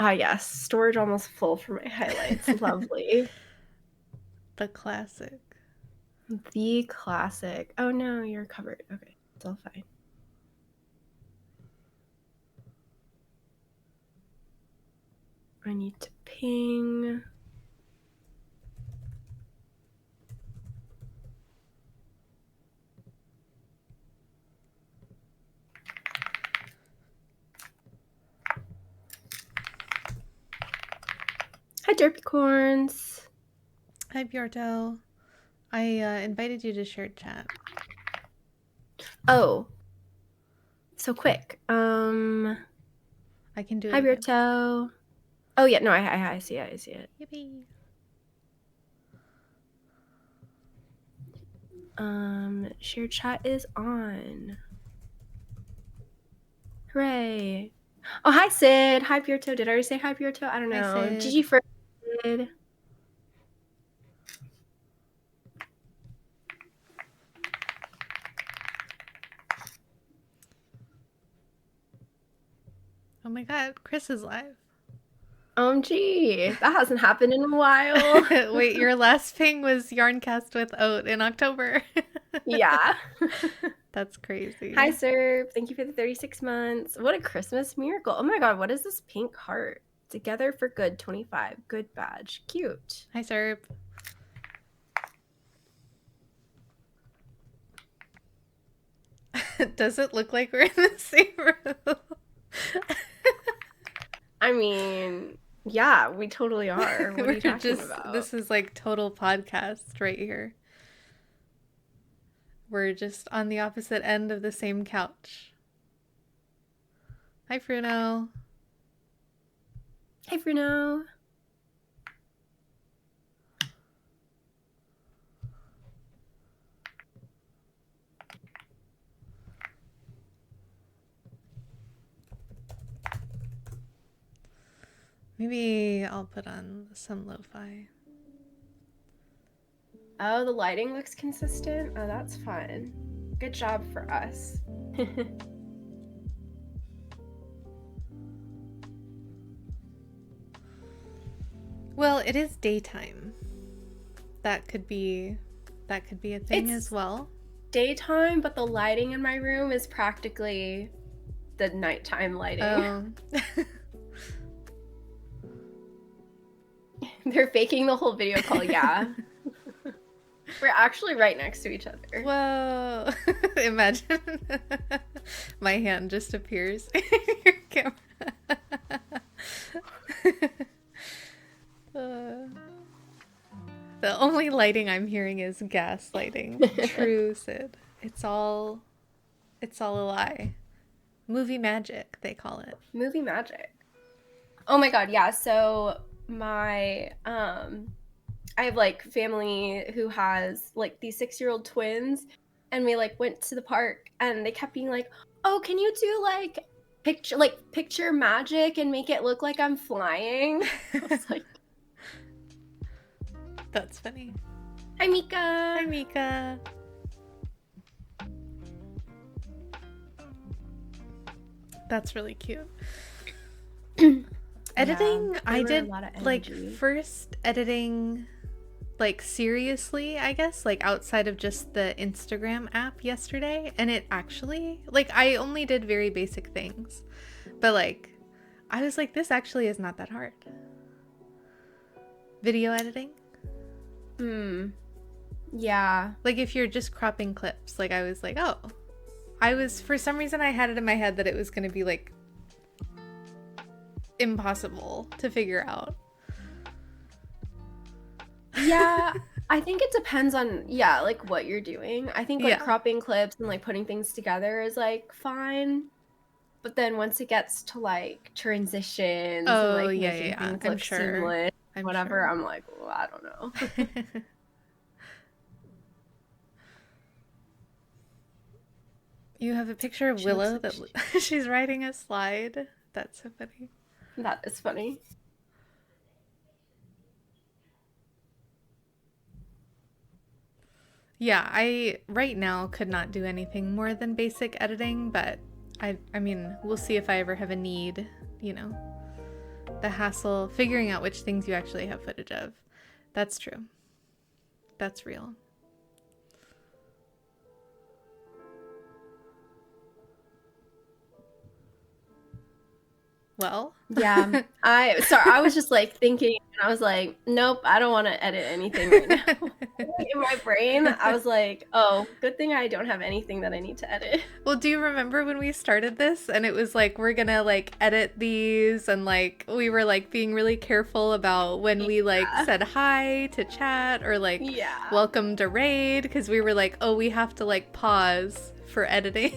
Ah, yes. Storage almost full for my highlights. Lovely. The classic. The classic. Oh no, you're covered. Okay, it's all fine. I need to ping. Hi, Derpycorns. Hi, Bjorto. I invited you to shared chat. Oh, so quick. I can do it Hi, again. Bjorto. Oh yeah, no, I see it. I see it. Yippee. Shared chat is on. Hooray. Oh, hi, Sid. Hi, Bjorto. Did I already say hi, Bjorto? I don't know. Hi, Sid. Gigi first, Sid. Oh my god, Chris is live. Gee, that hasn't happened in a while. Wait, your last ping was Yarncast with Oat in October. Yeah. That's crazy. Hi, sir. Thank you for the 36 months. What a Christmas miracle. Oh my god, what is this pink heart? Together for good, 25. Good badge. Cute. Hi, Serp. Does it look like we're in the same room? I mean, yeah, we totally are. What are you talking about? This is like total podcast right here. We're just on the opposite end of the same couch. Hi, Fruno. Hey, Bruno. Maybe I'll put on some lo-fi. Oh, the lighting looks consistent. Oh, that's fun. Good job for us. Well, it is daytime. That could be a thing It's as well. daytime, but the lighting in my room is practically the nighttime lighting. Oh. They're faking the whole video call, yeah. We're actually right next to each other. Whoa. Imagine my hand just appears in your camera. The only lighting I'm hearing is gaslighting. True, Sid. It's all a lie. Movie magic, they call it. Movie magic. Oh my god, yeah. So my I have like family who has like these 6-year-old twins, and we like went to the park and they kept being like, "Oh, can you do like picture magic and make it look like I'm flying?" I was like, That's funny. "Hi, Mika." Hi, Mika. That's really cute. Editing, Yeah, I did like energy. first editing like seriously, I guess, like outside of just the Instagram app yesterday, and it actually like I only did very basic things. But like I was like, this actually is not that hard. Video editing? Yeah. Like if you're just cropping clips, like I was like, oh. I was, for some reason I had it in my head that it was going to be like impossible to figure out. Yeah, I think it depends on like what you're doing. I think like cropping clips and like putting things together is like fine. But then once it gets to like transitions and like making things look seamless, whatever, I'm like, well, I don't know. You have a picture of Willow that she's riding a slide. That's so funny. That is funny. Yeah, I right now could not do anything more than basic editing, but I mean, we'll see if I ever have a need, you know. the hassle figuring out which things you actually have footage of. That's true. That's real. Well, Yeah. I was just like thinking, and I was like, nope, I don't want to edit anything right now. In my brain, I was like, oh, good thing I don't have anything that I need to edit. Well, do you remember when we started this and it was like, we're gonna like edit these, and like we were like being really careful about when we like said hi to chat or like welcome to raid, because we were like, oh, we have to like pause for editing.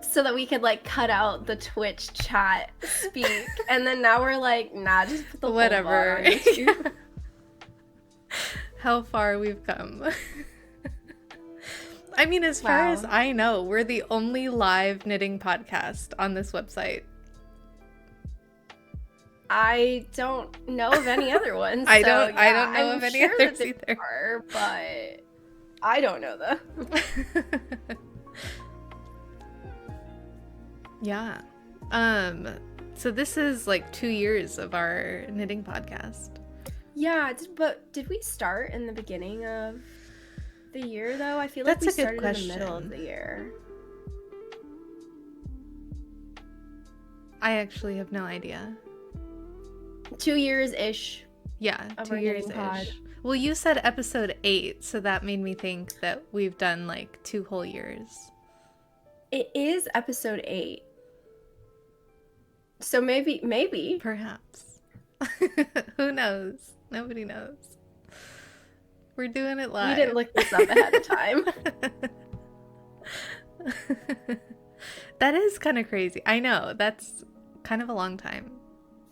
So that we could like cut out the Twitch chat speak. And then now we're like, nah, just put the whatever. On YouTube. How far we've come. I mean, as far as I know, we're the only live knitting podcast on this website. I don't know of any other ones. I don't know of any others either. But I don't know them. Yeah. So this is like 2 years of our knitting podcast. Yeah, but did we start in the beginning of the year though? I feel like we started in the middle of the year. I actually have no idea. 2 years-ish. Yeah, 2 years-ish. Well, you said episode 8, so that made me think that we've done like 2 whole years. It is episode 8. So maybe. Perhaps. Who knows? Nobody knows. We're doing it live. We didn't look this up ahead of time. That is kind of crazy. I know. That's kind of a long time.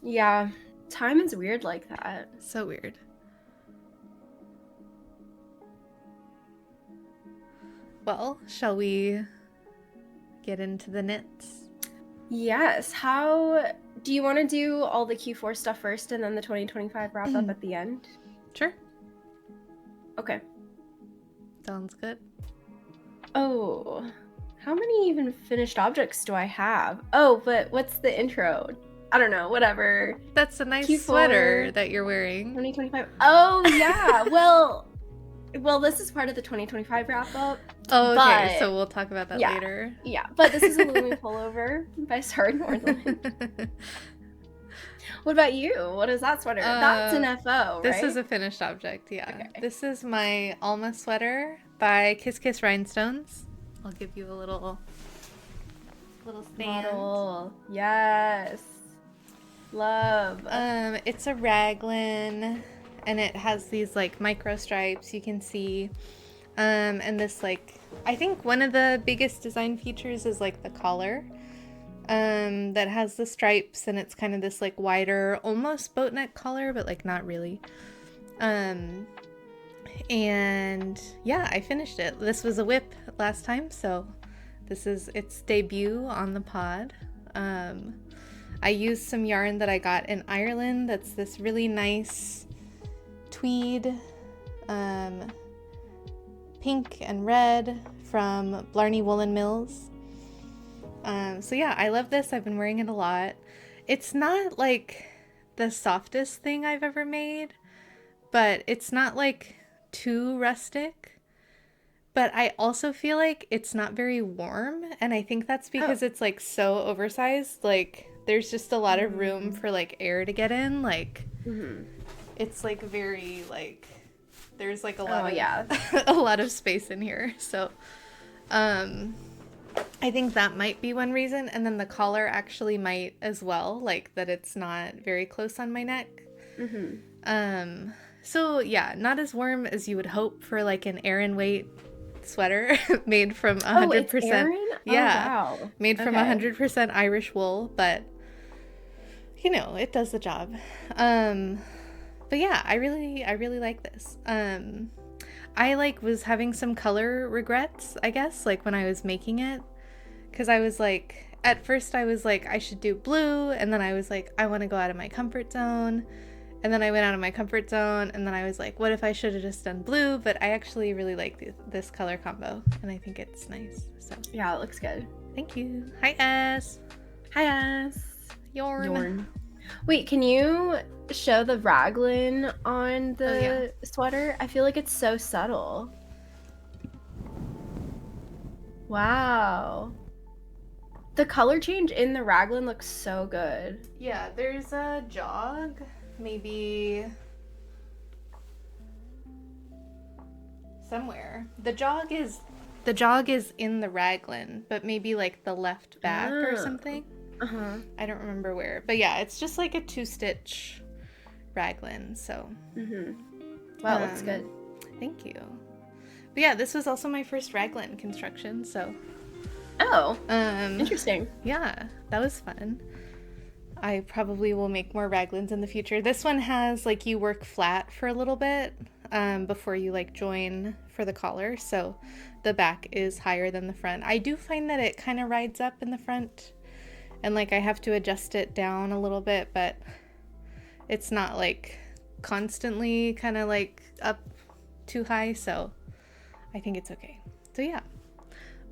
Yeah. Time is weird like that. So weird. Well, shall we get into the knits? Yes. How do you want to do all the Q4 stuff first and then the 2025 wrap up at the end? Sure. Okay. Sounds good. Oh, how many even finished objects do I have? Oh, but what's the intro? I don't know, whatever. That's a nice Q4, sweater that you're wearing. 2025. Oh, yeah. Well, this is part of the 2025 wrap up. Oh, okay. So we'll talk about that later. Yeah, but this is a Lumi pullover by Star Northland. What about you? What is that sweater? That's an FO, right? This is a finished object, yeah. Okay. This is my Alma sweater by Kiss Kiss Rhinestones. I'll give you a little stand. Model. Yes. Love. It's a raglan, and it has these like micro stripes you can see. And this like, I think one of the biggest design features is like the collar. That has the stripes, and it's kind of this like wider, almost boat neck collar, but like not really. And yeah, I finished it. This was a whip last time, so this is its debut on the pod. I used some yarn that I got in Ireland. That's this really nice tweed, pink and red from Blarney Woolen Mills. So yeah, I love this. I've been wearing it a lot. It's not like the softest thing I've ever made, but it's not like too rustic. But I also feel like it's not very warm, and I think that's because it's like so oversized. Like there's just a lot of room for like air to get in. Like it's like very like there's like a lot a lot of space in here. So I think that might be one reason, and then the collar actually might as well, like that it's not very close on my neck. So yeah, not as warm as you would hope for like an Aran weight sweater made from 100%. Wow. Made from 100% Irish wool, but you know, it does the job. But yeah, I really like this. I like was having some color regrets, I guess, like when I was making it, because I was like, at first I was like, I should do blue, and then I was like, I want to go out of my comfort zone, and then I went out of my comfort zone, and then I was like, what if I should have just done blue? But I actually really like this color combo, and I think it's nice. So yeah, it looks good. Thank you. Hi, S. Hi, S. Yorn. Wait, can you show the raglan on the sweater? I feel like it's so subtle. Wow. The color change in the raglan looks so good. Yeah, there's a jog, maybe somewhere. The jog is in the raglan, but maybe like the left back or something. Uh-huh. I don't remember where. But yeah, it's just like a 2-stitch raglan, so. Wow, looks good. Thank you. But yeah, this was also my first raglan construction, so. Oh, interesting. Yeah, that was fun. I probably will make more raglans in the future. This one has like you work flat for a little bit before you like join for the collar, so the back is higher than the front. I do find that it kind of rides up in the front, and like I have to adjust it down a little bit, but it's not like constantly kind of like up too high, so I think it's okay. So yeah,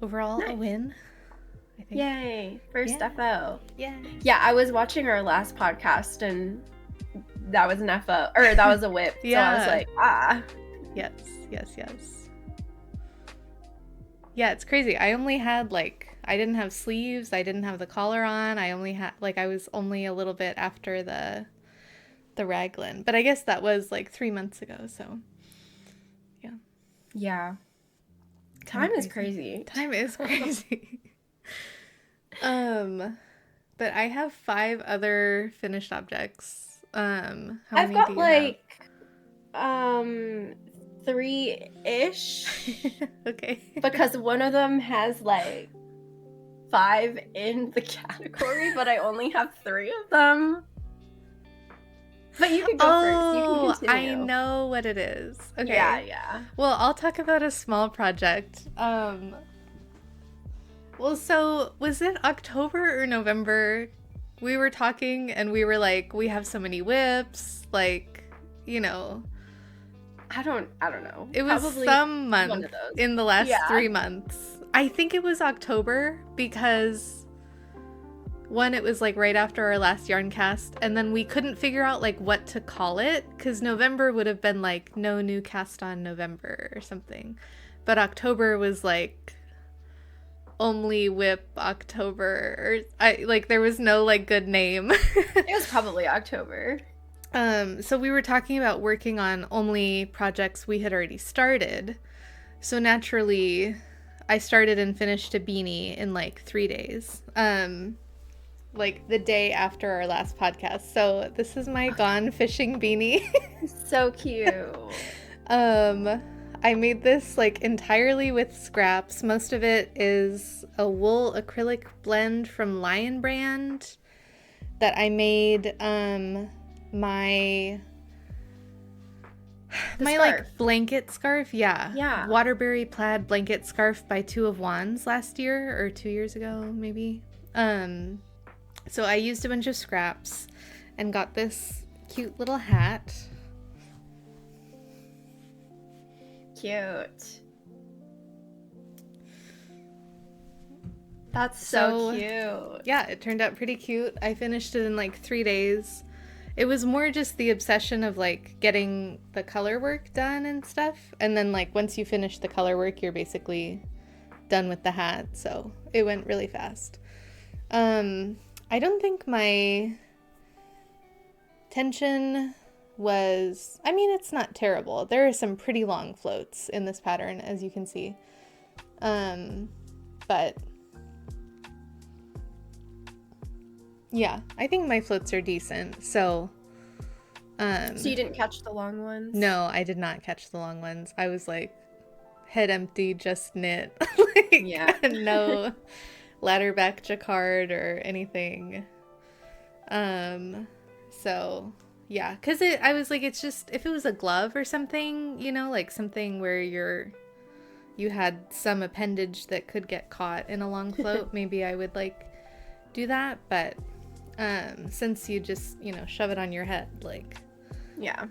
overall a win, I think. Yay, first FO. Yeah. Yeah, I was watching our last podcast and that was an FO, or that was a whip. Yeah. So I was like, ah. Yes. Yeah, it's crazy. I only had I didn't have sleeves, I didn't have the collar on. I only had I was only a little bit after the raglan. But I guess that was 3 months ago, so yeah. Yeah. Time is crazy. Time is crazy. But I have 5 other finished objects. How I've many got do you have? 3-ish. Okay. Because one of them has 5 in the category, but I only have 3 of them. But you can go first. You can continue. I know what it is. Okay. Yeah. Well, I'll talk about a small project. Well, so was it October or November? We were talking and we were like, we have so many whips, you know. I don't know. It was Probably some month one of those. in the last 3 months. I think it was October because one, it was right after our last yarn cast, and then we couldn't figure out what to call it because November would have been no new cast on November or something, but October was only whip October, or there was no good name. It was probably October. So we were talking about working on only projects we had already started. So naturally, I started and finished a beanie in 3 days. The day after our last podcast. So this is my gone fishing beanie. So cute. I made this entirely with scraps. Most of it is a wool acrylic blend from Lion Brand that I made my blanket scarf. Yeah. Waterbury plaid blanket scarf by Two of Wands last year or 2 years ago maybe. So I used a bunch of scraps and got this cute little hat. Cute. That's so cute. Yeah, it turned out pretty cute. I finished it in 3 days. It was more just the obsession of getting the color work done and stuff. And then once you finish the color work, you're basically done with the hat. So it went really fast. I don't think my tension was, it's not terrible. There are some pretty long floats in this pattern, as you can see. But yeah, I think my floats are decent. So so you didn't catch the long ones? No, I did not catch the long ones. I was head empty, just knit. No ladder back jacquard or anything. So yeah, because I was it's just, if it was a glove or something, something where you had some appendage that could get caught in a long float, maybe I would do that. But since you just shove it on your head, yeah.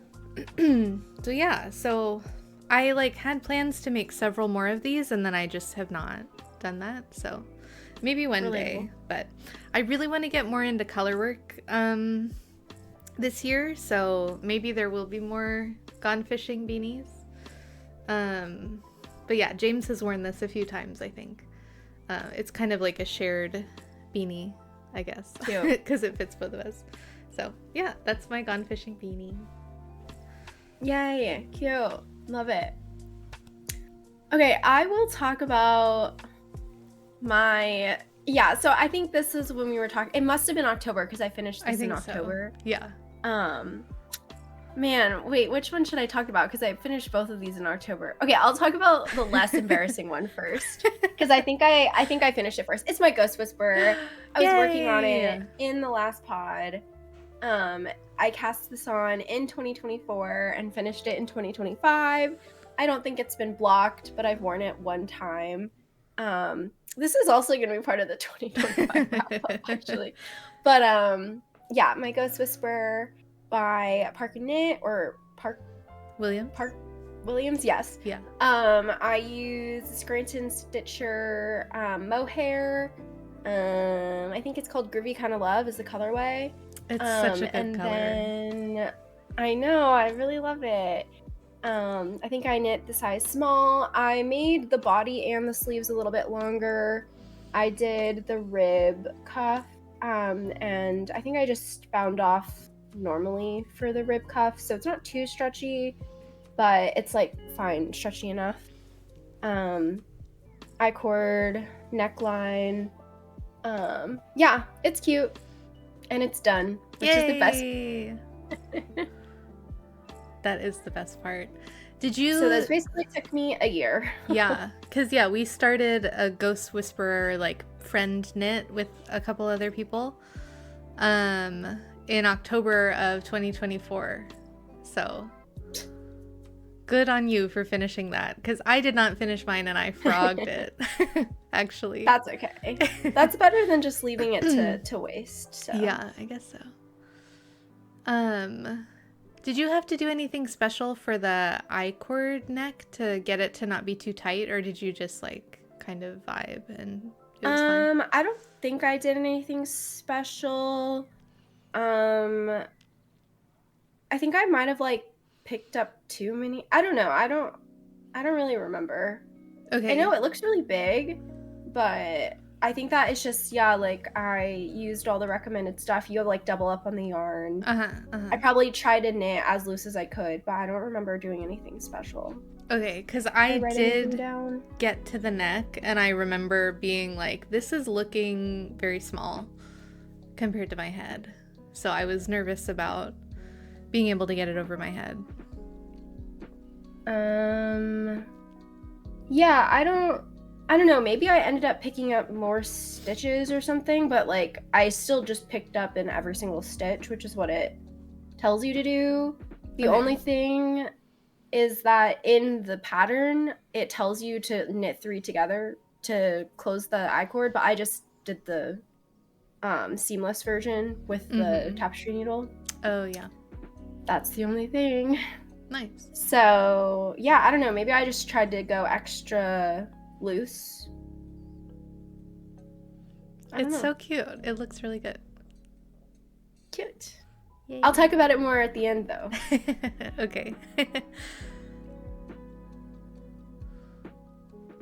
So yeah, so I had plans to make several more of these, and then I just have not done that. So maybe one day. But I really want to get more into color work this year, so maybe there will be more Gone Fishing beanies. But yeah, James has worn this a few times, I think. It's kind of like a shared beanie, I guess, because it fits both of us. So yeah, that's my Gone Fishing beanie. Yay, cute. Love it. Okay, I will talk about my... Yeah, so I think this is when we were talking. It must have been October because I finished this in October. So. Yeah. Man, wait, which one should I talk about? Because I finished both of these in October. Okay, I'll talk about the less embarrassing one first. Because I think I finished it first. It's my Ghost Whisperer. I was working on it in the last pod. I cast this on in 2024 and finished it in 2025. I don't think it's been blocked, but I've worn it one time. This is also going to be part of the 2025 wrap-up, actually. But yeah, my Ghost Whisperer by Park and Knit or Park Williams, yes. Yeah. I use Scranton Stitcher mohair. I think it's called Groovy Kind of Love is the colorway. It's such a good color. Then I know, I really love it. I think I knit the size small. I made the body and the sleeves a little bit longer. I did the rib cuff, and I think I just bound off normally for the rib cuff, so it's not too stretchy, but it's like fine, stretchy enough. I-cord, neckline. Yeah, it's cute. And it's done, which is the best. That is the best part. Did you... So this basically took me a year. Yeah, because we started a Ghost Whisperer like friend knit with a couple other people in October of 2024. So good on you for finishing that, because I did not finish mine and I frogged it. Actually, that's okay. That's better than just leaving it to waste. So yeah, I guess so. Did you have to do anything special for the I-cord neck to get it to not be too tight, or did you just like kind of vibe and it was fine? I don't think I did anything special. I think I might have like picked up too many. I don't know. I don't really remember. Okay. I know it looks really big, but I think that it's just, yeah, like I used all the recommended stuff. You have like double up on the yarn. I probably tried to knit as loose as I could, but I don't remember doing anything special. Okay, because I did get to the neck and I remember being like, this is looking very small compared to my head. So I was nervous about being able to get it over my head. Yeah, I don't know, maybe I ended up picking up more stitches or something, but like I still just picked up in every single stitch, which is what it tells you to do. The only thing is that in the pattern, it tells you to knit 3 together to close the I-cord, but I just did the seamless version with the tapestry needle. Oh, yeah. That's the only thing. Nice. So, yeah, I don't know. Maybe I just tried to go extra loose. It's so cute. It looks really good. Cute. Yay. I'll talk about it more at the end, though. Okay.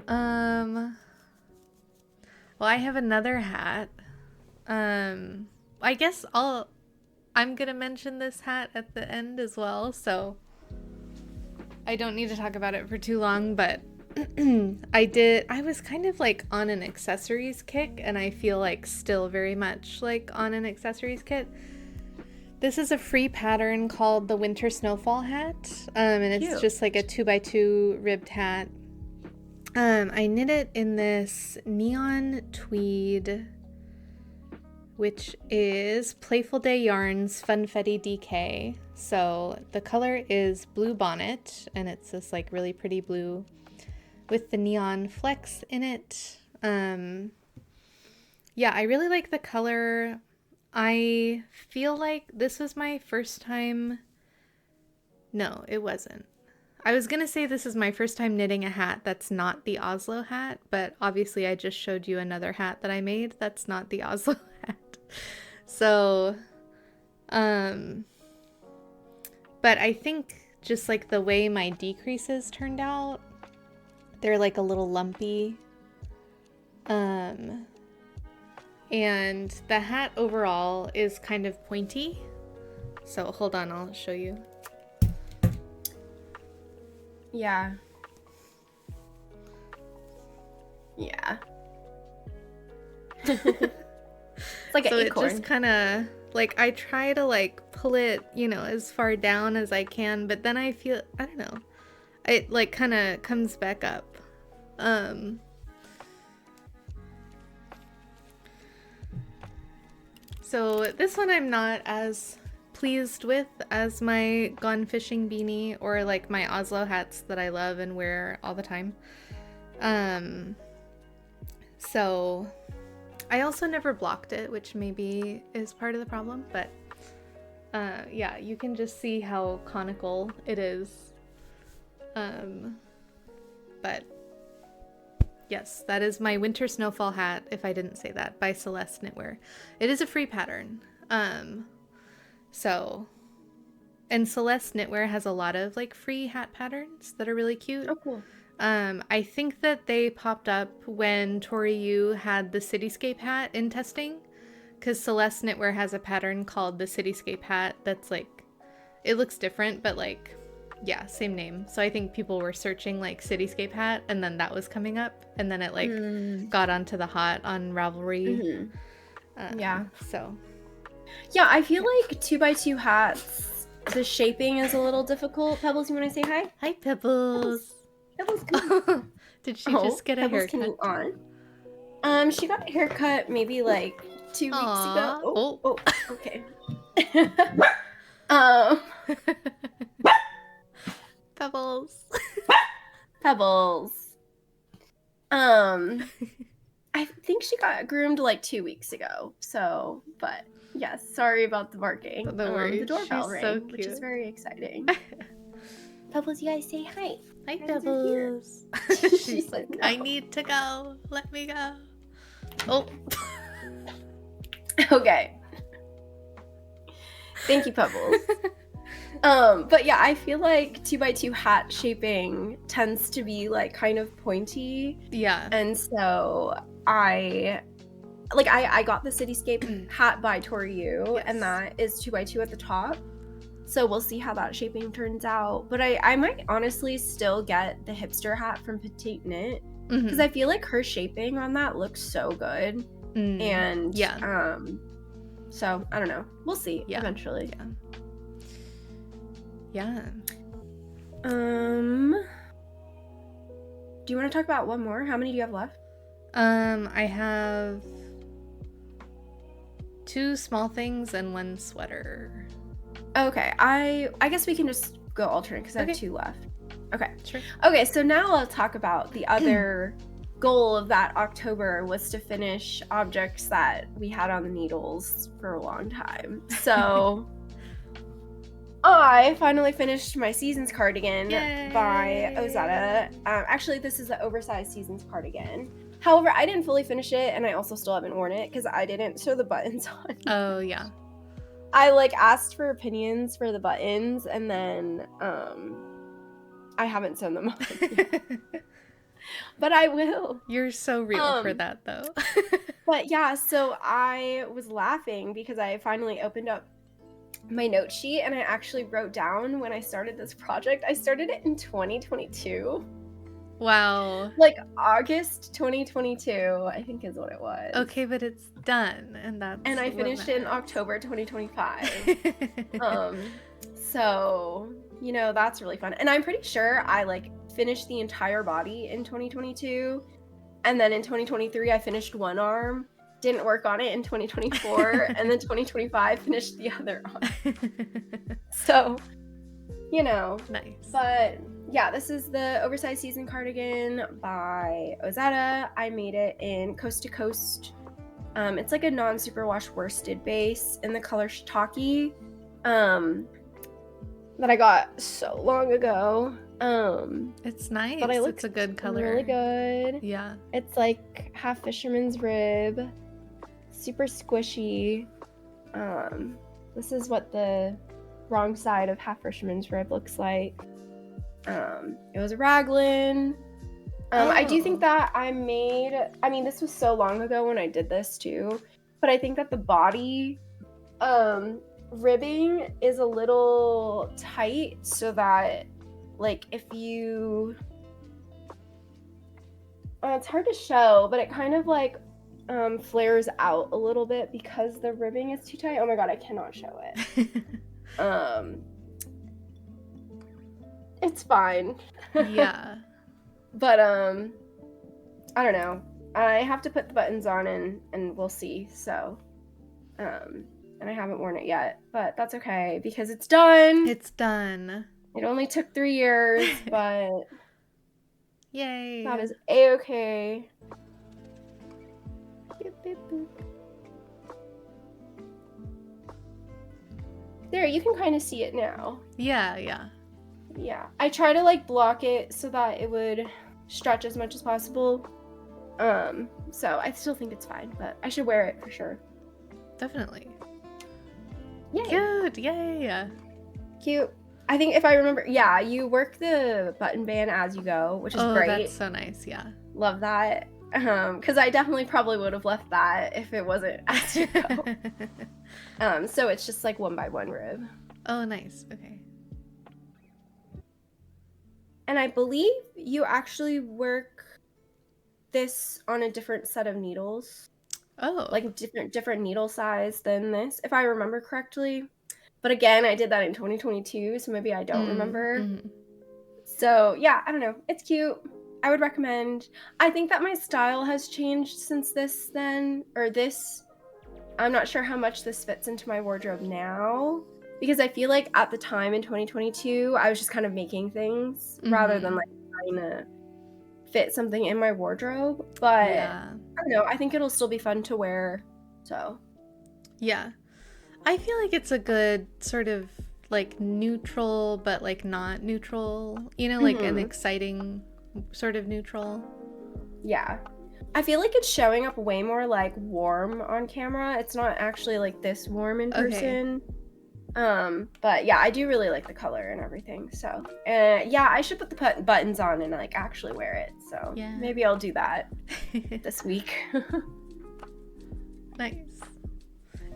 Well, I have another hat. I guess I'm gonna mention this hat at the end as well, so I don't need to talk about it for too long, but I was kind of like on an accessories kick, and I feel like still very much like on an accessories kit. This is a free pattern called the Winter Snowfall hat, and it's cute. Just like a 2x2 ribbed hat. I knit it in this neon tweed, which is Playful Day Yarns Funfetti DK. So the color is Blue Bonnet, and it's this like really pretty blue with the neon flecks in it. Yeah, I really like the color. I feel like this was my first time. No, it wasn't. I was gonna say this is my first time knitting a hat that's not the Oslo hat, but obviously I just showed you another hat that I made that's not the Oslo hat. So, But I think just like the way my decreases turned out, they're like a little lumpy. And the hat overall is kind of pointy. So hold on, I'll show you. Yeah. Yeah. It's like So an it acorn. just kind of like I try to like pull it, you know, as far down as I can, but then I feel, I don't know, it like kind of comes back up. So this one I'm not as pleased with as my Gone Fishing beanie or like my Oslo hats that I love and wear all the time. So I also never blocked it, which maybe is part of the problem, but yeah, you can just see how conical it is. But yes, that is my winter snowfall hat, if I didn't say that, by Celeste Knitwear. It is a free pattern. So, and Celeste Knitwear has a lot of like free hat patterns that are really cute. Oh, cool. I think that they popped up when Tori Yu had the Cityscape hat in testing, because Celeste Knitwear has a pattern called the Cityscape hat that's like, it looks different, but like, yeah, same name. So I think people were searching like Cityscape hat, and then that was coming up, and then it like got onto the hot on Ravelry. Yeah. So. Yeah, I feel like 2x2 hats, the shaping is a little difficult. Pebbles, you want to say hi? Hi, Pebbles. Pebbles, come on. Did she just get a Pebbles, haircut? can you on? She got a haircut maybe like 2 weeks ago. Oh, okay. Pebbles. Pebbles. I think she got groomed like 2 weeks ago. So, but yes, sorry about the barking. No worries. The doorbell She's rang, so which is cute. very exciting. Pebbles, you guys say hi. Hi, Friends are here. Pebbles. She's like, no. I need to go. Let me go. Oh. Okay. Thank you, Pebbles. But yeah, I feel like 2x2 hat shaping tends to be like kind of pointy. Yeah. And so I got the Cityscape hat by Tori Yu, Yes. and that is 2x2 at the top. So we'll see how that shaping turns out. But I might honestly still get the hipster hat from Petite Knit, because I feel like her shaping on that looks so good. And yeah. So I don't know. We'll see eventually. Yeah. Do you want to talk about one more? How many do you have left? I have 2 small things and 1 sweater. Okay, I guess we can just go alternate because I have Okay. 2 left. Okay. Sure. Okay, so now I'll talk about the other goal of that October was to finish objects that we had on the needles for a long time. So I finally finished my Seasons cardigan by Ozetta. Actually, this is the oversized Seasons cardigan. However, I didn't fully finish it, and I also still haven't worn it because I didn't sew the buttons on. Oh, yeah. I like asked for opinions for the buttons, and then I haven't sewn them on. But I will. You're so real for that, though. But yeah, so I was laughing because I finally opened up my note sheet and I actually wrote down when I started this project. I started it in 2022. Wow. Like August 2022, I think is what it was. Okay, but it's done, and I finished it in October 2025. So, you know, that's really fun. And I'm pretty sure I like finished the entire body in 2022. And then in 2023, I finished one arm, didn't work on it in 2024. And then 2025, finished the other arm. So, you know. Nice. But yeah, this is the oversized season cardigan by Ozetta. I made it in Coast to Coast. It's like a non-superwash worsted base in the color Shiitake. That I got so long ago. It's nice. But It's a good color. Really good. Yeah. It's like half fisherman's rib, super squishy. This is what the wrong side of half fisherman's rib looks like. It was a raglan. I do think that this was so long ago when I did this too, but I think that the body ribbing is a little tight, so that like if you it's hard to show, but it kind of like flares out a little bit because the ribbing is too tight. Oh my god, I cannot show it. It's fine. Yeah. But I don't know. I have to put the buttons on and we'll see. So and I haven't worn it yet, but that's okay because it's done. It's done. It only took 3 years, but yay. that is a-okay. Boop, boop, boop. There, you can kind of see it now. Yeah, yeah. Yeah, I try to like block it so that it would stretch as much as possible. So I still think it's fine, but I should wear it for sure. Definitely. Yay. Good, yay. Cute. I think if I remember, yeah, you work the button band as you go, which is great. Oh, that's so nice, yeah. Love that. Because I definitely probably would have left that if it wasn't as you go. So it's just like 1 by 1 rib. Oh, nice. Okay. And I believe you actually work this on a different set of needles. Oh. Like different needle size than this, if I remember correctly. But again, I did that in 2022, so maybe I don't remember. Mm-hmm. So yeah, I don't know. It's cute. I would recommend. I think that my style has changed since this then, or this. I'm not sure how much this fits into my wardrobe now, because I feel like at the time in 2022, I was just kind of making things rather than like trying to fit something in my wardrobe. But yeah. I don't know. I think it'll still be fun to wear. So yeah, I feel like it's a good sort of like neutral, but like not neutral. You know, like an exciting sort of neutral. Yeah. I feel like it's showing up way more like warm on camera. It's not actually like this warm in person. But yeah, I do really like the color and everything. So yeah, I should put the buttons on and like actually wear it. So yeah, maybe I'll do that this week. Nice.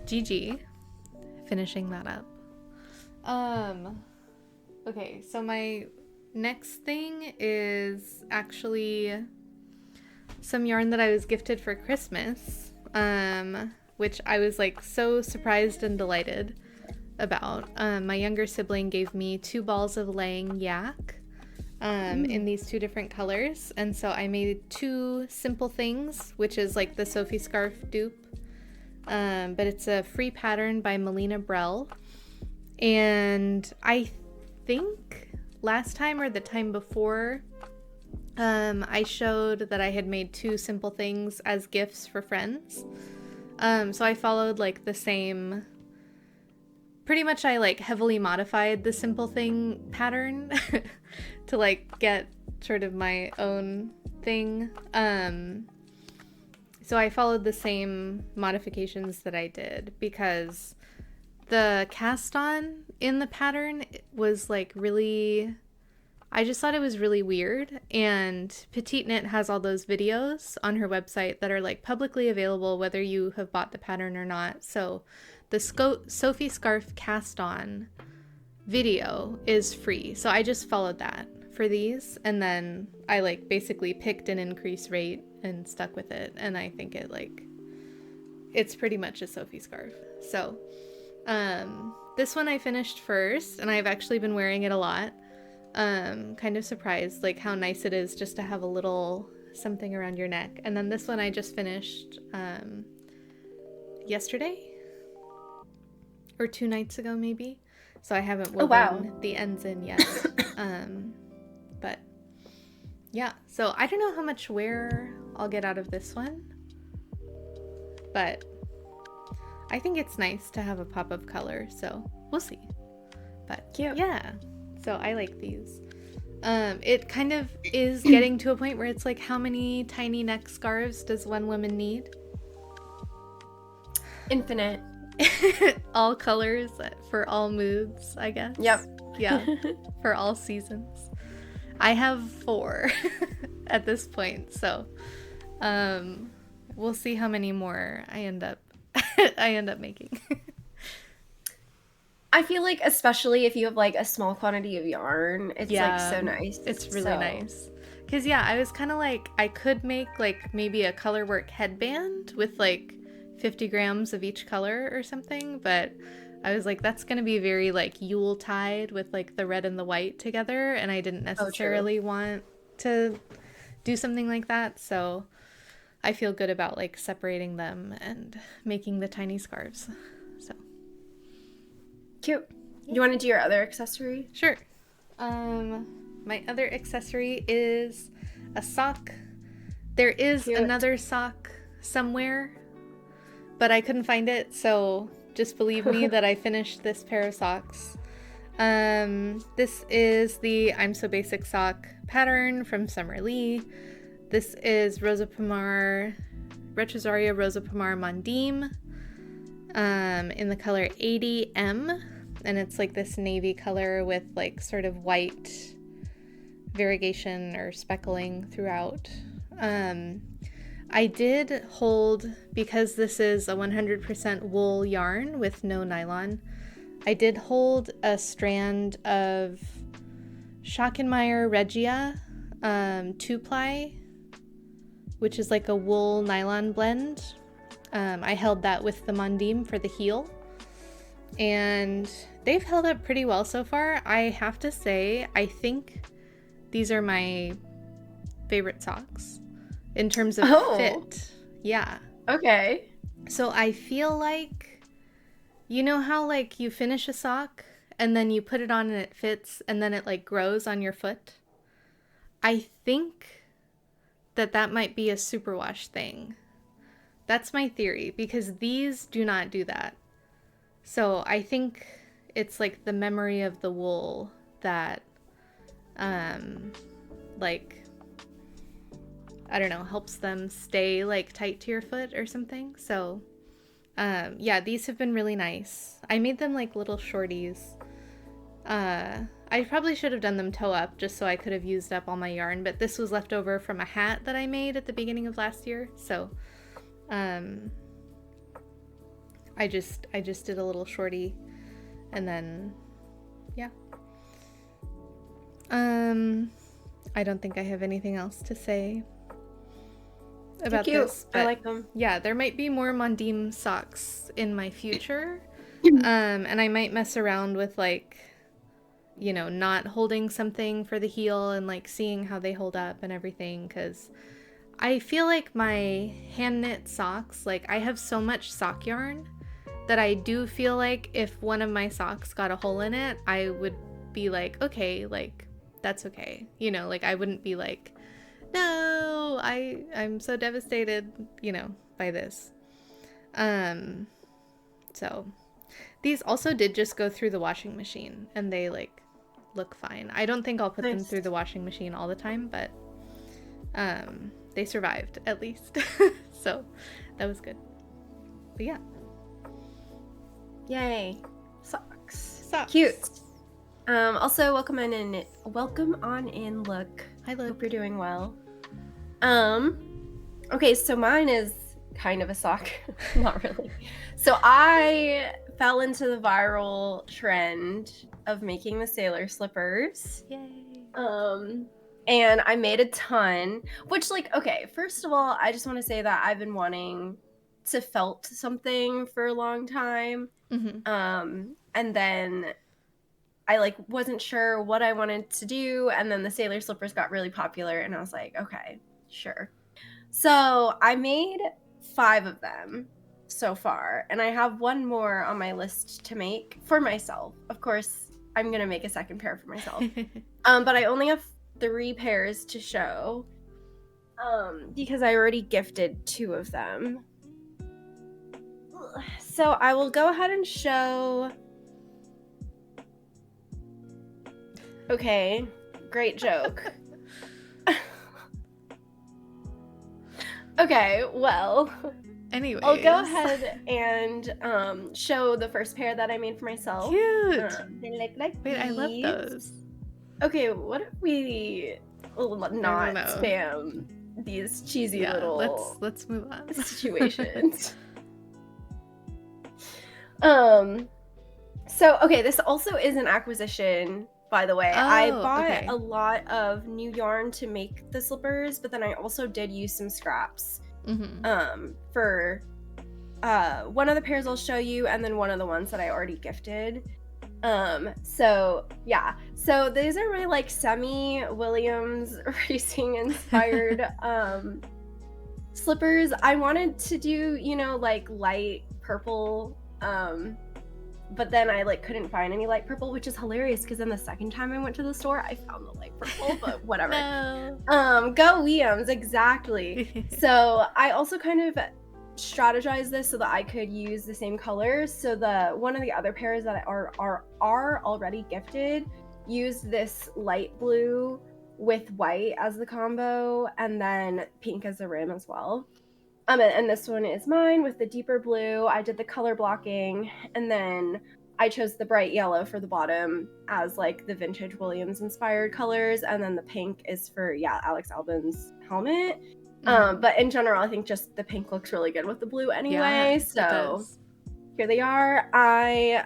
GG. Finishing that up. Okay, so my next thing is actually some yarn that I was gifted for Christmas, which I was like so surprised and delighted about. My younger sibling gave me 2 balls of laying yak in these 2 different colors, and so I made 2 simple things, which is like the Sophie Scarf dupe, but it's a free pattern by Melina Brell. And I think last time or the time before, I showed that I had made 2 simple things as gifts for friends. So I followed like the same, pretty much I like heavily modified the simple thing pattern to like get sort of my own thing. So I followed the same modifications that I did because the cast on in the pattern was like really, I just thought it was really weird. And Petite Knit has all those videos on her website that are like publicly available whether you have bought the pattern or not. So the Sophie Scarf cast on video is free. So I just followed that for these, and then I like basically picked an increase rate and stuck with it, and I think it's pretty much a Sophie Scarf. So this one I finished first, and I've actually been wearing it a lot. Kind of surprised like how nice it is just to have a little something around your neck. And then this one I just finished yesterday or 2 nights ago maybe, so I haven't woven the ends in yet. But yeah, so I don't know how much wear I'll get out of this one, but I think it's nice to have a pop of color, so we'll see. But cute. Yeah, so I like these. It kind of is getting to a point where it's like, how many tiny neck scarves does one woman need? Infinite. All colors for all moods, I guess. Yep. Yeah, for all seasons. I have 4 at this point, so we'll see how many more I end up making. I feel like especially if you have like a small quantity of yarn, it's like so nice. It's really nice. Cause yeah, I was kind of like, I could make like maybe a colorwork headband with like 50 grams of each color or something, but I was like, that's gonna be very like Yule-tide with like the red and the white together, and I didn't necessarily want to do something like that, so I feel good about like separating them and making the tiny scarves. So cute. You want to do your other accessory? Sure. My other accessory is a sock. There is another sock somewhere, but I couldn't find it, so just believe me that I finished this pair of socks. This is the I'm So Basic sock pattern from Summer Lee. This is Rosa Pomar, Retrosaria Rosa Pomar Mondim, in the color 80M, and it's like this navy color with like sort of white variegation or speckling throughout. I did hold, because this is a 100% wool yarn with no nylon, I did hold a strand of Schockenmeyer Regia 2-ply, which is like a wool nylon blend. I held that with the Mondim for the heel, and they've held up pretty well so far. I have to say, I think these are my favorite socks in terms of fit. Yeah. Okay. So I feel like, you know how like you finish a sock and then you put it on and it fits and then it like grows on your foot? I think that might be a superwash thing. That's my theory, because these do not do that. So I think it's like the memory of the wool that like, I don't know, helps them stay like tight to your foot or something. So yeah, these have been really nice. I made them like little shorties. I probably should have done them toe up just so I could have used up all my yarn, but this was left over from a hat that I made at the beginning of last year. So I just did a little shorty, and then yeah. I don't think I have anything else to say about this. But I like them. Yeah, there might be more Mondim socks in my future. And I might mess around with like, you know, not holding something for the heel and like seeing how they hold up and everything, because I feel like my hand knit socks, like I have so much sock yarn that I do feel like if one of my socks got a hole in it, I would be like, okay, like that's okay. You know, like I wouldn't be like, no, I'm so devastated, you know, by this. So these also did just go through the washing machine and they like look fine. I don't think I'll put them through the washing machine all the time, but they survived at least. So that was good. But yeah. Yay. Socks. Socks. Cute. Also welcome on in, Look. Hi, Look. Hope you're doing well. Okay, so mine is kind of a sock. Not really. So I fell into the viral trend of making the sailor slippers. Yay. And I made a ton, which like, okay, first of all, I just want to say that I've been wanting to felt something for a long time. Mm-hmm. And then I like wasn't sure what I wanted to do, and then the sailor slippers got really popular, and I was like, okay, sure. So I made 5 of them so far, and I have one more on my list to make for myself. Of course, I'm gonna make a second pair for myself. But I only have 3 pairs to show, because I already gifted 2 of them. So I will go ahead and show. Okay, great joke. Okay, well, Anyways. I'll go ahead and show the first pair that I made for myself. Cute. They look like Wait, I love these. those. Okay, what if we not know. spam these cheesy little let's move on. situations? So okay, this also is an acquisition, by the way. I bought a lot of new yarn to make the slippers, but then I also did use some scraps for one of the pairs I'll show you, and then one of the ones that I already gifted. So yeah, so these are my like semi Williams racing inspired slippers. I wanted to do, you know, like light purple, but then I like couldn't find any light purple, which is hilarious because then the second time I went to the store I found the light purple, but whatever. No. Go Williams, exactly. So I also kind of strategize this so that I could use the same colors. So the one of the other pairs that are already gifted used this light blue with white as the combo, and then pink as the rim as well. And this one is mine with the deeper blue. I did the color blocking, and then I chose the bright yellow for the bottom as like the vintage Williams inspired colors, and then the pink is for Alex Albin's helmet. But in general, I think just the pink looks really good with the blue anyway. So here they are. I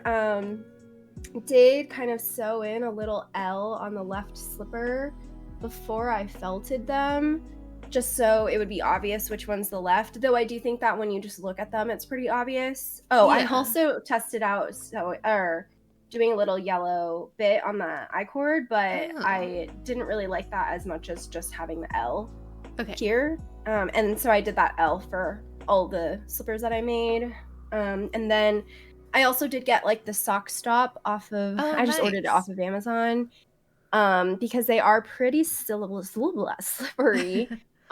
did kind of sew in a little L on the left slipper before I felted them, just so it would be obvious which one's the left. Though I do think that when you just look at them, it's pretty obvious. Oh, yeah. I also tested out doing a little yellow bit on the I-cord, but I didn't really like that as much as just having the L here. And so I did that L for all the slippers that I made. And then I also did get like the sock stop off of, I just ordered it off of Amazon because they are pretty slippery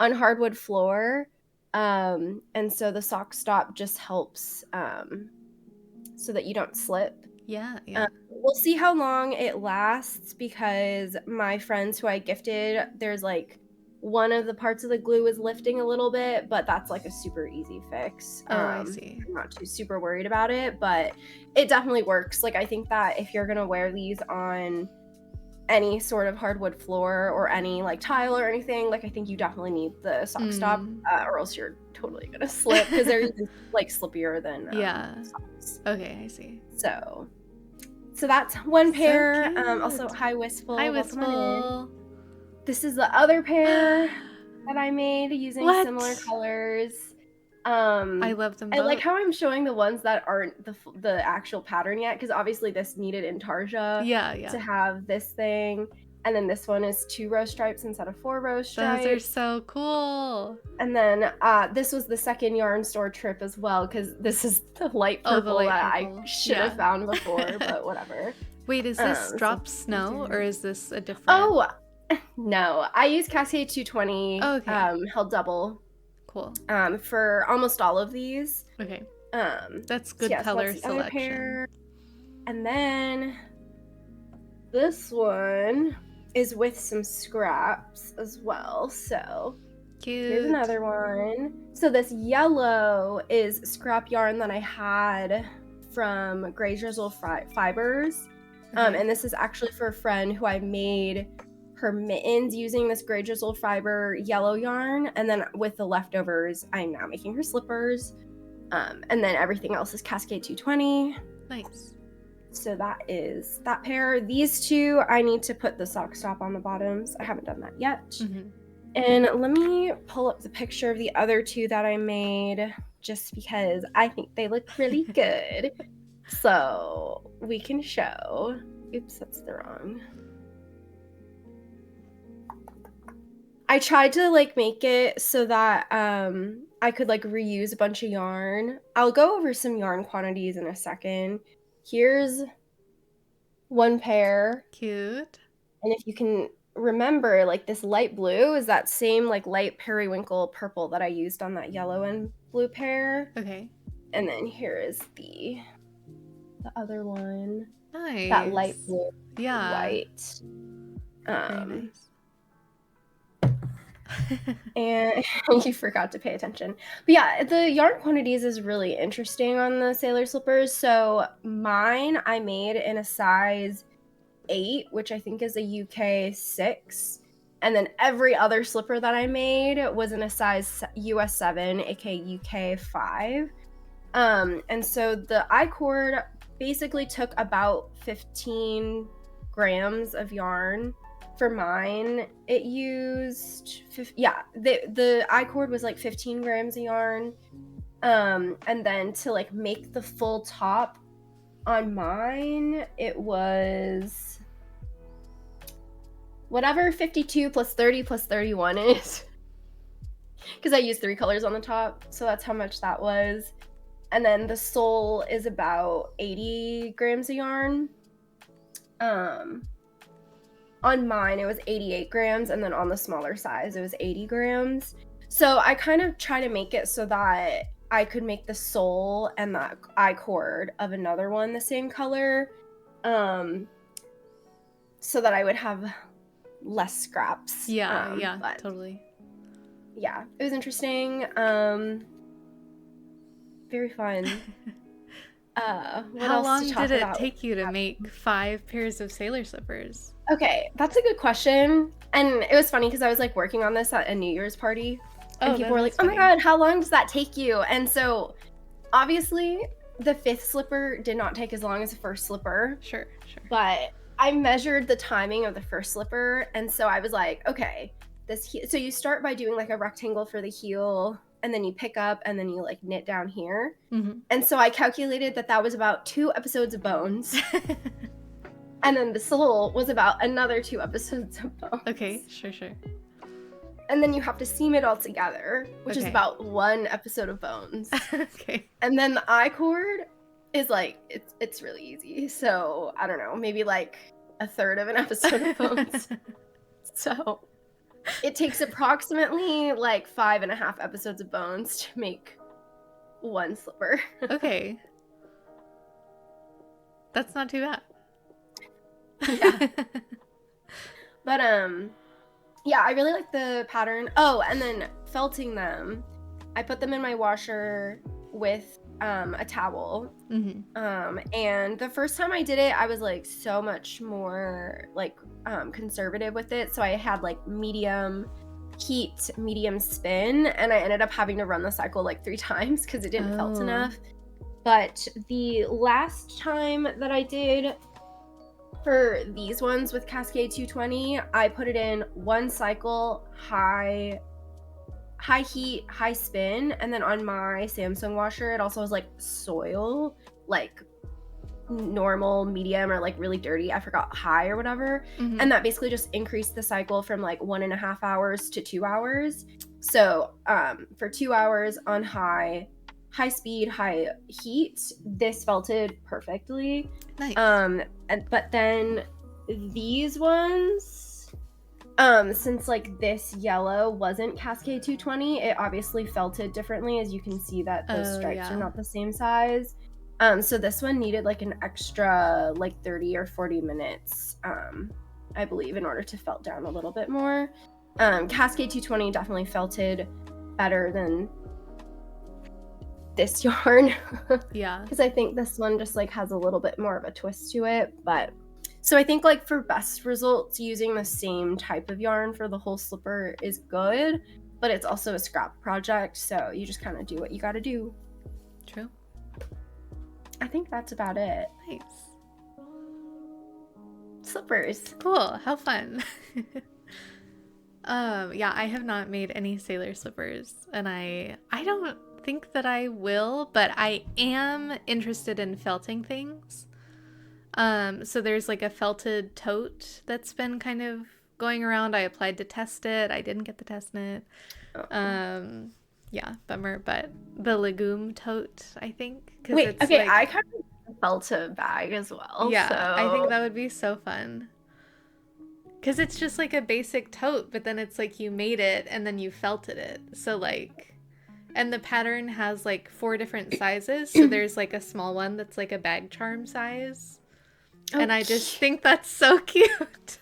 on hardwood floor. And so the sock stop just helps so that you don't slip. Yeah. We'll see how long it lasts because my friends who I gifted, there's like one of the parts of the glue is lifting a little bit, but that's like a super easy fix. I see. I'm not too super worried about it, but it definitely works. Like I think that if you're gonna wear these on any sort of hardwood floor or any like tile or anything, like I think you definitely need the sock stop, or else you're totally gonna slip because they're even like slippier than socks. Okay, I see. So that's one pair. Also, hi Wistful. Hi Wistful. This is the other pair that I made using similar colors. I love them both. I like how I'm showing the ones that aren't the actual pattern yet, because obviously this needed Intarsia to have this thing. And then this one is 2 row stripes instead of 4 row stripes. Those are so cool. And then this was the second yarn store trip as well, because this is the light purple I should have found before, but whatever. Wait, is this Drop Snow or is this a different? Oh, no. I use Cascade 220 held double. Cool. For almost all of these. Okay. That's good color selection. And then this one is with some scraps as well. So cute. Here's another one. So this yellow is scrap yarn that I had from Grey Drizzle Fibers. And this is actually for a friend who I made her mittens using this Grey Drizzle Fiber yellow yarn, and then with the leftovers I'm now making her slippers, and then everything else is Cascade 220. Nice. So that is that pair. These two I need to put the sock stop on the bottoms. I haven't done that yet. And let me pull up the picture of the other two that I made just because I think they look really good. So we can show. Oops, that's the wrong. I tried to like make it so that I could like reuse a bunch of yarn. I'll go over some yarn quantities in a second. Here's one pair. Cute. And if you can remember, like this light blue is that same like light periwinkle purple that I used on that yellow and blue pair. Okay. And then here is the other one. Nice. That light blue. Yeah. White. Very nice. And you forgot to pay attention. But yeah, the yarn quantities is really interesting on the sailor slippers. So mine I made in a size 8, which I think is a UK 6. And then every other slipper that I made was in a size US 7, aka UK 5. And so the I-cord basically took about 15 grams of yarn. For mine, it used, the I-cord was like 15 grams of yarn. And then to like make the full top on mine, it was whatever 52 plus 30 plus 31 is. Because I used 3 colors on the top, so that's how much that was. And then the sole is about 80 grams of yarn. On mine, it was 88 grams, and then on the smaller size, it was 80 grams. So I kind of try to make it so that I could make the sole and the I-cord of another one the same color, so that I would have less scraps. Yeah, totally. Yeah, it was interesting. Very fun. How long did it take you to make 5 pairs of sailor slippers? Okay, that's a good question. And it was funny because I was like working on this at a New Year's party. And people were like, oh my God, how long does that take you? And so obviously the 5th slipper did not take as long as the 1st slipper. Sure. But I measured the timing of the 1st slipper. And so I was like, okay, so you start by doing like a rectangle for the heel, and then you pick up and then you like knit down here. Mm-hmm. And so I calculated that was about 2 episodes of bones. And then the sole was about another 2 episodes of bones. Okay, sure. And then you have to seam it all together, which is about 1 episode of bones. Okay. And then the I-cord is like, it's really easy. So I don't know, maybe like a third of an episode of bones. So it takes approximately like 5.5 episodes of bones to make 1 slipper. Okay. That's not too bad. Yeah. But yeah, I really like the pattern. Oh, and then felting them. I put them in my washer with a towel. Mm-hmm. And the first time I did it, I was like so much more like conservative with it. So I had like medium heat, medium spin, and I ended up having to run the cycle like 3 times because it didn't felt enough. But the last time that I did for these ones with Cascade 220, I put it in 1 cycle, high heat, high spin, and then on my Samsung washer, it also has like soil, like normal, medium, or like really dirty. I forgot high or whatever. Mm-hmm. And that basically just increased the cycle from like 1.5 hours to 2 hours. So for 2 hours on high speed, high heat, this felted perfectly. Nice. But then these ones, since like this yellow wasn't Cascade 220, it obviously felted differently. As you can see that those stripes are not the same size. So this one needed like an extra like 30 or 40 minutes, I believe, in order to felt down a little bit more. Cascade 220 definitely felted better than this yarn. Yeah. Because I think this one just like has a little bit more of a twist to it. But so I think like for best results, using the same type of yarn for the whole slipper is good, but it's also a scrap project, so you just kind of do what you got to do. True. I think that's about it. Nice. Slippers. Cool. How fun. Yeah, I have not made any sailor slippers, and I don't think that I will, but I am interested in felting things. So there's like a felted tote that's been kind of going around. I applied to test it. I didn't get the test knit. Yeah, bummer, but the legume tote, I think. Wait, it's okay, like, I kind of felt a bag as well. Yeah, so. I think that would be so fun. Because it's just like a basic tote, but then it's like you made it and then you felted it. So like, and the pattern has like 4 different sizes. So there's like a small one that's like a bag charm size. And I just think that's so cute.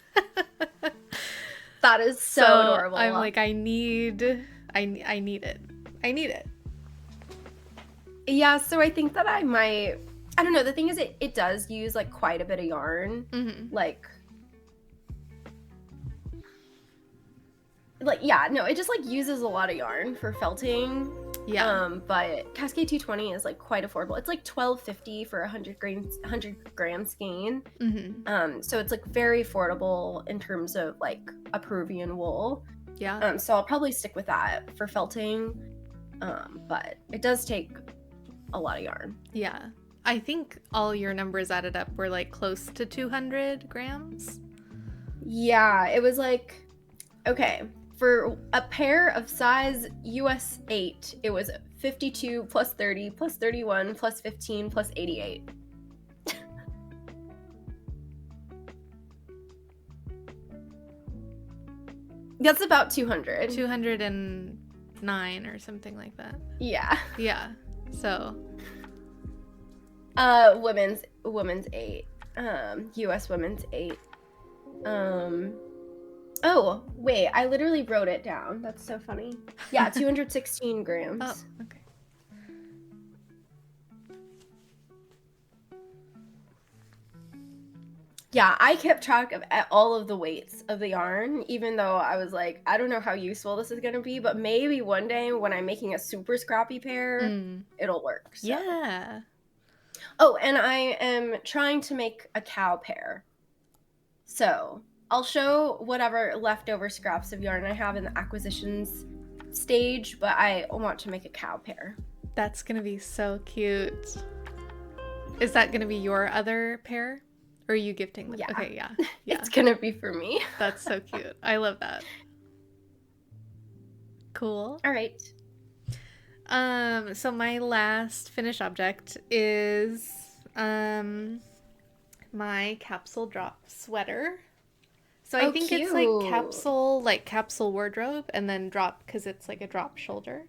That is so So adorable. I'm like, I need it. I need it. Yeah, so I think that I don't know, the thing is it does use like quite a bit of yarn. Mm-hmm. Like yeah, no, it just like uses a lot of yarn for felting. Yeah. But Cascade 220 is like quite affordable. It's like $12.50 for 100 gram skein. Mm-hmm. So it's like very affordable in terms of like a Peruvian wool. Yeah. So I'll probably stick with that for felting. But it does take a lot of yarn. Yeah. I think all your numbers added up were like close to 200 grams. Yeah, it was like, okay, for a pair of size US 8, it was 52 plus 30 plus 31 plus 15 plus 88. That's about 200. 209 or something like that. Yeah. Yeah. So. Women's 8. US women's 8. Oh, wait, I literally wrote it down. That's so funny. Yeah, 216 grams. Oh, okay. Yeah, I kept track of all of the weights of the yarn, even though I was like, I don't know how useful this is going to be, but maybe one day when I'm making a super scrappy pair, it'll work. So. Yeah. Oh, and I am trying to make a cow pair. So I'll show whatever leftover scraps of yarn I have in the acquisitions stage, but I want to make a cow pair. That's going to be so cute. Is that going to be your other pair? Or are you gifting them? Yeah. Okay, yeah. It's going to be for me. That's so cute. I love that. Cool. All right. So my last finished object is my capsule drop sweater. So I think cute. It's like capsule wardrobe, and then drop because it's like a drop shoulder.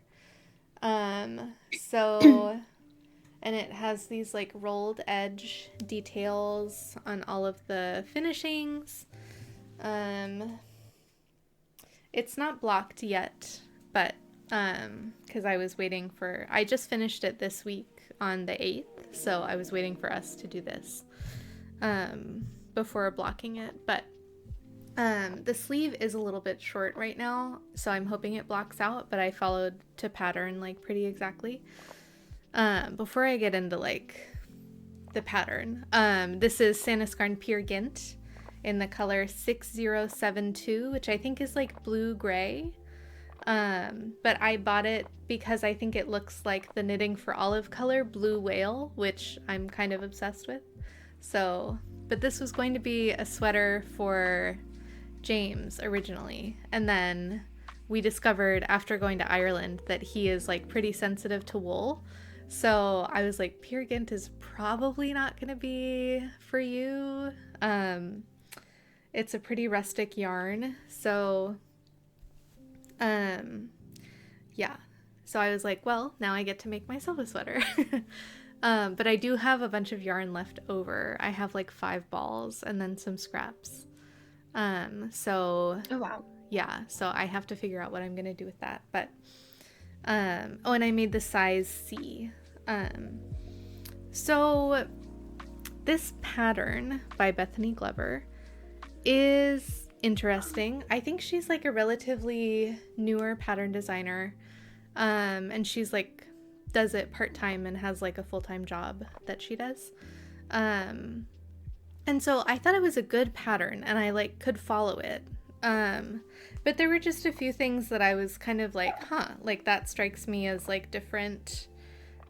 So and it has these like rolled edge details on all of the finishings. It's not blocked yet, but because I just finished it this week on the 8th, so I was waiting for us to do this before blocking it. But the sleeve is a little bit short right now, so I'm hoping it blocks out, but I followed to pattern like pretty exactly. Before I get into like the pattern, this is Sanniscarn Peer Gynt in the color 6072, which I think is like blue gray. But I bought it because I think it looks like the Knitting for Olive color Blue Whale, which I'm kind of obsessed with. So, but this was going to be a sweater for James originally, and then we discovered after going to Ireland that he is like pretty sensitive to wool. So I was like, Peer Gynt is probably not gonna be for you. It's a pretty rustic yarn, so yeah. So I was like, well, now I get to make myself a sweater. But I do have a bunch of yarn left over. I have like 5 balls and then some scraps. So oh wow. Yeah, so I have to figure out what I'm gonna do with that. But oh, and I made the size C. So this pattern by Bethany Glover is interesting. I think she's like a relatively newer pattern designer, and she's like does it part-time and has like a full-time job that she does. And so I thought it was a good pattern and I like could follow it. But there were just a few things that I was kind of like, like that strikes me as like different.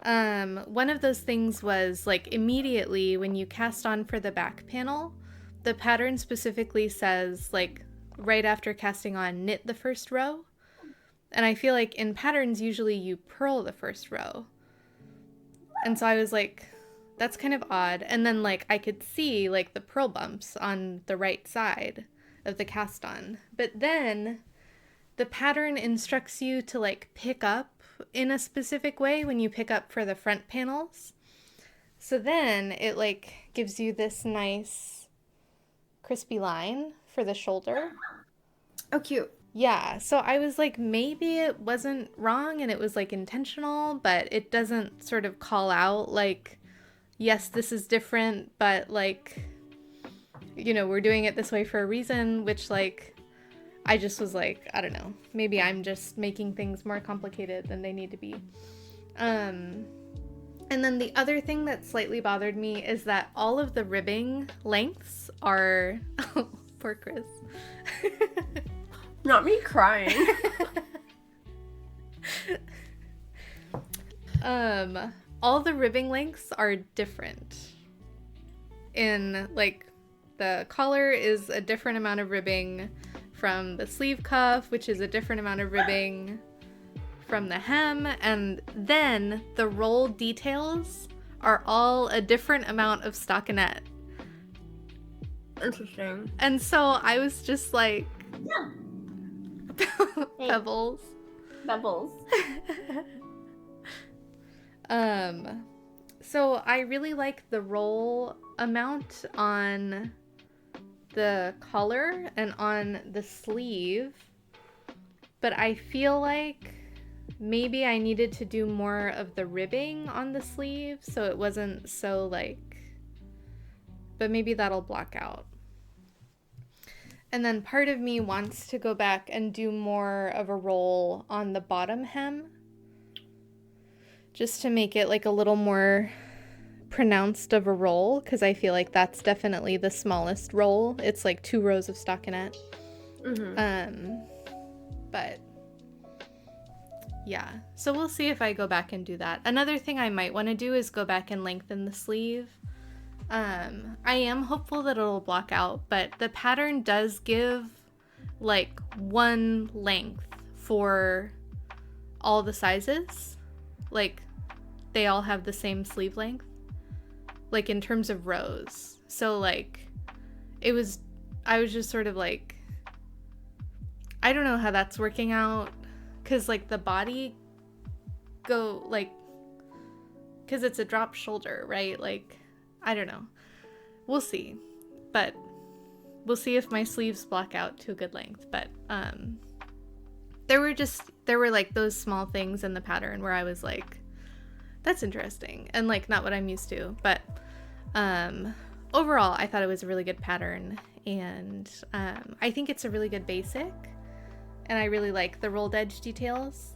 One of those things was like immediately when you cast on for the back panel, the pattern specifically says like right after casting on, knit the first row. And I feel like in patterns, usually you purl the first row. And so I was like, that's kind of odd. And then like I could see like the purl bumps on the right side of the cast on. But then the pattern instructs you to like pick up in a specific way when you pick up for the front panels. So then it like gives you this nice crispy line for the shoulder. Oh, cute. Yeah, so I was like, maybe it wasn't wrong and it was like intentional, but it doesn't sort of call out like, yes, this is different, but like, we're doing it this way for a reason, which like, I just was like, I don't know, maybe I'm just making things more complicated than they need to be. And then the other thing that slightly bothered me is that all of the ribbing lengths are, oh, poor Chris. Not me crying. All the ribbing lengths are different. In like the collar is a different amount of ribbing from the sleeve cuff, which is a different amount of ribbing from the hem, and then the roll details are all a different amount of stockinette. Interesting. And so I was just like, pebbles. Bubbles. So I really like the roll amount on the collar and on the sleeve, but I feel like maybe I needed to do more of the ribbing on the sleeve so it wasn't so like, but maybe that'll block out. And then part of me wants to go back and do more of a roll on the bottom hem, just to make it like a little more pronounced of a roll, because I feel like that's definitely the smallest roll. It's like 2 rows of stockinette. But yeah, so we'll see if I go back and do that. Another thing I might want to do is go back and lengthen the sleeve. I am hopeful that it'll block out, but the pattern does give like one length for all the sizes. Like they all have the same sleeve length, like in terms of rows. So like I was just sort of like, I don't know how that's working out, because like the body go like, because it's a drop shoulder, right? Like I don't know. We'll see. But we'll see if my sleeves block out to a good length. But there were like those small things in the pattern where I was like, that's interesting, and like not what I'm used to. But overall I thought it was a really good pattern, and I think it's a really good basic, and I really like the rolled edge details.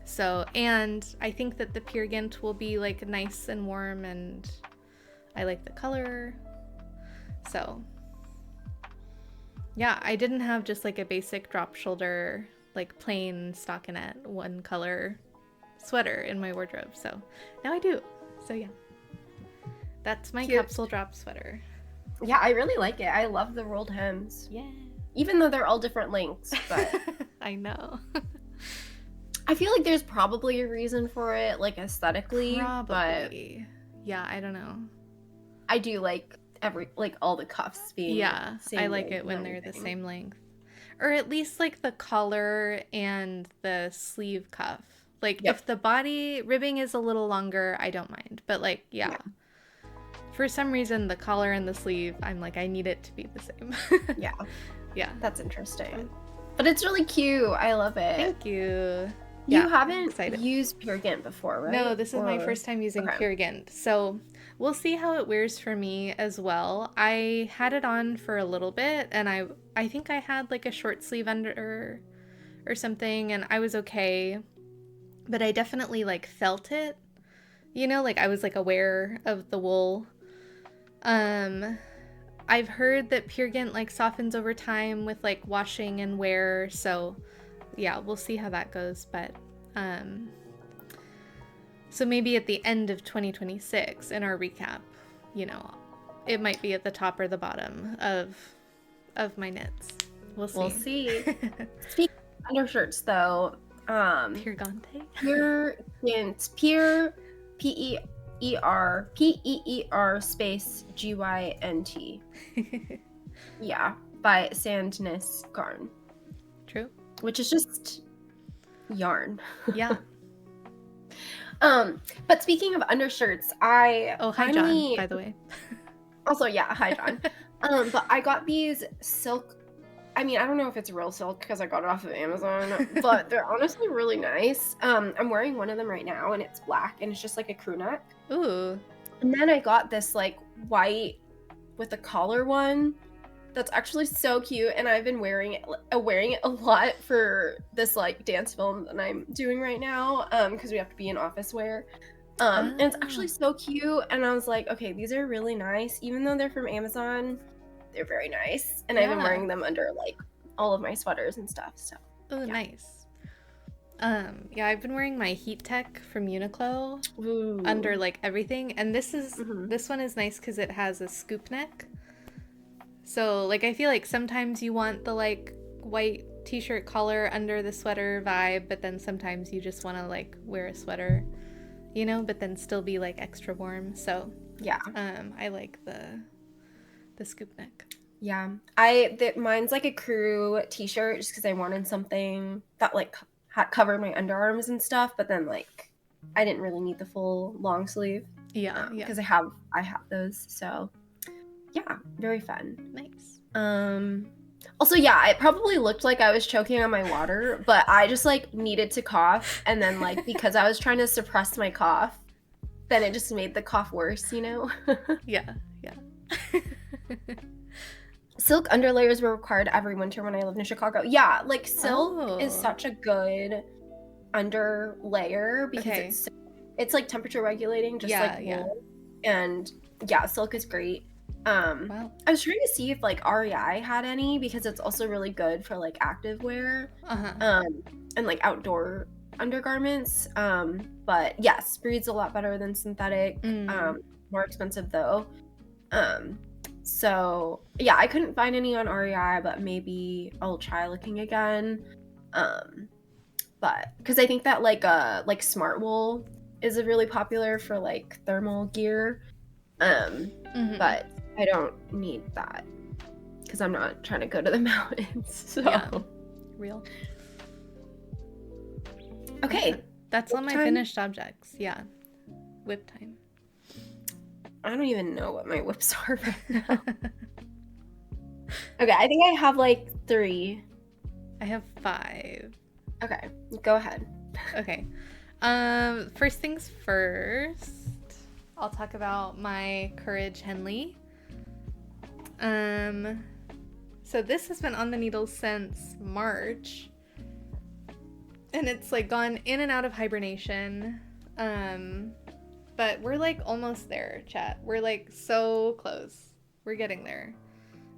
So, and I think that the Peer Gynt will be like nice and warm, and I like the color. So yeah, I didn't have just like a basic drop shoulder, like plain stockinette one color sweater in my wardrobe. So now I do. So yeah, that's my Cute. capsule drop sweater. Yeah, I really like it. I love the rolled hems. Yeah. Even though they're all different lengths, but I know. I feel like there's probably a reason for it, like aesthetically. Probably. Yeah, I don't know. But I do like all the cuffs being same I like length it when and they're the everything. same length, or at least like the collar and the sleeve cuff. Like Yep. if the body ribbing is a little longer, I don't mind. But like yeah. For some reason the collar and the sleeve, I'm like, I need it to be the same. Yeah, Yeah. that's interesting. But it's really cute. I love it. Thank you. You Yeah, I'm haven't excited. used Peer Gynt before, right? No, this is my Or- first time using Okay. Peer Gynt. So we'll see how it wears for me as well. I had it on for a little bit, and I think I had like a short sleeve under or something, and I was okay. But I definitely like felt it. Like I was like aware of the wool. I've heard that Peer Gynt like softens over time with like washing and wear, so yeah, we'll see how that goes. But so maybe at the end of 2026 in our recap, it might be at the top or the bottom of my knits. We'll see. We'll see. Speaking of undershirts, though, Peer Gante. Peer Gynt, Peer Peer space GYNT. Yeah, by Sandness Garn, True. which is just yarn. Yeah. But speaking of undershirts, I Oh, hi finally- John, by the way. Also, yeah, hi John. But I got these silk I mean, I don't know if it's real silk because I got it off of Amazon, but they're honestly really nice. I'm wearing one of them right now, and it's black, and it's just like a crew neck. Ooh. And then I got this like white with a collar one that's actually so cute, and I've been wearing it a lot for this like dance film that I'm doing right now, because we have to be in office wear. And it's actually Ah. so cute, and I was like, okay, these are really nice, even though they're from Amazon. They're very nice, and I've been Yeah. wearing them under like all of my sweaters and stuff. So Oh, yeah. nice. Yeah, I've been wearing my Heat Tech from Uniqlo under Ooh. like everything, and Hmm. this one is nice because it has a scoop neck. So like I feel like sometimes you want the like white t-shirt collar under the sweater vibe, but then sometimes you just want to like wear a sweater, you know, but then still be like extra warm. So Yeah. I like the scoop neck. Yeah. Mine's like a crew t-shirt just because I wanted something that like covered my underarms and stuff, but then like I didn't really need the full long sleeve Yeah, yeah. because I have those. So yeah, very fun. Nice. Also, yeah, it probably looked like I was choking on my water, but I just like needed to cough, and then like because I was trying to suppress my cough, then it just made the cough worse, you know? Yeah, yeah. Silk underlayers were required every winter when I lived in Chicago. Yeah, like silk is Oh. such a good under layer because Okay. it's like temperature regulating, just Yeah, like yeah. wool. And yeah, silk is great. Wow. I was trying to see if like REI had any because it's also really good for like active wear, Uh-huh. and like outdoor undergarments. But yes, breed's a lot better than synthetic. Mm. More expensive though. Um, so yeah, I couldn't find any on REI, but maybe I'll try looking again. Um, but because I think that like smart wool is a really popular for like thermal gear. Mm-hmm. But I don't need that because I'm not trying to go to the mountains. So Yeah. Real. okay, That's all whip my time. finished objects. Yeah. Whip time. I don't even know what my whips are right now. Okay, I think I have like 3. I have 5. Okay, go ahead. Okay. First things first, I'll talk about my Courage Henley. So this has been on the needles since March. And it's like gone in and out of hibernation. But we're like almost there, chat. We're like so close. We're getting there.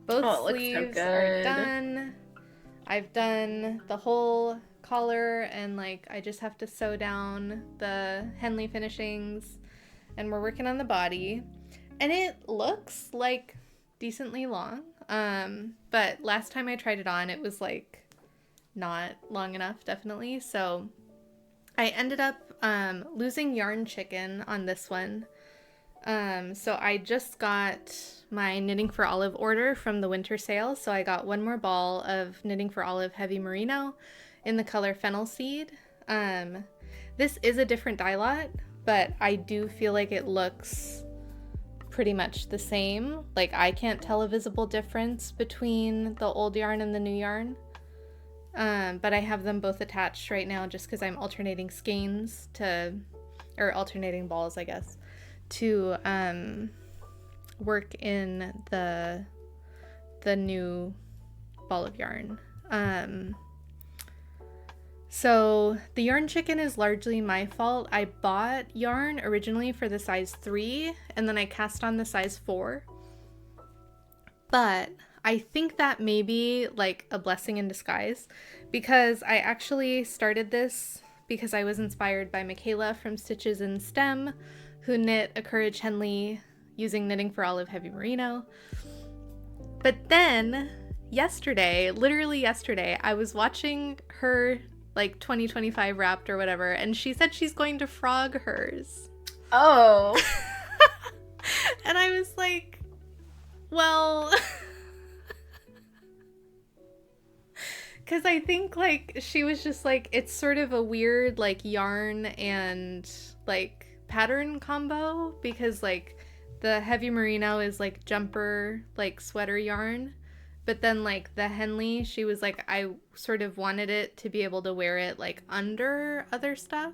Both Oh, it looks so sleeves are good. done. I've done the whole collar and like I just have to sew down the Henley finishings and we're working on the body. And it looks like decently long. But last time I tried it on, it was like not long enough, definitely. So I ended up losing yarn chicken on this one. So I just got my Knitting for Olive order from the winter sale. So I got one more ball of Knitting for Olive Heavy Merino in the color Fennel Seed. This is a different dye lot, but I do feel like it looks pretty much the same. Like I can't tell a visible difference between the old yarn and the new yarn. But I have them both attached right now just because I'm alternating skeins or alternating balls, I guess, to work in the new ball of yarn. So the yarn chicken is largely my fault. I bought yarn originally for the size 3 and then I cast on the size 4. But I think that may be like a blessing in disguise because I actually started this because I was inspired by Michaela from Stitches in STEM, who knit a Courage Henley using Knitting for Olive Heavy Merino. But then literally yesterday, I was watching her like 2025 Wrapped or whatever, and she said she's going to frog hers. Oh. And I was like, well, because I think like she was just like, it's sort of a weird like yarn and like pattern combo because like the Heavy Merino is like jumper like sweater yarn, But then like the Henley, she was like, I sort of wanted it to be able to wear it like under other stuff.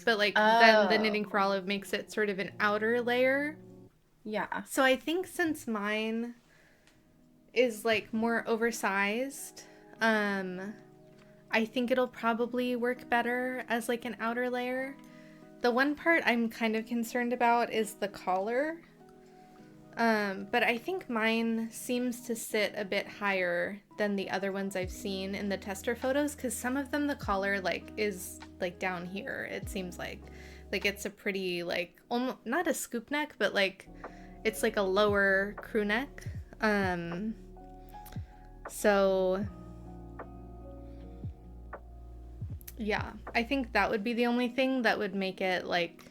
But like then the Oh, Knitting for Olive makes it sort of an outer layer. yeah. So I think since mine is like more oversized, I think it'll probably work better as like an outer layer. The one part I'm kind of concerned about is the collar. But I think mine seems to sit a bit higher than the other ones I've seen in the tester photos, because some of them the collar like is like down here. It seems like it's a pretty like almost not a scoop neck, but like it's like a lower crew neck. So yeah, I think that would be the only thing that would make it like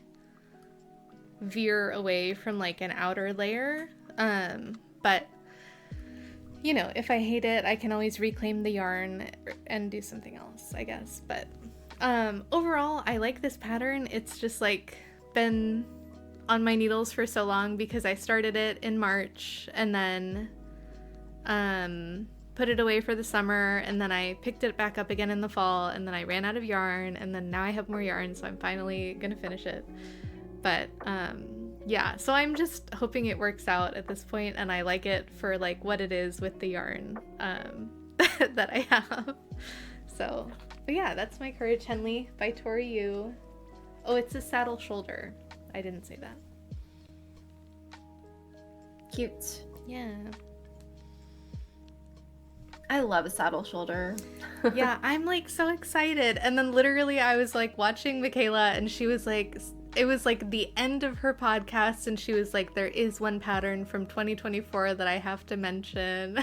veer away from like an outer layer. But you know, if I hate it, I can always reclaim the yarn and do something else, I guess. But overall, I like this pattern. It's just like been on my needles for so long because I started it in March and then put it away for the summer, and then I picked it back up again in the fall, and then I ran out of yarn, and then now I have more yarn, so I'm finally gonna finish it. But yeah, so I'm just hoping it works out at this point, and I like it for like what it is with the yarn that I have. So, but yeah, that's my Courage Henley by Tori Yu. Oh, it's a saddle shoulder. I didn't say that. Cute. Yeah. I love a saddle shoulder. Yeah, I'm like so excited. And then literally I was like watching Michaela, and she was like, it was like the end of her podcast, and she was like, there is one pattern from 2024 that I have to mention.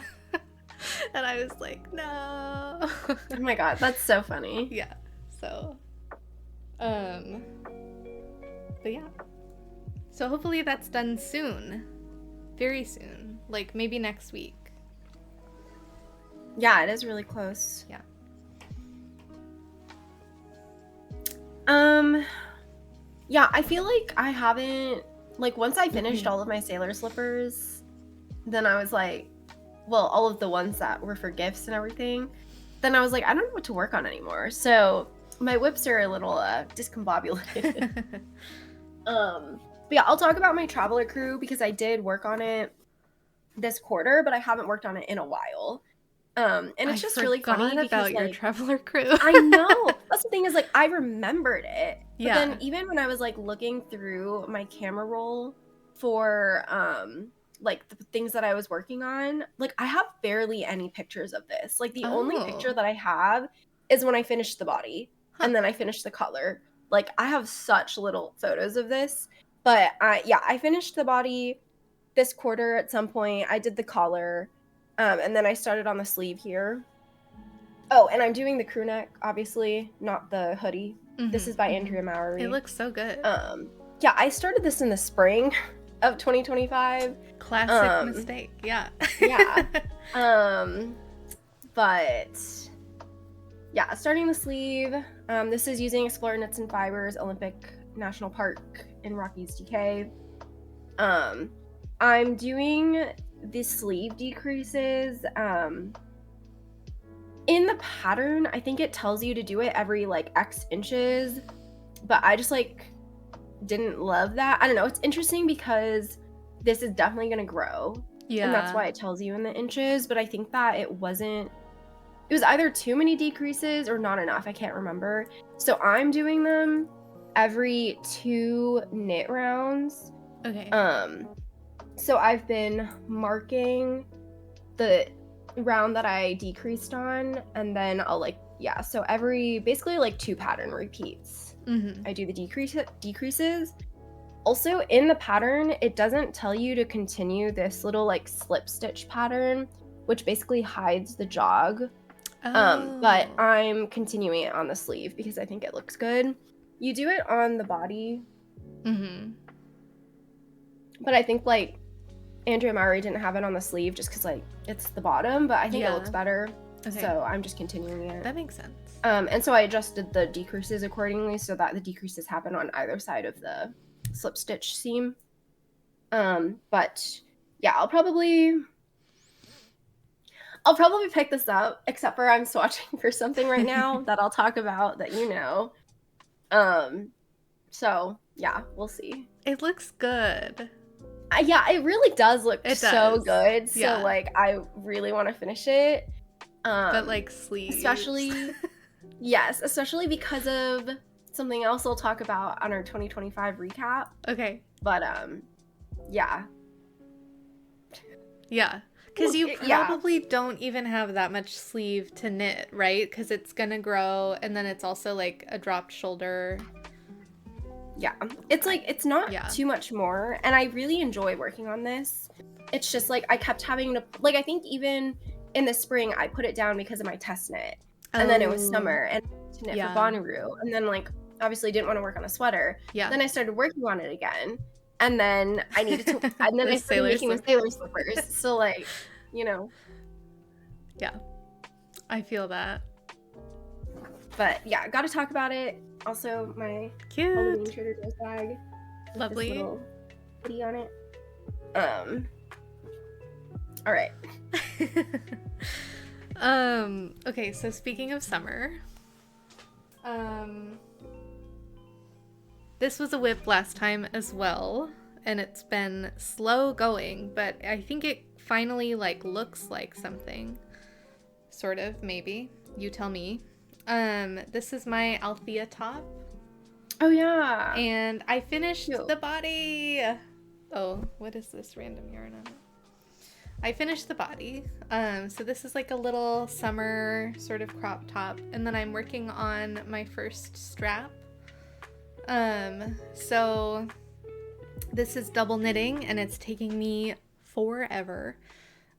And I was like, no. Oh my god, that's so funny. Yeah. So but yeah. So hopefully that's done soon. Very soon. Like maybe next week. Yeah, it is really close. Yeah. Yeah, I feel like I haven't, like, once I finished all of my sailor slippers, then I was like, well, all of the ones that were for gifts and everything, then I was like, I don't know what to work on anymore. So my whips are a little discombobulated. But yeah, I'll talk about my Traveler Crew because I did work on it this quarter, but I haven't worked on it in a while. And it's just really funny because about your like, Traveler Crew. I know. That's the thing is like I remembered it. But Yeah. then even when I was like looking through my camera roll for like the things that I was working on, like I have barely any pictures of this. Like the only picture that I have is when I finished the body and then I finished the color. Like I have such little photos of this. But yeah, I finished the body this quarter at some point. I did the collar. And then I started on the sleeve here. Oh, and I'm doing the crew neck, obviously, not the hoodie. This is by Andrea Mowry. It looks so good. Yeah, I started this in the spring of 2025. Classic mistake. Yeah. Yeah. But yeah, starting the sleeve. This is using Explorer Knits and Fibers, Olympic National Park in Rockies, DK. I'm doing the sleeve decreases in the pattern. I think it tells you to do it every like X inches, but I just like didn't love that. I don't know, it's interesting because this is definitely going to grow, and that's why it tells you in the inches, but I think that it was either too many decreases or not enough. I can't remember. So I'm doing them every 2 knit rounds. Okay. So I've been marking the round that I decreased on, and then I'll like, yeah, so every basically like 2 pattern repeats. I do the decreases. Also in the pattern, it doesn't tell you to continue this little like slip stitch pattern, which basically hides the jog. But I'm continuing it on the sleeve because I think it looks good. You do it on the body. But I think like Andrea Mowry didn't have it on the sleeve just because like it's the bottom, but I think it looks better. Okay. So I'm just continuing it. That makes sense. And so I adjusted the decreases accordingly so that the decreases happen on either side of the slip stitch seam. But yeah, I'll probably I'll probably pick this up, except for I'm swatching for something right now that I'll talk about that you know. So yeah, we'll see. It looks good. Yeah, it really does look It so does. good. So Yeah. like, I really want to finish it. But like sleeves. Especially, yes, especially because of something else I'll talk about on our 2025 recap. Okay. But yeah. Yeah. Because you Yeah. probably don't even have that much sleeve to knit, right? Because it's gonna grow, and then it's also like a dropped shoulder. Yeah, it's like, it's not Yeah. too much more, and I really enjoy working on this. It's just like I kept having to, like, I think even in the spring I put it down because of my test knit, and then it was summer and to knit for Bonnaroo, and then like obviously didn't want to work on a sweater. Yeah. Then I started working on it again, and then I needed to, and then I started making the sailor slippers. So like, you know. Yeah, I feel that. But yeah, got to talk about it. Also, my Halloween Trader Joe's bag. Lovely. This little hoodie on it. All right. Okay, so speaking of summer, this was a whip last time as well, and it's been slow going, but I think it finally like looks like something. Sort of, maybe. You tell me. This is my Althea top. Oh yeah. And I finished the body. Oh, what is this random yarn on it? I finished the body. So this is like a little summer sort of crop top, and then I'm working on my first strap. So this is double knitting, and it's taking me forever.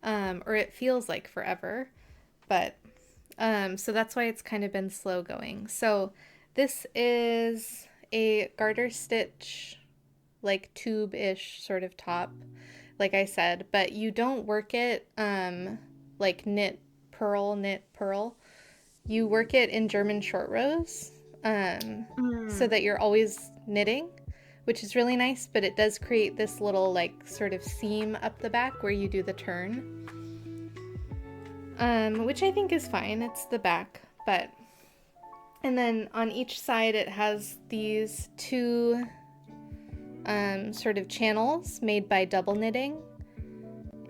Or it feels like forever. But so that's why it's kind of been slow going. So this is a garter stitch, like tube-ish sort of top, like I said, but you don't work it like knit, purl. You work it in German short rows so that you're always knitting, which is really nice, but it does create this little like sort of seam up the back where you do the turn. Which I think is fine. It's the back, but... And then on each side it has these two sort of channels made by double knitting.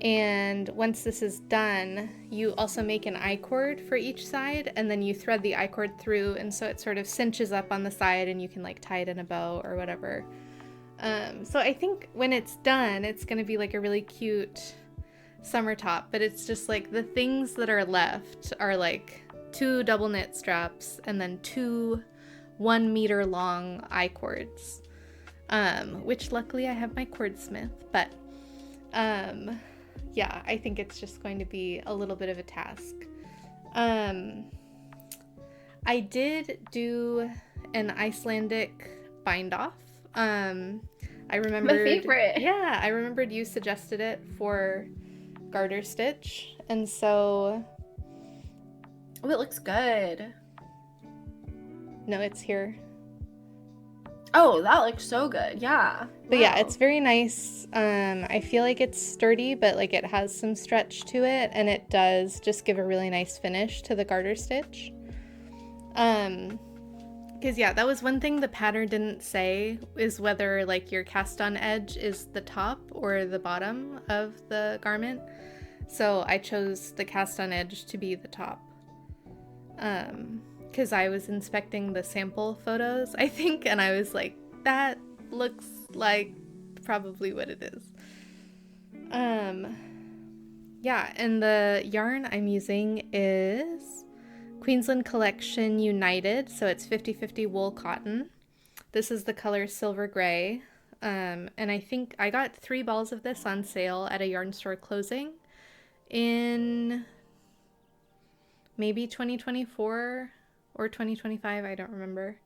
And once this is done, you also make an I-cord for each side, and then you thread the I-cord through, and so it sort of cinches up on the side, and you can like tie it in a bow or whatever. So I think when it's done, it's going to be like a really cute summer top, but it's just like the things that are left are like 2 double knit straps and then 2 1 meter long I-cords, which luckily I have my cordsmith, but yeah, I think it's just going to be a little bit of a task. I did do an Icelandic bind off. I remembered, my favorite. Yeah, I remembered you suggested it for garter stitch, and so... Oh, it looks good. No, it's here. Oh, that looks so good. Yeah. But yeah, it's very nice. I feel like it's sturdy, but like it has some stretch to it, and it does just give a really nice finish to the garter stitch. Because yeah, that was one thing the pattern didn't say, is whether like your cast on edge is the top or the bottom of the garment. So I chose the cast on edge to be the top. Because I was inspecting the sample photos, I think, and I was like, that looks like probably what it is. Yeah, and the yarn I'm using is Queensland Collection United, so it's 50/50 wool cotton. This is the color silver gray, and I think I got 3 balls of this on sale at a yarn store closing in maybe 2024 or 2025, I don't remember.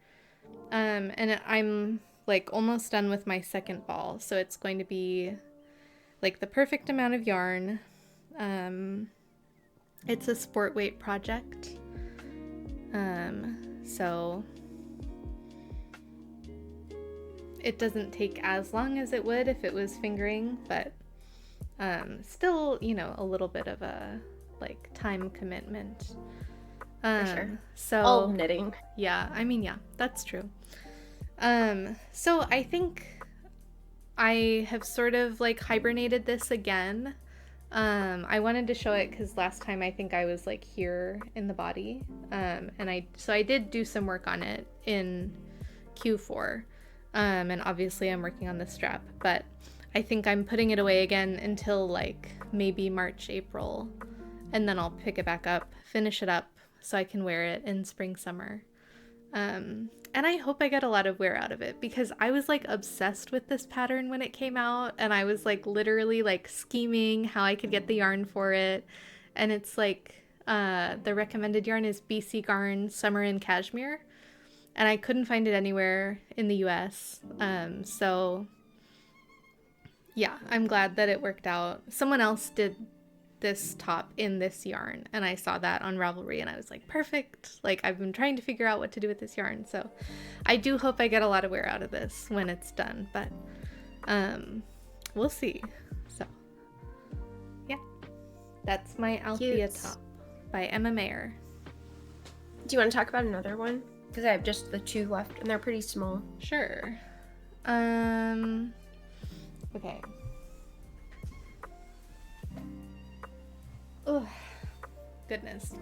And I'm like almost done with my second ball, so it's going to be like the perfect amount of yarn. It's a sport weight project, so it doesn't take as long as it would if it was fingering, but still, you know, a little bit of a like time commitment. For sure. So All knitting. yeah, I mean, yeah, that's true. So I think I have sort of like hibernated this again. I wanted to show it because last time I think I was like here in the body. And I did do some work on it in Q4. And obviously I'm working on the strap, but I think I'm putting it away again until like maybe March, April, and then I'll pick it back up, finish it up so I can wear it in spring, summer. And I hope I get a lot of wear out of it because I was like obsessed with this pattern when it came out, and I was like literally like scheming how I could get the yarn for it. And it's like the recommended yarn is BC Garn Summer in Cashmere, and I couldn't find it anywhere in the US. So yeah, I'm glad that it worked out. Someone else did this top in this yarn, and I saw that on Ravelry, and I was like, perfect. Like, I've been trying to figure out what to do with this yarn, so I do hope I get a lot of wear out of this when it's done, but we'll see. So yeah, that's my Althea top by Emma Mayer. Do you want to talk about another one? Because I have just the 2 left, and they're pretty small. Sure. Okay. Oh, goodness.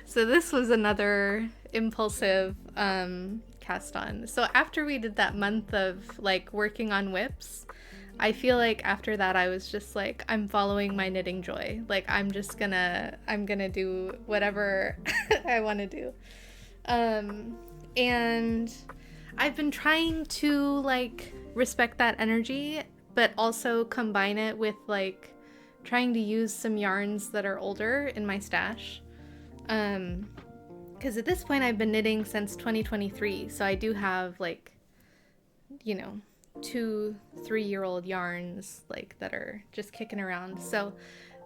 So this was another impulsive cast on. So after we did that month of like working on whips, I feel like after that I was just like, I'm following my knitting joy. Like I'm gonna do whatever I want to do. And I've been trying to like respect that energy, but also combine it with like trying to use some yarns that are older in my stash. Because at this point I've been knitting since 2023, so I do have like, you know, 2-3-year-old yarns like that are just kicking around. So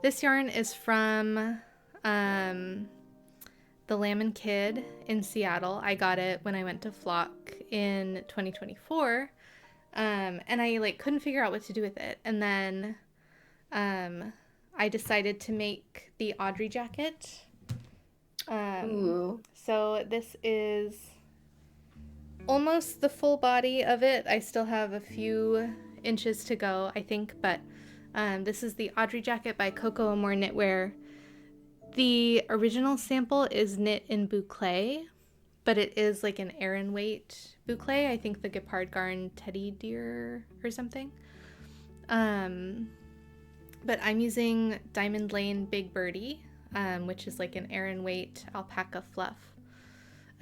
this yarn is from the Lamb and Kid in Seattle. I got it when I went to Flock in 2024, and I like couldn't figure out what to do with it, and then I decided to make the Audrey jacket. Ooh. So this is almost the full body of it. I still have a few inches to go, I think, but this is the Audrey jacket by Coco Amore Knitwear. The original sample is knit in boucle, but it is like an Aran weight boucle. I think the Gepard Garn Teddy Deer or something. But I'm using Diamond Lane Big Birdie, which is like an Aran weight alpaca fluff.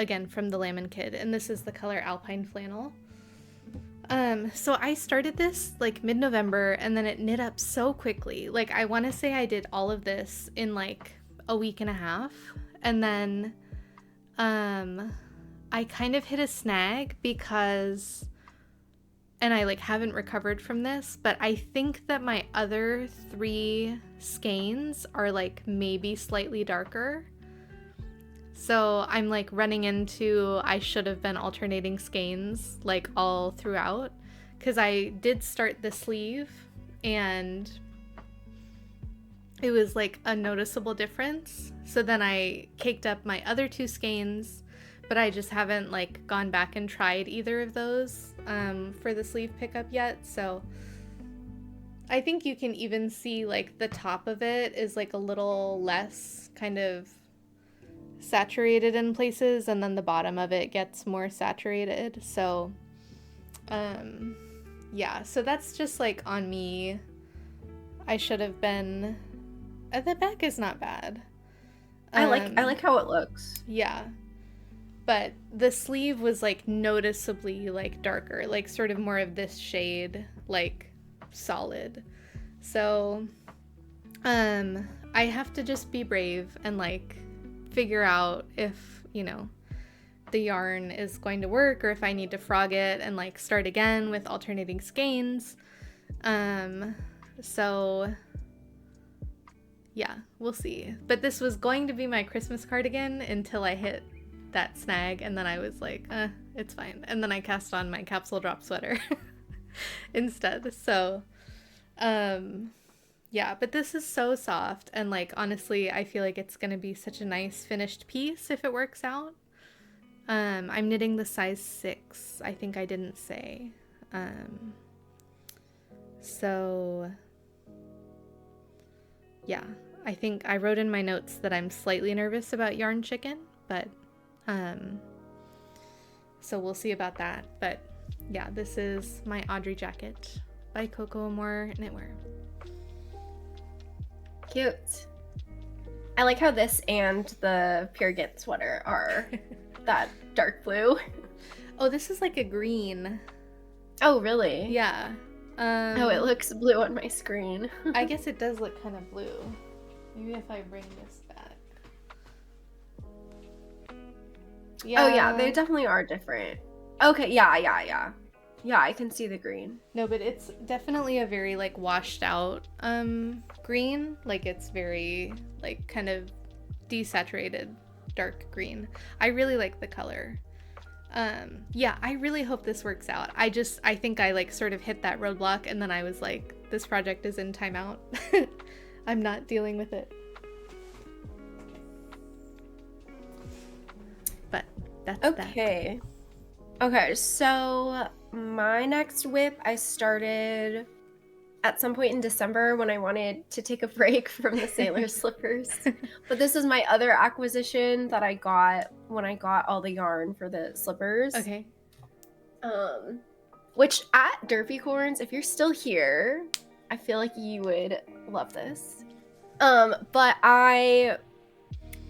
Again, from the Lamb and Kid. And this is the color Alpine Flannel. So I started this like mid-November, and then it knit up so quickly. Like I want to say I did all of this in like a week and a half. And then I kind of hit a snag because... and I like haven't recovered from this, but I think that my other 3 skeins are like maybe slightly darker. So I'm like running into I should have been alternating skeins like all throughout, because I did start the sleeve and it was like a noticeable difference. So then I caked up my other 2 skeins, but I just haven't like gone back and tried either of those for the sleeve pickup yet. So I think you can even see like the top of it is like a little less kind of saturated in places, and then the bottom of it gets more saturated. So yeah, so that's just like on me. I should have been... the back is not bad. I like how it looks. Yeah. But the sleeve was like noticeably like darker, like sort of more of this shade, like solid. So I have to just be brave and like figure out if, you know, the yarn is going to work, or if I need to frog it and like start again with alternating skeins. So yeah, we'll see. But this was going to be my Christmas cardigan until I hit that snag, and then I was like, it's fine. And then I cast on my capsule drop sweater instead. So Yeah, but this is so soft, and like honestly, I feel like it's gonna be such a nice finished piece if it works out. I'm knitting the size 6. I think I didn't say. Um, so yeah, I think I wrote in my notes that I'm slightly nervous about Yarn Chicken, but um, so we'll see about that. But yeah, this is my Audrey jacket by Coco Amore Knitwear. Cute. I like how this and the Peer Gynt sweater are that dark blue. Oh, this is like a green. Oh, really? Yeah. Oh, it looks blue on my screen. I guess it does look kind of blue. Maybe if I bring this back. Yeah. Oh, yeah, they definitely are different. Okay, yeah. Yeah, I can see the green. No, but it's definitely a very like washed out green. Like it's very like kind of desaturated dark green. I really like the color. Yeah, I really hope this works out. I think I like sort of hit that roadblock and then I was like, this project is in timeout. I'm not dealing with it. But that's okay. Okay, so my next whip I started at some point in December when I wanted to take a break from the sailor slippers. But this is my other acquisition that I got when I got all the yarn for the slippers. Okay. Which at Derpycorns, if you're still here, I feel like you would love this. But I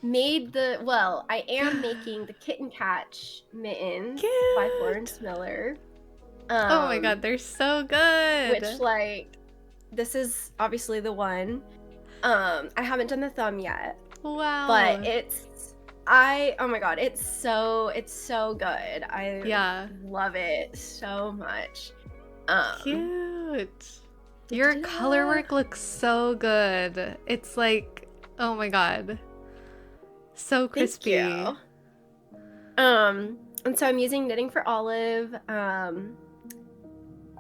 am making the Kitten Catch mittens by Florence Miller. Oh my god, they're so good. Which, like, this is obviously the one. I haven't done the thumb yet. Wow. But oh my god, it's so good. I love it so much. Cute. Your color work looks so good. It's like, oh my god. So crispy. Thank you. And so I'm using Knitting for Olive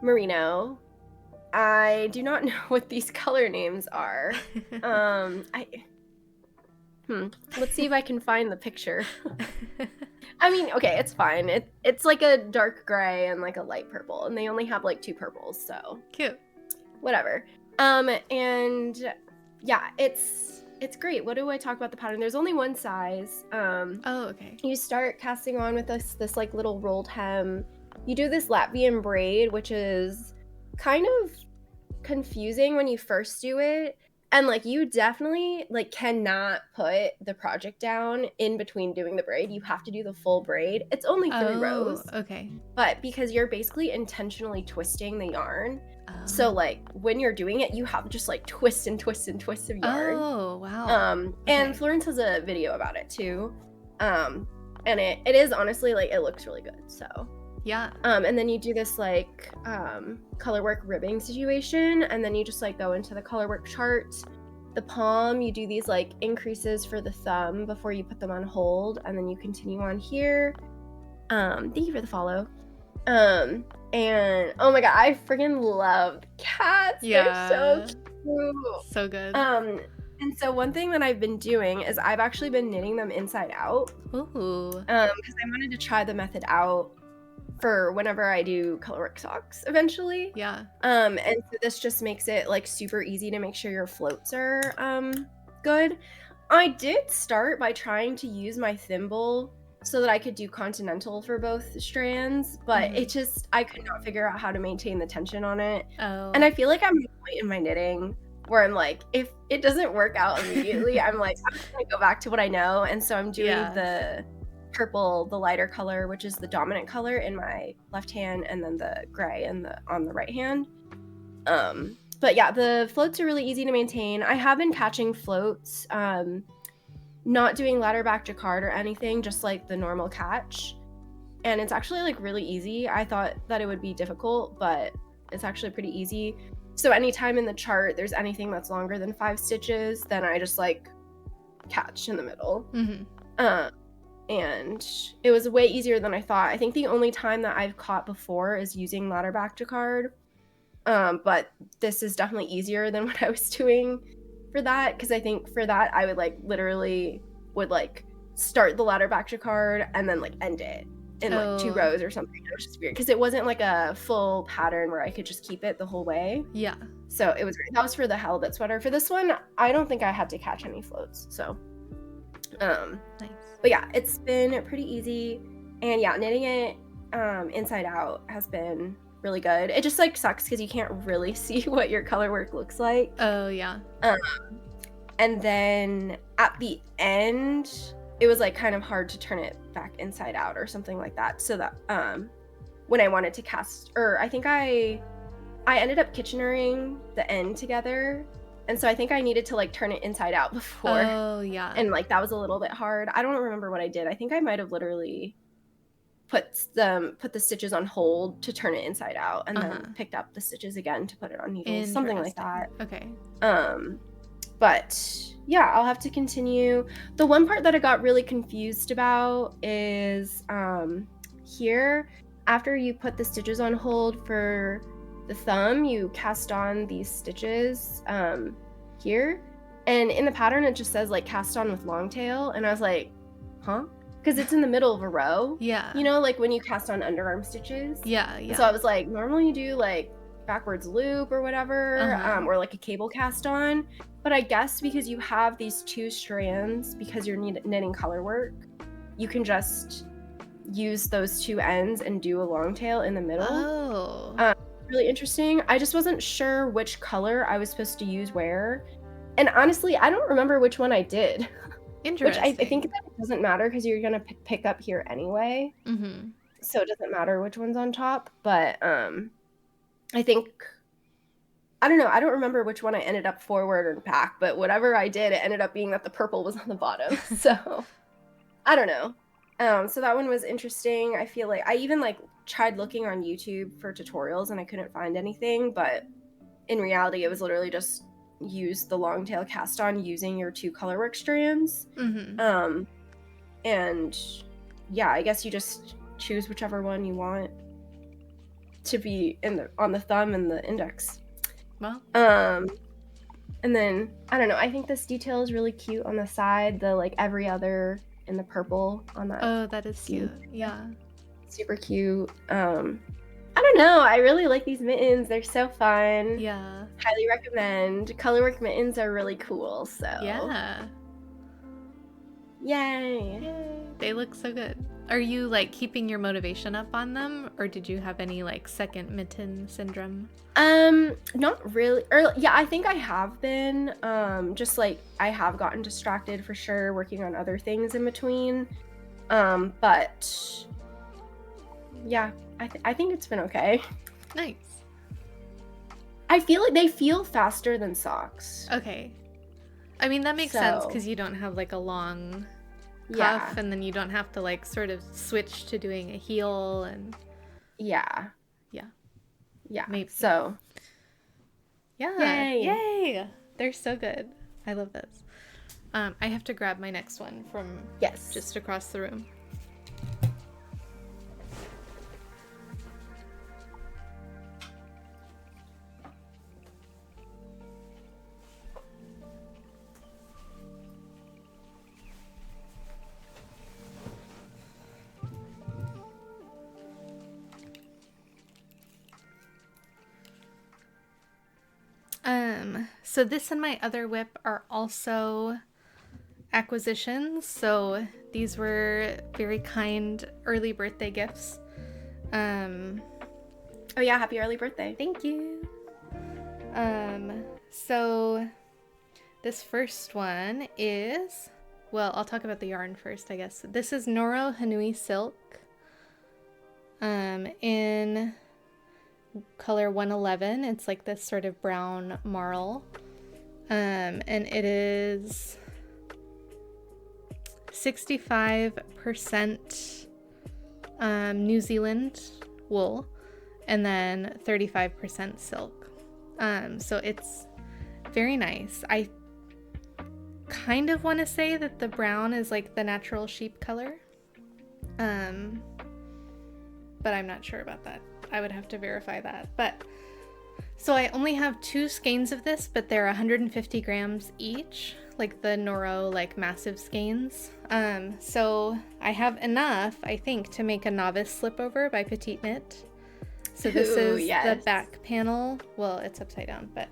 merino. I do not know what these color names are. Let's see if I can find the picture. I mean, okay, it's fine. It's like a dark gray and like a light purple, and they only have like 2 purples, so cute. Whatever. And yeah, it's great. What do I talk about the pattern? There's only one size. Oh, okay. You start casting on with this like little rolled hem. You do this Latvian braid, which is kind of confusing when you first do it. And like you definitely like cannot put the project down in between doing the braid. You have to do the full braid. It's only 3 rows. Okay. But because you're basically intentionally twisting the yarn. So like when you're doing it, you have to just like twist and twist and twist of yarn. Oh, wow. And Florence has a video about it too. And it is honestly like it looks really good. So yeah. And then you do this like colorwork ribbing situation, and then you just like go into the colorwork chart. The palm, you do these like increases for the thumb before you put them on hold, and then you continue on here. Thank you for the follow. And oh my god, I freaking love cats. Yeah. They're so cute. So good. And so one thing that I've been doing is I've actually been knitting them inside out. Ooh. Because I wanted to try the method out for whenever I do colorwork socks eventually. Yeah. And so this just makes it like super easy to make sure your floats are good. I did start by trying to use my thimble so that I could do continental for both strands, but I could not figure out how to maintain the tension on it. Oh. And I feel like I'm at a point in my knitting where I'm like, if it doesn't work out immediately, I'm like, I'm just gonna go back to what I know. And so I'm doing the purple, the lighter color, which is the dominant color in my left hand, and then the gray on the right hand. But yeah, the floats are really easy to maintain. I have been catching floats, not doing ladder back jacquard or anything, just like the normal catch. And it's actually like really easy. I thought that it would be difficult, but it's actually pretty easy. So anytime in the chart there's anything that's longer than 5 stitches, then I just like catch in the middle. And it was way easier than I thought. I think the only time that I've caught before is using ladder back jacquard. But this is definitely easier than what I was doing for that, because I think for that I would like literally would like start the ladder back jacquard and then like end it in like 2 Oh, rows or something. It was just weird because it wasn't like a full pattern where I could just keep it the whole way. yeah. So it was great. That was for the halibut sweater. For this one, I don't think I had to catch any floats. So, Nice. but yeah, it's been pretty easy. And yeah, knitting it inside out has been really good. It just like sucks because you can't really see what your color work looks like. Oh, yeah. And then at the end, it was like kind of hard to turn it back inside out or something like that. So that when I wanted to cast, or I think I ended up Kitchenering the end together. And so I think I needed to like turn it inside out before. Oh, yeah. And like that was a little bit hard. I don't remember what I did. I think I might have literally put the stitches on hold to turn it inside out and then picked up the stitches again to put it on needles, something like that. Okay. But yeah, I'll have to continue. The one part that I got really confused about is here, after you put the stitches on hold for the thumb, you cast on these stitches here, and in the pattern it just says like cast on with long tail, and I was like, huh? Because it's in the middle of a row. Yeah. You know, like when you cast on underarm stitches. Yeah. And so I was like, normally you do like backwards loop or whatever, or like a cable cast on. But I guess because you have these 2 strands, because you're knitting color work, you can just use those 2 ends and do a long tail in the middle. Oh. Really interesting. I just wasn't sure which color I was supposed to use where. And honestly, I don't remember which one I did. Interesting. Which I think that it doesn't matter because you're gonna pick up here anyway. Mm-hmm. So it doesn't matter which one's on top. But I think, I don't know, I don't remember which one I ended up forward or back, but whatever I did, it ended up being that the purple was on the bottom. So I don't know. So that one was interesting. I feel like I even like tried looking on YouTube for tutorials and I couldn't find anything, but in reality it was literally just use the long tail cast on using your 2 colorwork strands. Mm-hmm. And yeah, I guess you just choose whichever one you want to be on the thumb and the index. Well. And then I don't know, I think this detail is really cute on the side, the like every other in the purple on that. Oh, that is cute. Yeah. Super cute. I don't know, I really like these mittens. They're so fun. Yeah. Highly recommend. Colorwork mittens are really cool, so Yeah. Yay. Yay. They look so good. Are you like keeping your motivation up on them, or did you have any like second mitten syndrome? Not really. Or yeah, I think I have been. Just like I have gotten distracted for sure, working on other things in between. But yeah, I think it's been okay. Nice. I feel like they feel faster than socks. Okay. I mean, that makes sense because you don't have like a long cuff, and then you don't have to like sort of switch to doing a heel and yeah. Maybe. So yeah, yay! They're so good. I love this. I have to grab my next one from just across the room. So this and my other whip are also acquisitions. So these were very kind early birthday gifts. Oh yeah, happy early birthday. Thank you. So this first one is, well, I'll talk about the yarn first, I guess. This is Noro Hanui Silk. In color 111. It's like this sort of brown marl. And it is 65% New Zealand wool and then 35% silk. So it's very nice. I kind of want to say that the brown is like the natural sheep color. But I'm not sure about that. I would have to verify that. But So I only have 2 skeins of this, but they're 150 grams each, like the Noro, like massive skeins. So I have enough, I think, to make a novice slipover by Petite Knit. So this Ooh, is yes. the back panel. Well, it's upside down, but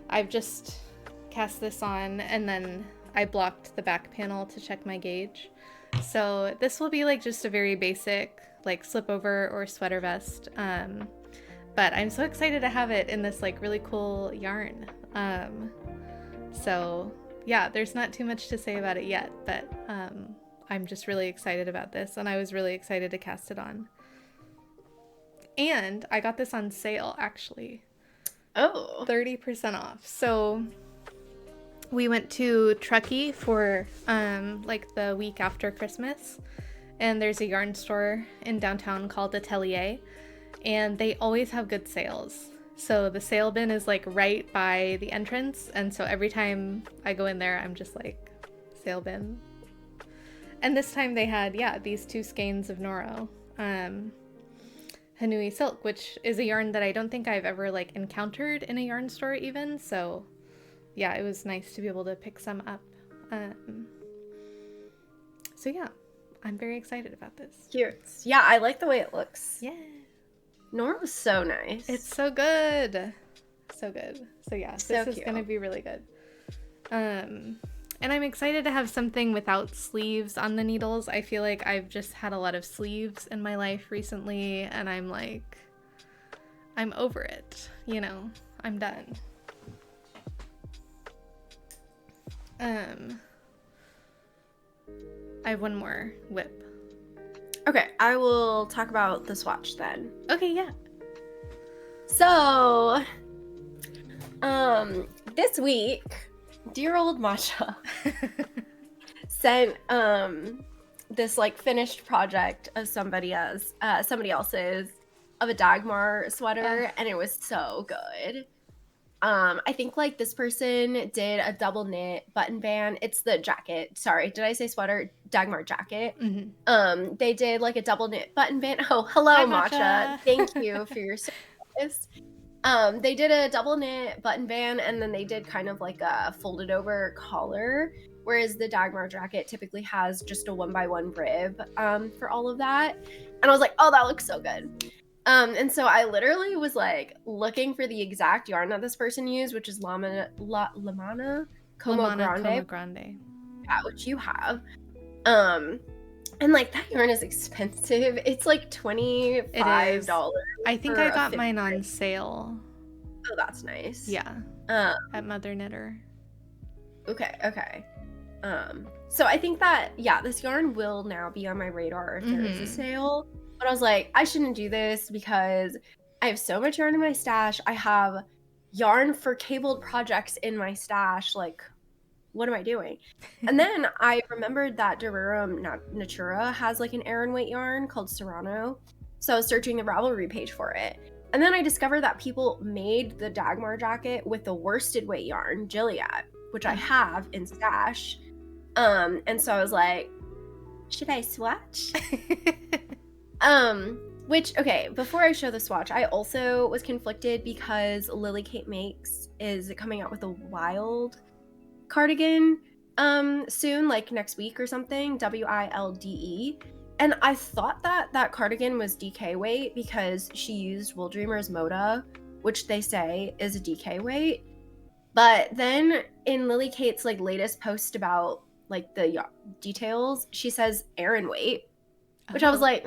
I've just cast this on and then I blocked the back panel to check my gauge. So this will be like just a very basic like slipover or sweater vest. But I'm so excited to have it in this like really cool yarn. So yeah, there's not too much to say about it yet, but I'm just really excited about this, and I was really excited to cast it on. And I got this on sale actually. Oh. 30% off. So we went to Truckee for like the week after Christmas, and there's a yarn store in downtown called Atelier, and they always have good sales. So the sale bin is like right by the entrance, and so every time I go in there, I'm just like, sale bin. And this time they had, these 2 skeins of Noro. Hanui Silk, which is a yarn that I don't think I've ever like encountered in a yarn store even, so yeah, it was nice to be able to pick some up. So yeah, I'm very excited about this. Cute. Yeah, I like the way it looks. Yeah. Nora was so nice. It's so good. So good. So yeah, So this is cute. going to be really good. And I'm excited to have something without sleeves on the needles. I feel like I've just had a lot of sleeves in my life recently, and I'm like, I'm over it, you know? I'm done. I have one more whip. Okay, I will talk about the swatch then. Okay, yeah. So, this week, dear old Matcha sent this like finished project of somebody else's of a Dagmar sweater, and it was so good. I think like this person did a double knit button band. It's the jacket. Sorry, did I say sweater? Dagmar jacket. Mm-hmm. They did like a double knit button band. Oh, hello, Hi, Matcha. Thank you for your service. They did a double knit button band, and then they did kind of like a folded over collar, whereas the Dagmar jacket typically has just a 1x1 rib for all of that. And I was like, oh, that looks so good. And so I literally was like looking for the exact yarn that this person used, which is Lamana Como Grande. Yeah, which you have. And like that yarn is expensive. It's like $25. I think I got mine on sale. Oh, that's nice. Yeah. At Mother Knitter. Okay. So I think that this yarn will now be on my radar if there is a sale. But I was like, I shouldn't do this because I have so much yarn in my stash. I have yarn for cabled projects in my stash. Like, what am I doing? And then I remembered that Derurum Natura has like an Aran weight yarn called Serrano. So I was searching the Ravelry page for it. And then I discovered that people made the Dagmar jacket with the worsted weight yarn, Gilead, which I have in stash. And so I was like, should I swatch? Which, okay, before I show the swatch, I also was conflicted because Lily Kate Makes is coming out with a wild cardigan soon, like next week or something, WILDE. And I thought that cardigan was DK weight because she used Wool Dreamers Moda, which they say is a DK weight. But then in Lily Kate's like latest post about like the details, she says Aran weight, which I was like,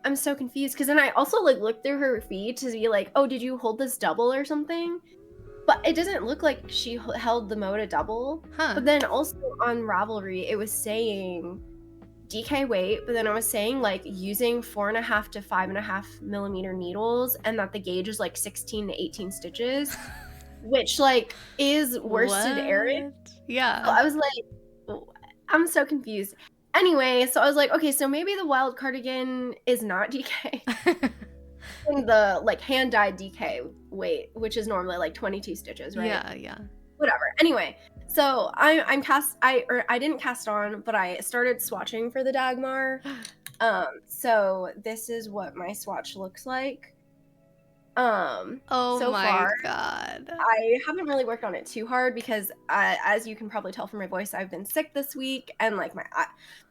I'm so confused, because then I also like looked through her feed to be like, oh, did you hold this double or something? But it doesn't look like she held the Moda double. But then also on Ravelry, it was saying DK weight, but then I was saying like using 4.5 to 5.5 millimeter needles, and that the gauge is like 16 to 18 stitches, which like is worsted Aran. Yeah. So I was like, I'm so confused. Anyway, so I was like, okay, so maybe the wild cardigan is not DK. And the like hand dyed DK weight, which is normally like 22 stitches, right? Yeah. Whatever. Anyway, so I didn't cast on, but I started swatching for the Dagmar. So this is what my swatch looks like. Oh So my far, god. I haven't really worked on it too hard because, as you can probably tell from my voice, I've been sick this week, and like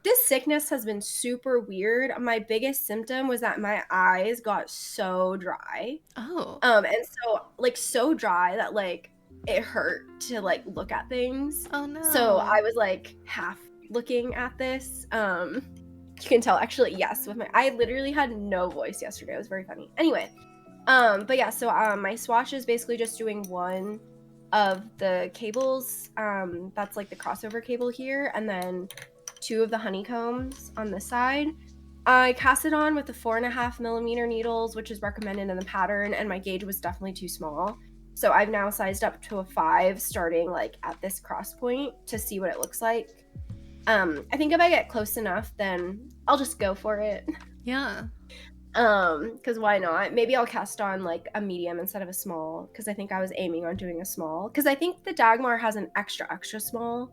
this sickness has been super weird. My biggest symptom was that my eyes got so dry, Oh. and so like so dry that like it hurt to like look at things. Oh So no. I was like half looking at this. You can tell actually, yes, with I literally had no voice yesterday. It was very funny. Anyway, but yeah, so my swatch is basically just doing one of the cables. That's like the crossover cable here, and then two of the honeycombs on this side. I cast it on with the 4.5 millimeter needles, which is recommended in the pattern, and my gauge was definitely too small. So I've now sized up to a 5, starting like at this cross point to see what it looks like. I think if I get close enough, then I'll just go for it. Yeah. Because why not? Maybe I'll cast on like a medium instead of a small, because I think I was aiming on doing a small. Because I think the Dagmar has an extra small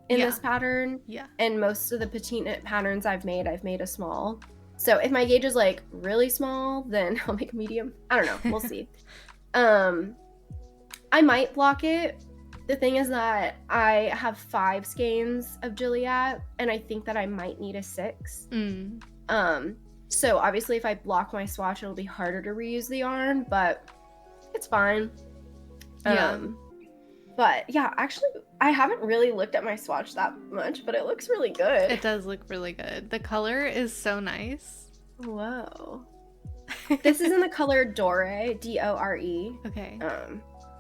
in Yeah. this pattern, Yeah. and most of the petite knit patterns I've made a small. So if my gauge is like really small, then I'll make a medium. I don't know. We'll see. I might block it. The thing is that I have 5 skeins of Juliet, and I think that I might need a 6. So obviously if I block my swatch, it'll be harder to reuse the yarn, but it's fine. Yeah. But yeah, actually, I haven't really looked at my swatch that much, but it looks really good. It does look really good. The color is so nice. Whoa. This is in the color Dore, D-O-R-E. Okay.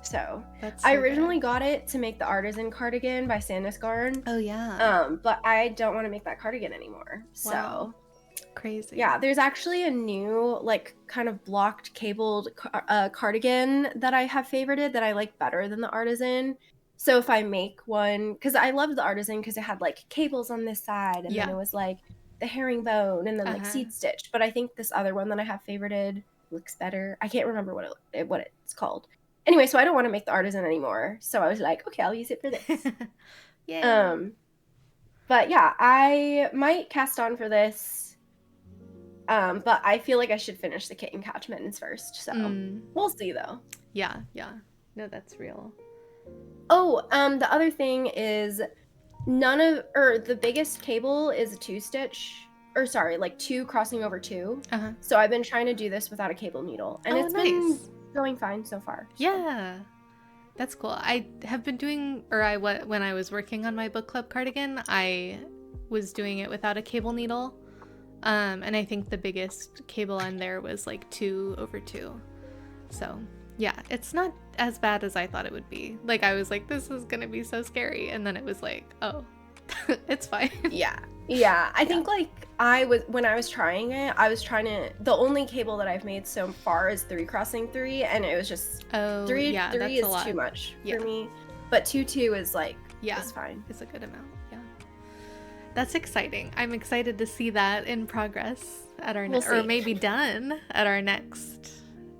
So That's so I originally good. got it to make the artisan cardigan by Sandnes Garn. Oh yeah. But I don't want to make that cardigan anymore. Wow. So Crazy. yeah, there's actually a new like kind of blocked cabled cardigan that I have favorited that I like better than the artisan. So if I make one, because I loved the artisan because it had like cables on this side, and then it was like the herringbone, and then like seed stitch. But I think this other one that I have favorited looks better. I can't remember what it's called. Anyway, so I don't want to make the artisan anymore. So I was like, okay, I'll use it for this. Yay. But yeah, I might cast on for this. But I feel like I should finish the kitten catch mittens first. So we'll see though. Yeah. No, that's real. Oh, the other thing is the biggest cable is a 2-stitch. Or sorry, like 2 crossing over 2. So I've been trying to do this without a cable needle, and it's been going fine so far. So. Yeah, that's cool. I have been doing, when I was working on my book club cardigan, I was doing it without a cable needle, and I think the biggest cable on there was like 2 over 2. So yeah, it's not as bad as I thought it would be. Like I was like, this is gonna be so scary, and then it was like, oh, it's fine. Yeah. I think like when I was trying it, I was trying to. The only cable that I've made so far is 3 crossing 3, and it was just 3 is too much for me. But 2 is like it's fine. It's a good amount. Yeah, that's exciting. I'm excited to see that in progress at our or maybe done at our next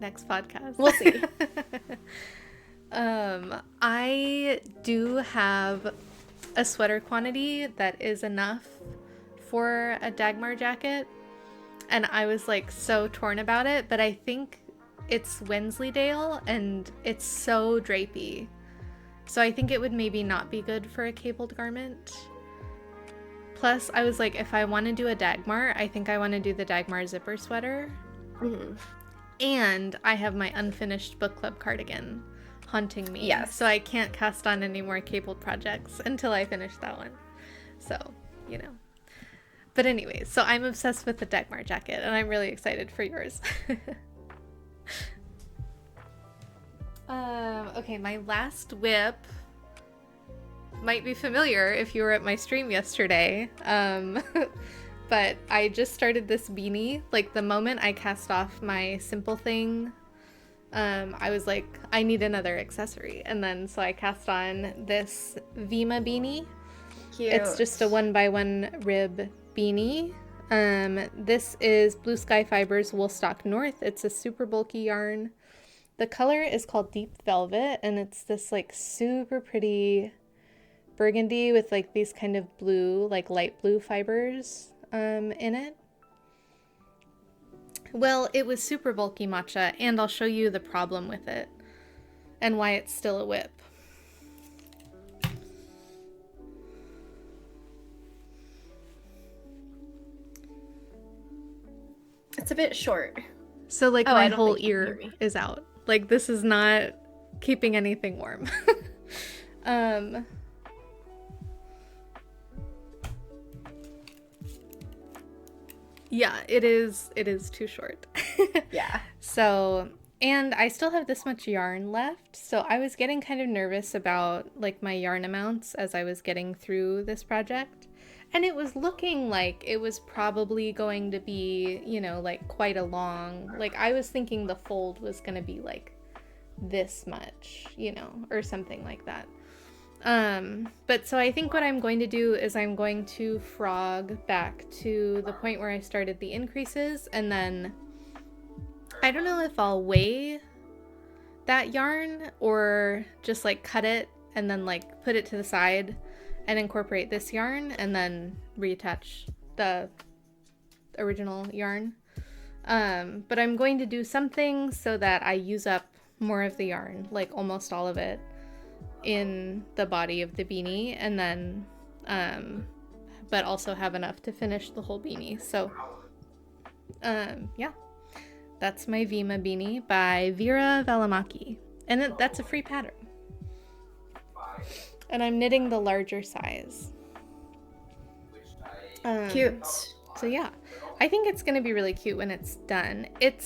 podcast. We'll see. I do have a sweater quantity that is enough for a Dagmar jacket, and I was like so torn about it, but I think it's Wensleydale and it's so drapey, so I think it would maybe not be good for a cabled garment. Plus I was like, if I want to do a Dagmar, I think I want to do the Dagmar zipper sweater. And I have my unfinished book club cardigan haunting me. So I can't cast on any more cabled projects until I finish that one. So, you know. But anyway, so I'm obsessed with the Dagmar jacket, and I'm really excited for yours. Okay, my last whip might be familiar if you were at my stream yesterday. But I just started this beanie. Like the moment I cast off my Simple Thing, I was like, I need another accessory. And then so I cast on this Vima beanie. Cute. It's just a 1x1 rib beanie. This is Blue Sky Fibers Woolstock North. It's a super bulky yarn. The color is called Deep Velvet, and it's this like super pretty burgundy with like these kind of blue, like light blue fibers in it. Well, it was super bulky matcha, and I'll show you the problem with it and why it's still a whip. It's a bit short. So, like, Oh, my I don't whole think you can hear ear me. is out. Like, this is not keeping anything warm. um, yeah, it is too short. Yeah. So, and I still have this much yarn left, so I was getting kind of nervous about like my yarn amounts as I was getting through this project. And it was looking like it was probably going to be, you know, like quite a long, like I was thinking the fold was going to be like this much, you know, or something like that. But so I think what I'm going to do is I'm going to frog back to the point where I started the increases, and then I don't know if I'll weigh that yarn or just like cut it and then like put it to the side and incorporate this yarn and then reattach the original yarn. But I'm going to do something so that I use up more of the yarn, like almost all of it, in the body of the beanie, and then but also have enough to finish the whole beanie. So yeah, that's my Vima beanie by Vera Velamaki, and that's a free pattern, and I'm knitting the larger size. Cute. So yeah, I think it's gonna be really cute when it's done. It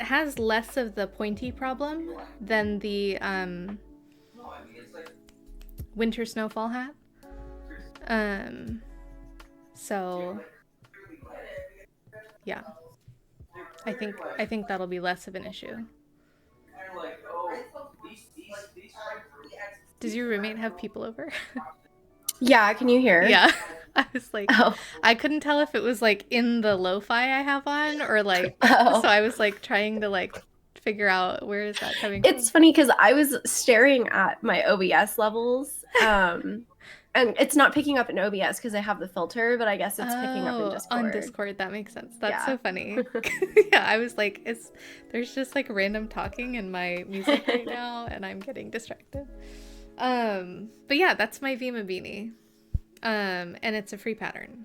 has less of the pointy problem than the winter snowfall hat. So yeah, I think that'll be less of an issue. Does your roommate have people over? Yeah, can you hear? Yeah. I was like, Oh. I couldn't tell if it was like in the lo-fi I have on or like, Oh. so I was like trying to like figure out where is that coming It's funny because I was staring at my OBS levels, and it's not picking up in OBS because I have the filter, but I guess it's picking up in Discord. On Discord, that makes sense. That's Yeah. so funny. Yeah, I was like, there's just like random talking in my music right now, and I'm getting distracted. But yeah, that's my Vima beanie. And it's a free pattern.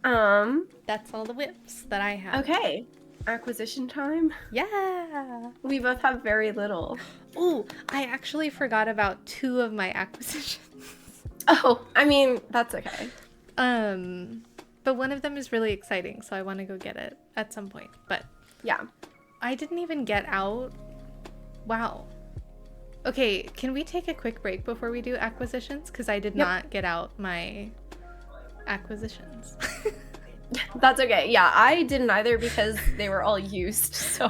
That's all the whips that I have. Okay. Acquisition time? Yeah. We both have very little. Oh, I actually forgot about 2 of my acquisitions. Oh, I mean, that's okay. But one of them is really exciting, so I want to go get it at some point. But yeah, I didn't even get out. Wow. Okay, can we take a quick break before we do acquisitions? Because I did not get out my acquisitions. That's okay. Yeah, I didn't either because they were all used, so.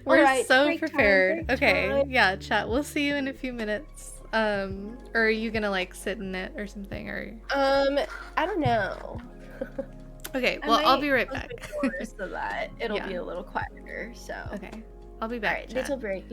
We're right, so prepared. break Okay, time. yeah, chat. We'll see you in a few minutes. Or are you gonna like sit in it or something? Or I don't know. okay, well, I'll be right back. So that it'll be a little quieter. So okay, I'll be back. All right, chat. little break.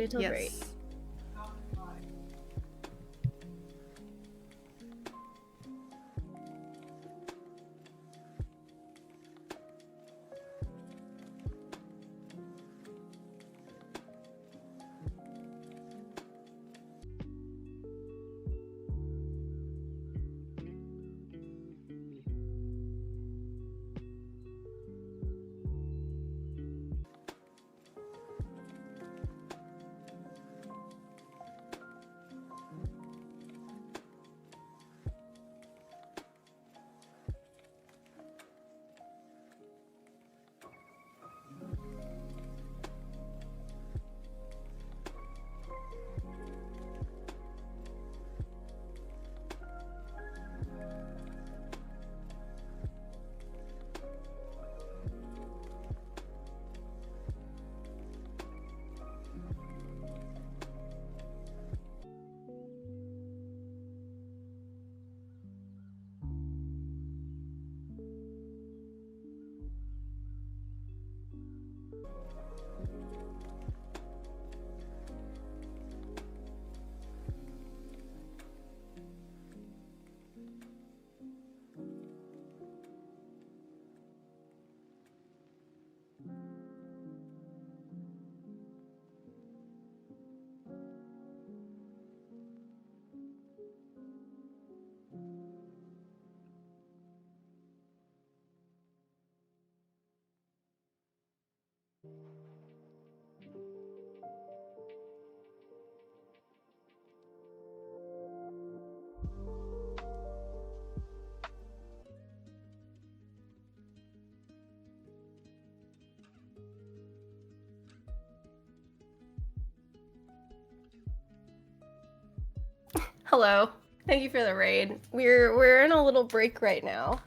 Hello. Thank you for the raid. We're in a little break right now,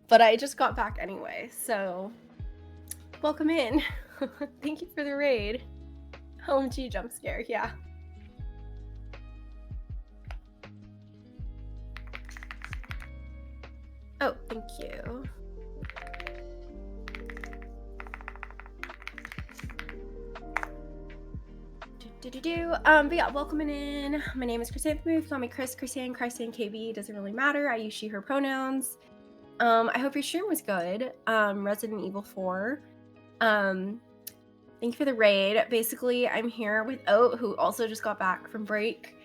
but I just got back anyway, so welcome in. Thank you for the raid. OMG jump scare, yeah. Oh, thank you. But yeah, welcome in. My name is Chrysanthemum. You can call me Chris, Chrisanne, KB. Doesn't really matter. I use she, her pronouns. I hope your stream was good. Resident Evil 4. Thank you for the raid. Basically, I'm here with Oat, who also just got back from break.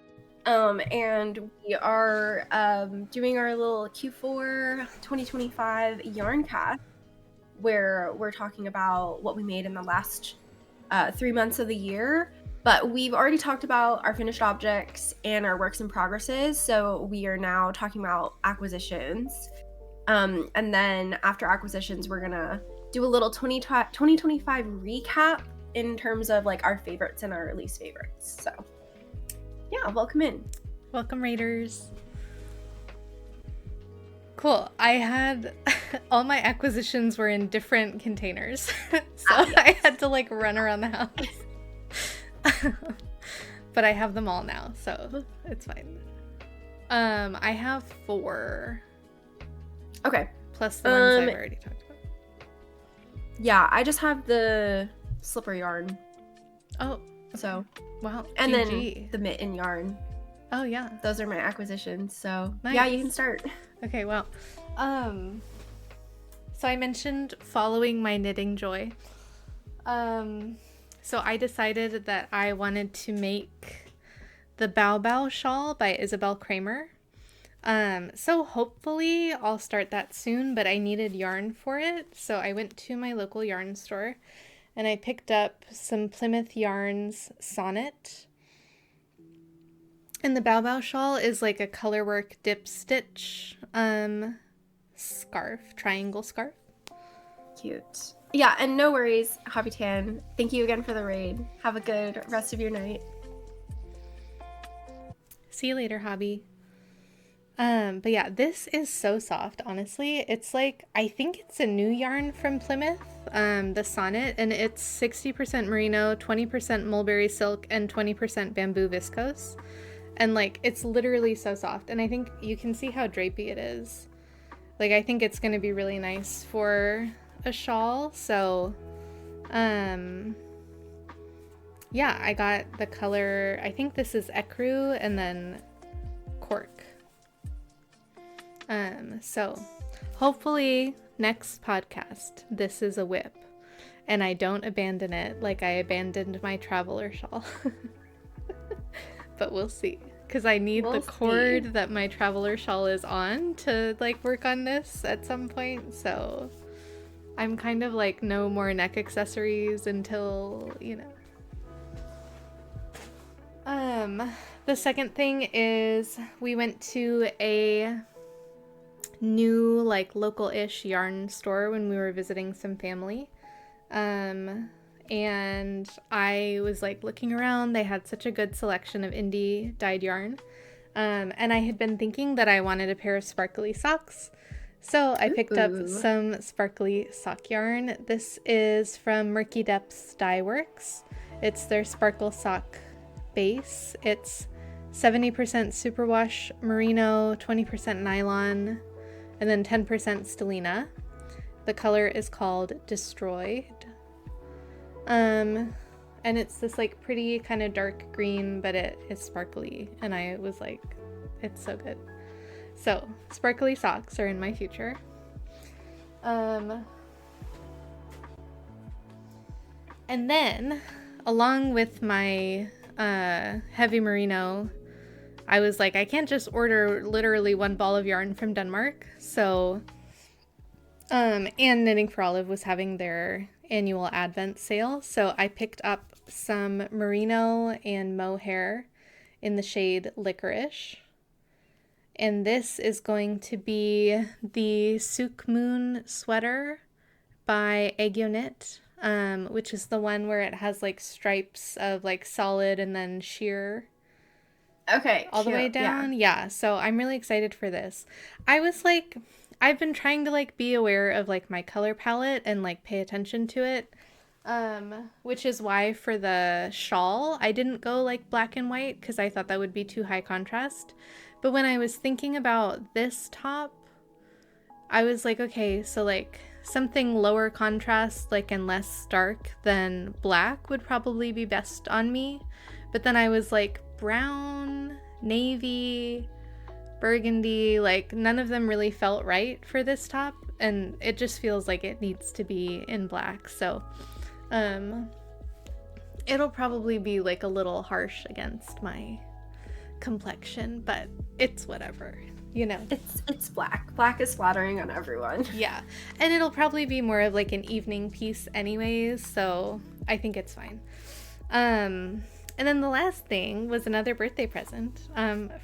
And we are doing our little Q4 2025 yarn cast, where we're talking about what we made in the last 3 months of the year. But we've already talked about our finished objects and our works in progresses, so we are now talking about acquisitions. And then after acquisitions, we're gonna do a little 2025 recap in terms of like our favorites and our least favorites. So yeah, welcome in. Welcome, Raiders. Cool. I had all my acquisitions were in different containers, so yes. I had to like run around the house. But I have them all now, so it's fine. I have 4. Okay. Plus the ones I've already talked about. Yeah, I just have the slipper yarn. Oh. So. Wow. And GG. then the mitten yarn. Oh, yeah. Those are my acquisitions, so nice. Yeah, you can start. Okay, well. So I mentioned following my knitting joy. So I decided that I wanted to make the Bow Bow shawl by Isabel Kramer. So hopefully I'll start that soon, but I needed yarn for it. So I went to my local yarn store and I picked up some Plymouth Yarns Sonnet. And the Bow Bow shawl is like a colorwork dip stitch scarf, triangle scarf. Cute. Yeah, and no worries, Hobby Tan. Thank you again for the raid. Have a good rest of your night. See you later, Hobby. But yeah, this is so soft, honestly. It's like, I think it's a new yarn from Plymouth, the Sonnet, and it's 60% merino, 20% mulberry silk, and 20% bamboo viscose. And like, it's literally so soft, and I think you can see how drapey it is. Like, I think it's gonna be really nice for a shawl, so, yeah, I got the color, I think this is ecru, and then cork. So hopefully next podcast, this is a whip and I don't abandon it like I abandoned my traveler shawl. But we'll see, because I need the cord that my traveler shawl is on to like work on this at some point. So I'm kind of like no more neck accessories until, you know. The second thing is we went to a new like local-ish yarn store when we were visiting some family, and I was like looking around. They had such a good selection of indie dyed yarn, and I had been thinking that I wanted a pair of sparkly socks, so I picked up some sparkly sock yarn. This is from Murky Depths Dye Works. It's their sparkle sock base. It's 70% superwash merino, 20% nylon, and then 10% stellina. The color is called Destroyed. And it's this like pretty kind of dark green, but it is sparkly. And I was like, it's so good. So sparkly socks are in my future. And then along with my heavy merino, I was like, I can't just order literally one ball of yarn from Denmark. So, and Knitting for Olive was having their annual Advent sale. So I picked up some merino and mohair in the shade Licorice. And this is going to be the Sook Moon sweater by Aegyo Knit, which is the one where it has like stripes of like solid and then sheer. Okay, all the way cute. Yeah. down. Yeah, so I'm really excited for this. I was like, I've been trying to like be aware of like my color palette and like pay attention to it. Which is why for the shawl, I didn't go like black and white because I thought that would be too high contrast. But when I was thinking about this top, I was like, okay, so like something lower contrast, like and less dark than black would probably be best on me. But then I was like, brown, navy, burgundy, like none of them really felt right for this top. And it just feels like it needs to be in black. So, um, it'll probably be like a little harsh against my complexion, but it's whatever, you know. It's black. Black is flattering on everyone. Yeah. And it'll probably be more of like an evening piece anyways, so I think it's fine. And then the last thing was another birthday present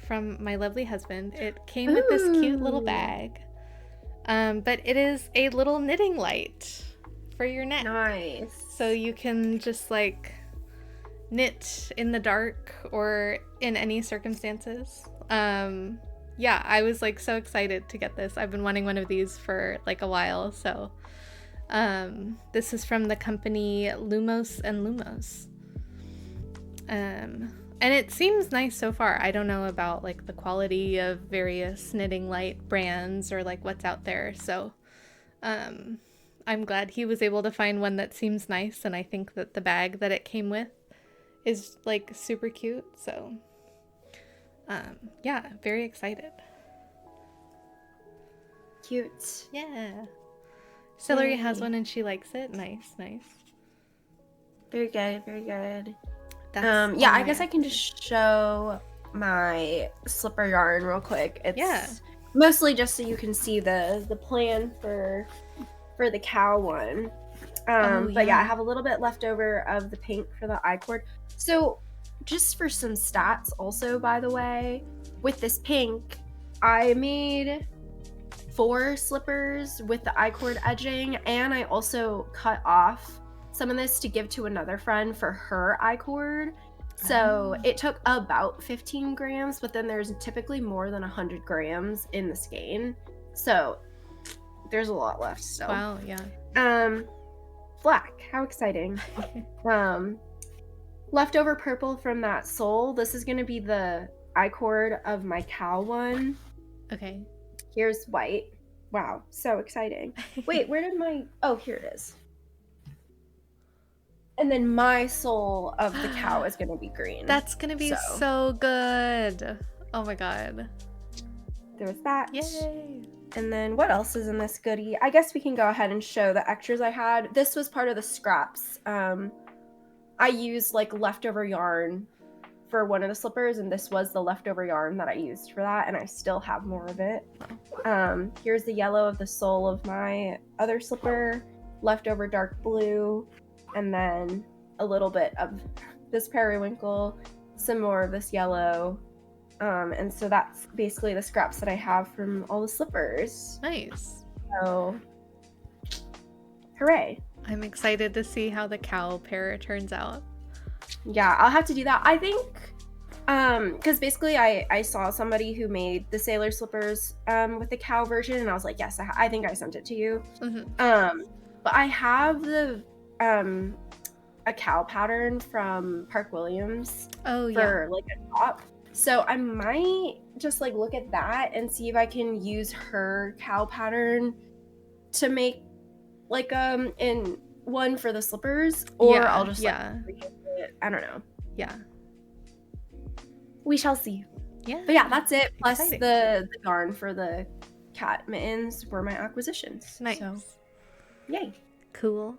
from my lovely husband. It came with this cute little bag. But it is a little knitting light for your neck. Nice. So you can just like knit in the dark or in any circumstances. Yeah, I was like so excited to get this. I've been wanting one of these for like a while. So this is from the company Lumos and Lumos. And it seems nice so far. I don't know about like the quality of various knitting light brands or like what's out there. So I'm glad he was able to find one that seems nice, and I think that the bag that it came with is like super cute. So yeah, very excited. Cute. Yeah. Celery Yay. has one and she likes it. Nice. Very good. Very good. That's yeah, all I guess I can just show my slipper yarn real quick. It's mostly just so you can see the plan for the cow one. But yeah, I have a little bit left over of the pink for the I-cord. So just for some stats also, by the way, with this pink, I made 4 slippers with the I-cord edging, and I also cut off some of this to give to another friend for her I-cord. So it took about 15 grams, but then there's typically more than 100 grams in the skein. So there's a lot left still. Wow, yeah. Black, how exciting. Leftover purple from that sole. This is gonna be the I-cord of my cow one. Okay. Here's white. Wow, so exciting. Wait, where did my... Oh, here it is. And then my sole of the cow is going to be green. That's going to be so good. Oh my god. There's that. Yay. And then what else is in this goodie? I guess we can go ahead and show the extras I had. This was part of the scraps. I used like leftover yarn for one of the slippers, and this was the leftover yarn that I used for that, and I still have more of it. Here's the yellow of the sole of my other slipper, leftover dark blue, and then a little bit of this periwinkle, some more of this yellow. And so that's basically the scraps that I have from all the slippers. Nice. So, hooray. I'm excited to see how the cow pair turns out. Yeah, I'll have to do that. I think, because basically I saw somebody who made the sailor slippers with the cow version, and I was like, yes, I think I sent it to you. Mm-hmm. But I have the a cow pattern from Park Williams for like a top. So I might just like look at that and see if I can use her cow pattern to make like in one for the slippers, or I'll just like it. I don't know. Yeah. We shall see. Yeah. But yeah, that's it. Plus Exciting. the yarn for the cat mittens were my acquisitions. Nice. So, yay. Cool.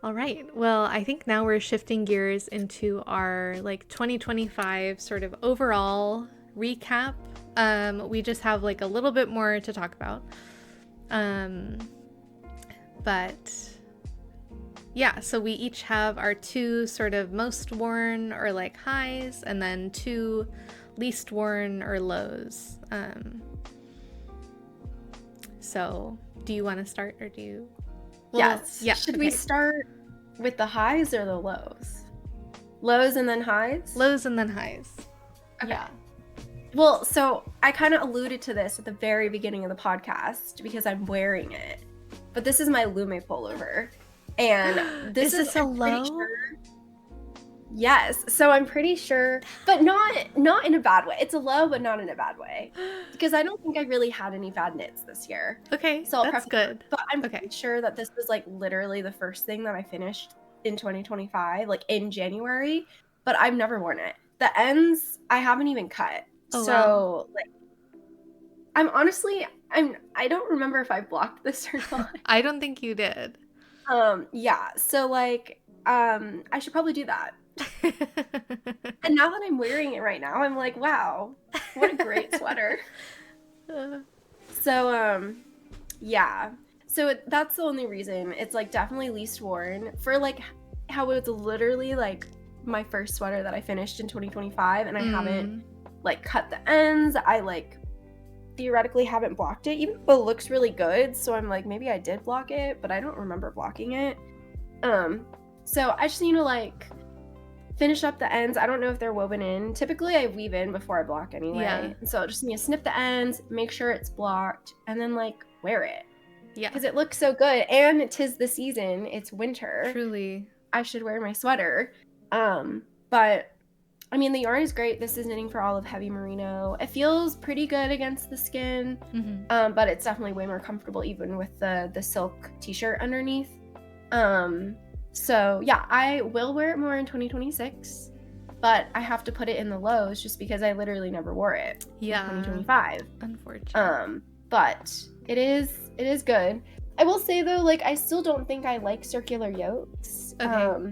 All right. Well, I think now we're shifting gears into our like 2025 sort of overall recap. We just have like a little bit more to talk about. But yeah, so we each have our 2 sort of most worn or like highs, and then 2 least worn or lows. So do you want to start, or do you? Yes. Yeah. Should we start with the highs or the lows? Lows and then highs? Lows and then highs. Okay. Yeah. Well, so I kind of alluded to this at the very beginning of the podcast because I'm wearing it. But this is my Lume pullover. And this is this a I'm pretty low? sure- Yes. So I'm pretty sure, but not in a bad way. It's a low, but not in a bad way. Because I don't think I really had any bad knits this year. Okay, So I'll that's preface- good. But I'm Okay. pretty sure that this was like literally the first thing that I finished in 2025, like in January. But I've never worn it. The ends I haven't even cut. Oh, So wow. like I don't remember if I blocked this or not. I don't think you did. Yeah. So like I should probably do that. And now that I'm wearing it right now, I'm like, wow, what a great sweater. So yeah. So that's the only reason. It's like definitely least worn for like how it's literally like my first sweater that I finished in 2025 and I haven't like cut the ends. I like theoretically haven't blocked it, even though it looks really good. So I'm like, maybe I did block it, but I don't remember blocking it. So I just need to like finish up the ends. I don't know if they're woven in. Typically I weave in before I block anyway. Yeah. And so I just need to snip the ends, make sure it's blocked, and then like wear it. Yeah. Because it looks so good. And 'tis the season. It's winter. Truly. I should wear my sweater. But I mean, the yarn is great. This is knitting for all of Heavy Merino. It feels pretty good against the skin, but it's definitely way more comfortable even with the silk t-shirt underneath. So yeah, I will wear it more in 2026, but I have to put it in the lows just because I literally never wore it in 2025. Unfortunately. But it is good. I will say though, like I still don't think I like circular yokes. Okay.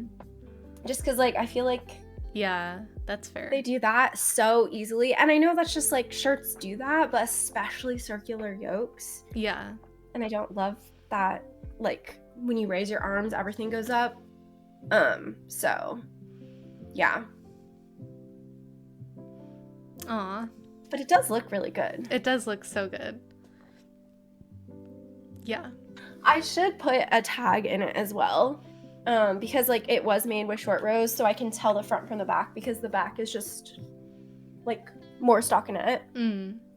Just because like I feel like Yeah, that's fair. they do that so easily. And I know that's just like shirts do that, but especially circular yokes. Yeah. And I don't love that, like when you raise your arms, everything goes up. So yeah. Aw. But it does look really good. It does look so good. Yeah. I should put a tag in it as well. Because like it was made with short rows, so I can tell the front from the back because the back is just like more stockinette.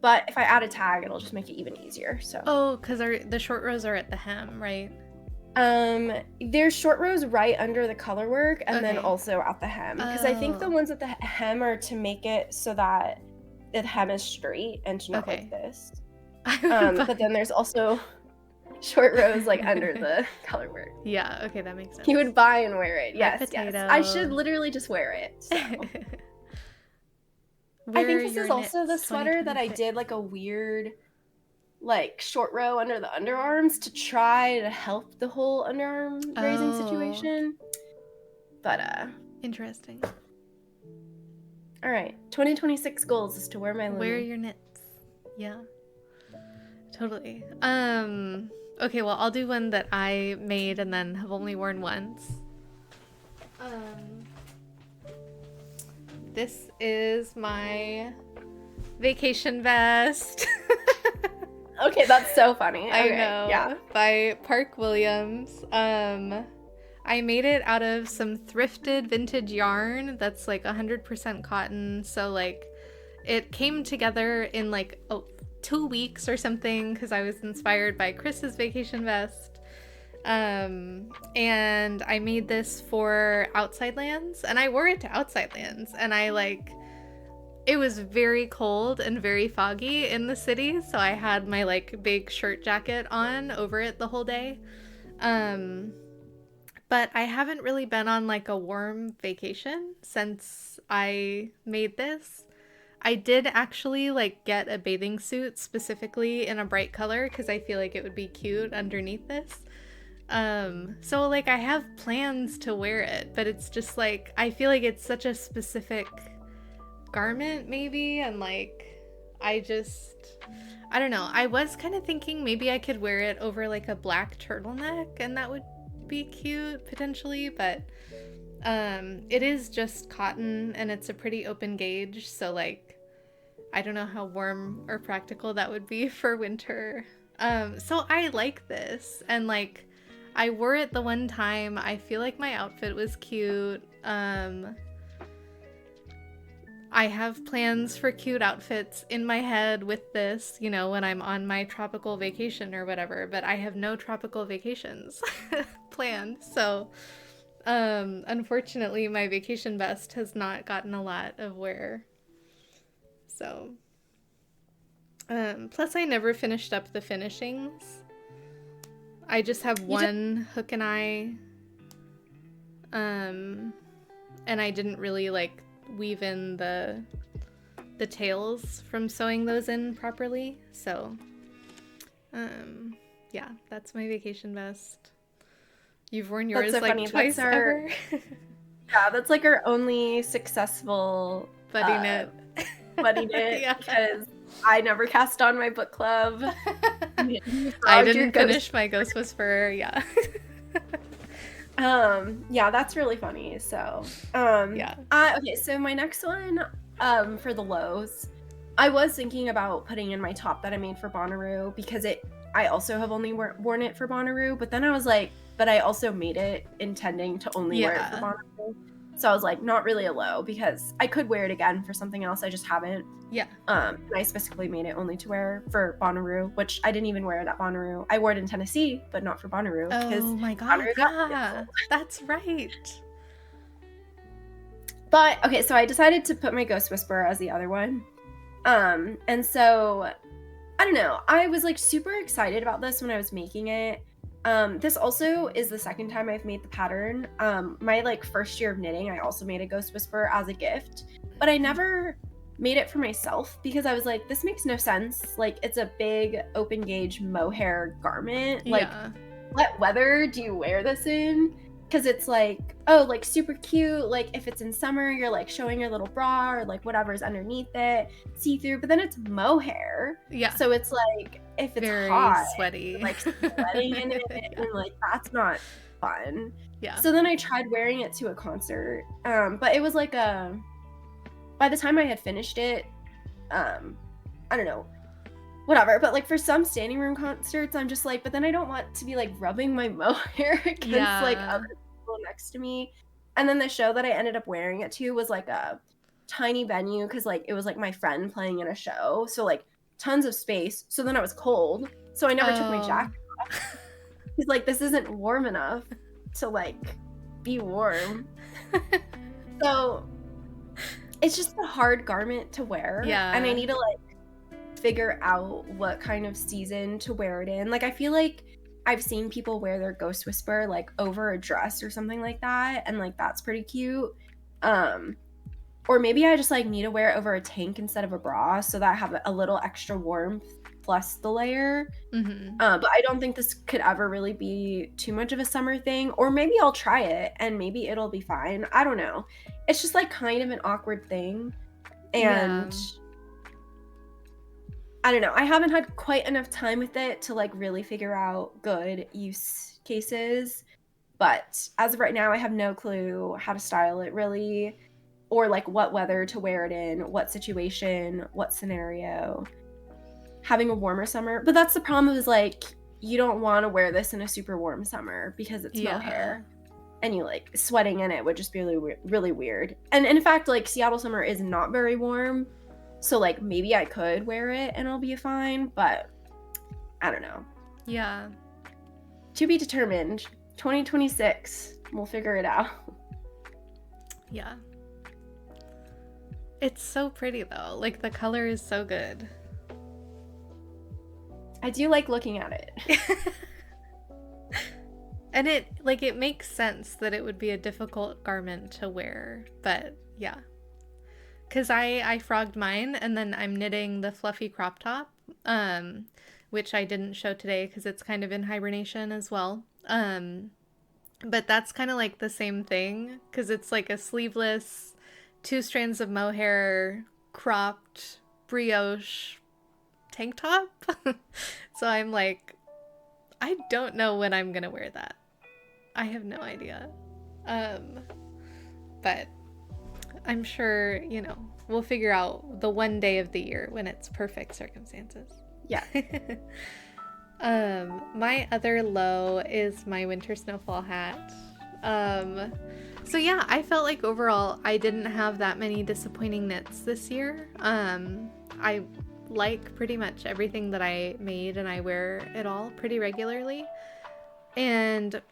But if I add a tag, it'll just make it even easier. So oh, because the short rows are at the hem, right? There's short rows right under the color work and then Okay. also at the hem. Because I think the Oh. ones at the hem are to make it so that the hem is straight and to not Okay. like this. But then there's also short rows like under the color work. Yeah, okay, that makes sense. You would buy and wear it. Yes, potato. yes. I should literally just wear it. So. I think this is also the sweater that I did like a weird like short row under the underarms to try to help the whole underarm raising situation. But interesting. all right, 2026 goals is to wear my Wear Lumi. your knits. Yeah. Totally. Okay, well, I'll do one that I made and then have only worn once. This is my vacation vest. Okay, that's so funny. I Okay, know. Yeah. By Park Williams. I made it out of some thrifted vintage yarn that's like 100% cotton. So like it came together in like 2 weeks or something because I was inspired by Chris's vacation vest. And I made this for Outside Lands and I wore it to Outside Lands and it was very cold and very foggy in the city, so I had my like big shirt jacket on over it the whole day. But I haven't really been on like a warm vacation since I made this. I did actually like get a bathing suit specifically in a bright color because I feel like it would be cute underneath this. So like I have plans to wear it, but it's just like I feel like it's such a specific garment maybe, and like I don't know. I was kind of thinking maybe I could wear it over like a black turtleneck and that would be cute potentially, but it is just cotton and it's a pretty open gauge, so like I don't know how warm or practical that would be for winter. So I like this, and like I wore it the one time. I feel like my outfit was cute. I have plans for cute outfits in my head with this, you know, when I'm on my tropical vacation or whatever, but I have no tropical vacations planned. So, unfortunately, my vacation vest has not gotten a lot of wear. So, plus I never finished up the finishings. I just have one hook and eye, and I didn't really like weave in the tails from sewing those in properly. So, yeah, that's my vacation vest. You've worn yours so like funny. twice ever. Yeah, that's like our only successful buddy knit. Buddy knit, Yeah. because I never cast on my book club. I didn't finish my Ghost Whisperer. Yeah. Yeah, that's really funny. So, yeah. Okay, so my next one, for the lows, I was thinking about putting in my top that I made for Bonnaroo, because I also have only worn it for Bonnaroo, but then I was like, but I also made it intending to only wear it for Bonnaroo. So I was like, not really a low, because I could wear it again for something else. I just haven't. Yeah. I specifically made it only to wear for Bonnaroo, which I didn't even wear it at Bonnaroo. I wore it in Tennessee, but not for Bonnaroo. Oh my god, yeah, that's right. But, okay, so I decided to put my Ghost Whisperer as the other one. And so, I don't know. I was, like, super excited about this when I was making it. This also is the second time I've made the pattern. My, like, first year of knitting, I also made a Ghost Whisperer as a gift. But I never made it for myself, because I was like, this makes no sense. Like, it's a big open gauge mohair garment. Like, what weather do you wear this in? Because it's like, oh, like super cute. Like, if it's in summer, you're like showing your little bra or like whatever's underneath it, see through. But then it's mohair. Yeah. So it's like, if it's very hot, sweaty, like sweating in it, and like that's not fun. Yeah. So then I tried wearing it to a concert. But it was like by the time I had finished it, I don't know, whatever. But like for some standing room concerts, I'm just like, but then I don't want to be like rubbing my mohair against like other people next to me. And then the show that I ended up wearing it to was like a tiny venue, because like it was like my friend playing in a show, so like tons of space. So then I was cold, so I never took my jacket off. He's like, this isn't warm enough to like be warm. So it's just a hard garment to wear. Yeah. And I need to like figure out what kind of season to wear it in. Like, I feel like I've seen people wear their Ghost Whisperer like over a dress or something like that, and like that's pretty cute. Or maybe I just like need to wear it over a tank instead of a bra, so that I have a little extra warmth plus the layer. But I don't think this could ever really be too much of a summer thing. Or maybe I'll try it and maybe it'll be fine. I don't know. It's just like kind of an awkward thing. And I don't know. I haven't had quite enough time with it to like really figure out good use cases. But as of right now, I have no clue how to style it really, or like what weather to wear it in, what situation, what scenario. Having a warmer summer. But that's the problem, is like, you don't want to wear this in a super warm summer because it's mohair. And you like sweating in it would just be really weird. And in fact, like Seattle summer is not very warm. So like maybe I could wear it and it'll be fine, but I don't know. Yeah. To be determined. 2026. We'll figure it out. Yeah. It's so pretty though. Like the color is so good. I do like looking at it. And it makes sense that it would be a difficult garment to wear, but yeah. Because I frogged mine, and then I'm knitting the fluffy crop top, which I didn't show today because it's kind of in hibernation as well. But that's kind of like the same thing, because it's like a sleeveless, 2 strands of mohair, cropped brioche tank top. So I'm like, I don't know when I'm gonna wear that. I have no idea. But I'm sure, we'll figure out the one day of the year when it's perfect circumstances. Yeah. My other low is my winter snowfall hat. So yeah, I felt like overall I didn't have that many disappointing knits this year. I like pretty much everything that I made, and I wear it all pretty regularly. And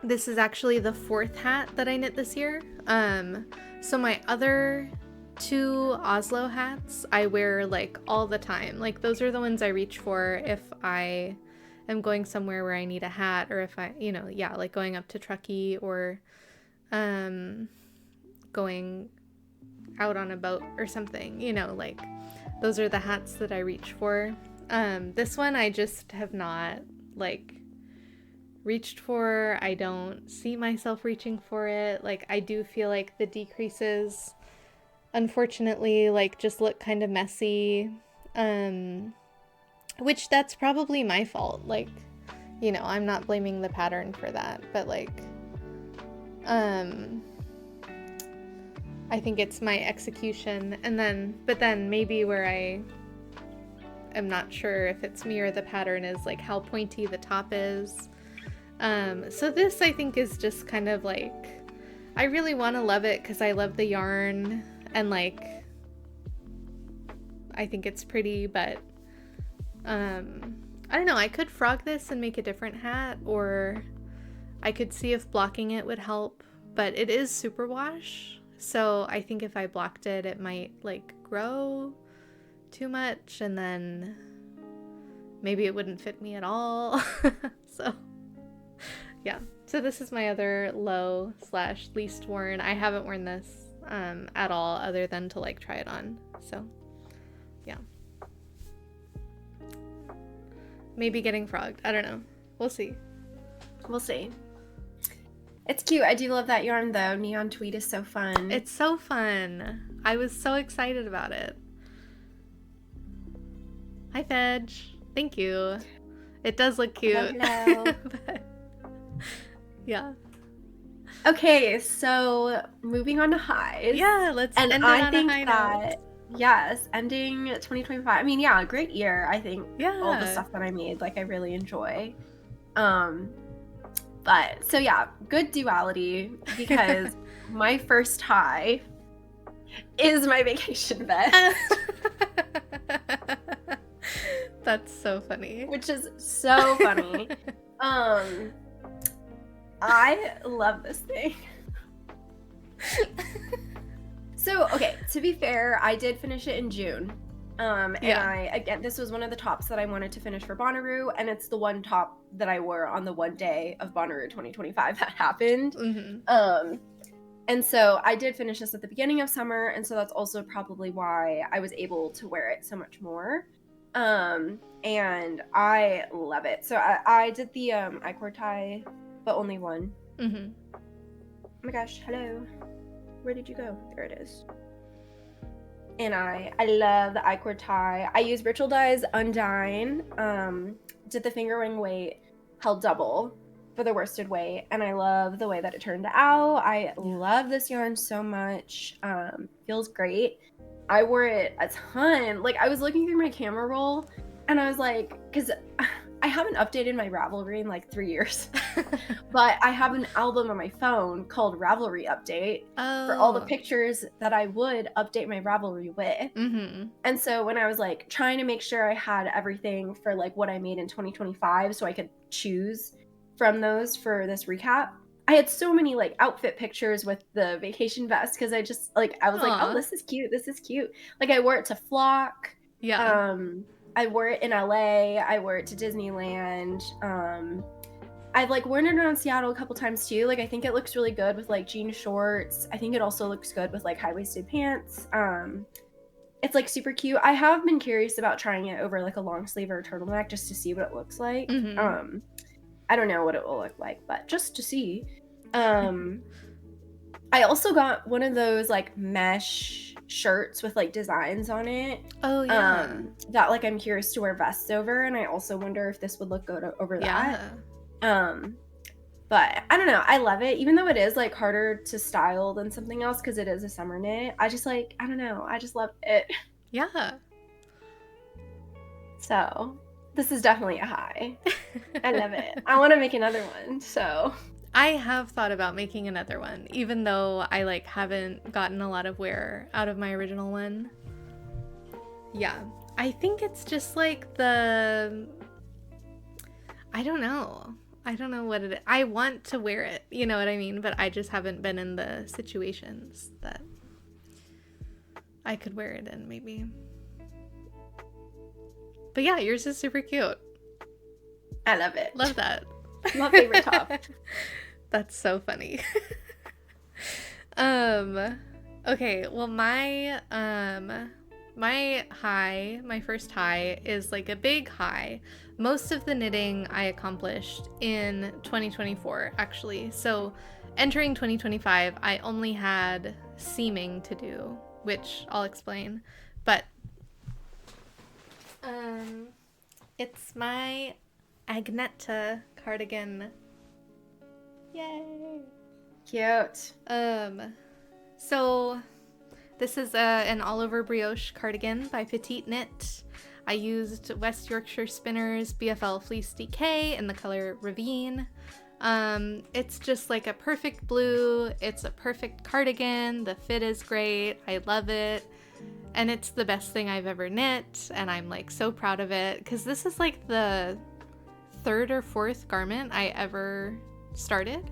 this is actually the 4th hat that I knit this year. So my other 2 Oslo hats I wear like all the time. Like those are the ones I reach for if I am going somewhere where I need a hat, or if I, like going up to Truckee, or going out on a boat or something, like those are the hats that I reach for. This one I just have not like reached for. I don't see myself reaching for it. Like I do feel like the decreases unfortunately like just look kind of messy, which that's probably my fault. Like, I'm not blaming the pattern for that, but like I think it's my execution, but then maybe where I am not sure if it's me or the pattern is like how pointy the top is. So this I think is just kind of like, I really want to love it because I love the yarn, and like I think it's pretty, but I don't know, I could frog this and make a different hat, or I could see if blocking it would help, but it is superwash. So I think if I blocked it, it might like grow too much, and then maybe it wouldn't fit me at all. So yeah. So this is my other low / least worn. I haven't worn this at all other than to like try it on. So yeah. Maybe getting frogged. I don't know. We'll see. We'll see. It's cute. I do love that yarn, though. Neon tweed is so fun. It's so fun. I was so excited about it. Hi, Fedge. Thank you. It does look cute. Hello. But, yeah. Okay, so moving on to highs. Yeah, let's end it I on think a high that note. yes, ending 2025. I mean, yeah, great year. I think Yeah. all the stuff that I made, like I really enjoy. But so yeah, good duality, because my first high is my vacation vest. That's so funny. Which is so funny. I love this thing. So, okay, to be fair, I did finish it in June. And this was one of the tops that I wanted to finish for Bonnaroo, and it's the one top that I wore on the one day of Bonnaroo 2025 that happened. Mm-hmm. And so I did finish this at the beginning of summer, and so that's also probably why I was able to wear it so much more. And I love it. So I did the I-cord tie, but only one. Mm-hmm. Oh my gosh, hello. Where did you go? There it is. And I love the I-cord tie. I used Ritual Dye's Undyne, did the finger ring weight, held double for the worsted weight, and I love the way that it turned out. I love this yarn so much. Feels great. I wore it a ton. Like, I was looking through my camera roll, and I was like, because I haven't updated my Ravelry in like 3 years, but I have an album on my phone called Ravelry Update for all the pictures that I would update my Ravelry with. Mm-hmm. And so when I was like trying to make sure I had everything for like what I made in 2025 so I could choose from those for this recap, I had so many like outfit pictures with the vacation vest, because I just like, I was like, oh, this is cute. Like, I wore it to Flock. Yeah. I wore it in LA. I wore it to Disneyland. I've like worn it around Seattle a couple times too. Like, I think it looks really good with like jean shorts. I think it also looks good with like high-waisted pants. It's like super cute. I have been curious about trying it over like a long sleeve or a turtleneck just to see what it looks like. Mm-hmm. I don't know what it will look like, but just to see. I also got one of those like mesh shirts with like designs on it. Oh yeah. That like I'm curious to wear vests over, and I also wonder if this would look good over that. But I don't know. I love it, even though it is like harder to style than something else because it is a summer knit. I just like, I don't know. I just love it. Yeah. So this is definitely a high. I love it. I want to make another one. So I have thought about making another one, even though I like haven't gotten a lot of wear out of my original one. Yeah. I think it's just like I don't know. I don't know what it is. I want to wear it, you know what I mean? But I just haven't been in the situations that I could wear it in, maybe. But yeah, yours is super cute. I love it. Love that. My favorite top. That's so funny. Okay, well my first high is like a big high. Most of the knitting I accomplished in 2024 actually. So entering 2025, I only had seaming to do, which I'll explain. But it's my Agneta cardigan. Yay! Cute. So this is an all-over brioche cardigan by Petite Knit. I used West Yorkshire Spinners BFL Fleece DK in the color Ravine. It's just like a perfect blue. It's a perfect cardigan. The fit is great. I love it. And it's the best thing I've ever knit. And I'm like so proud of it because this is like the third or fourth garment I ever started.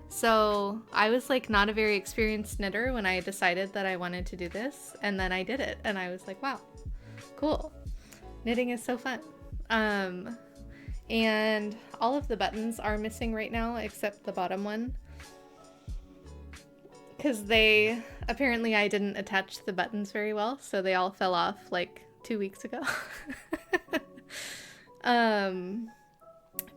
So I was like not a very experienced knitter when I decided that I wanted to do this, and then I did it and I was like, wow, cool. Knitting is so fun. And all of the buttons are missing right now except the bottom one, because apparently I didn't attach the buttons very well, so they all fell off like 2 weeks ago.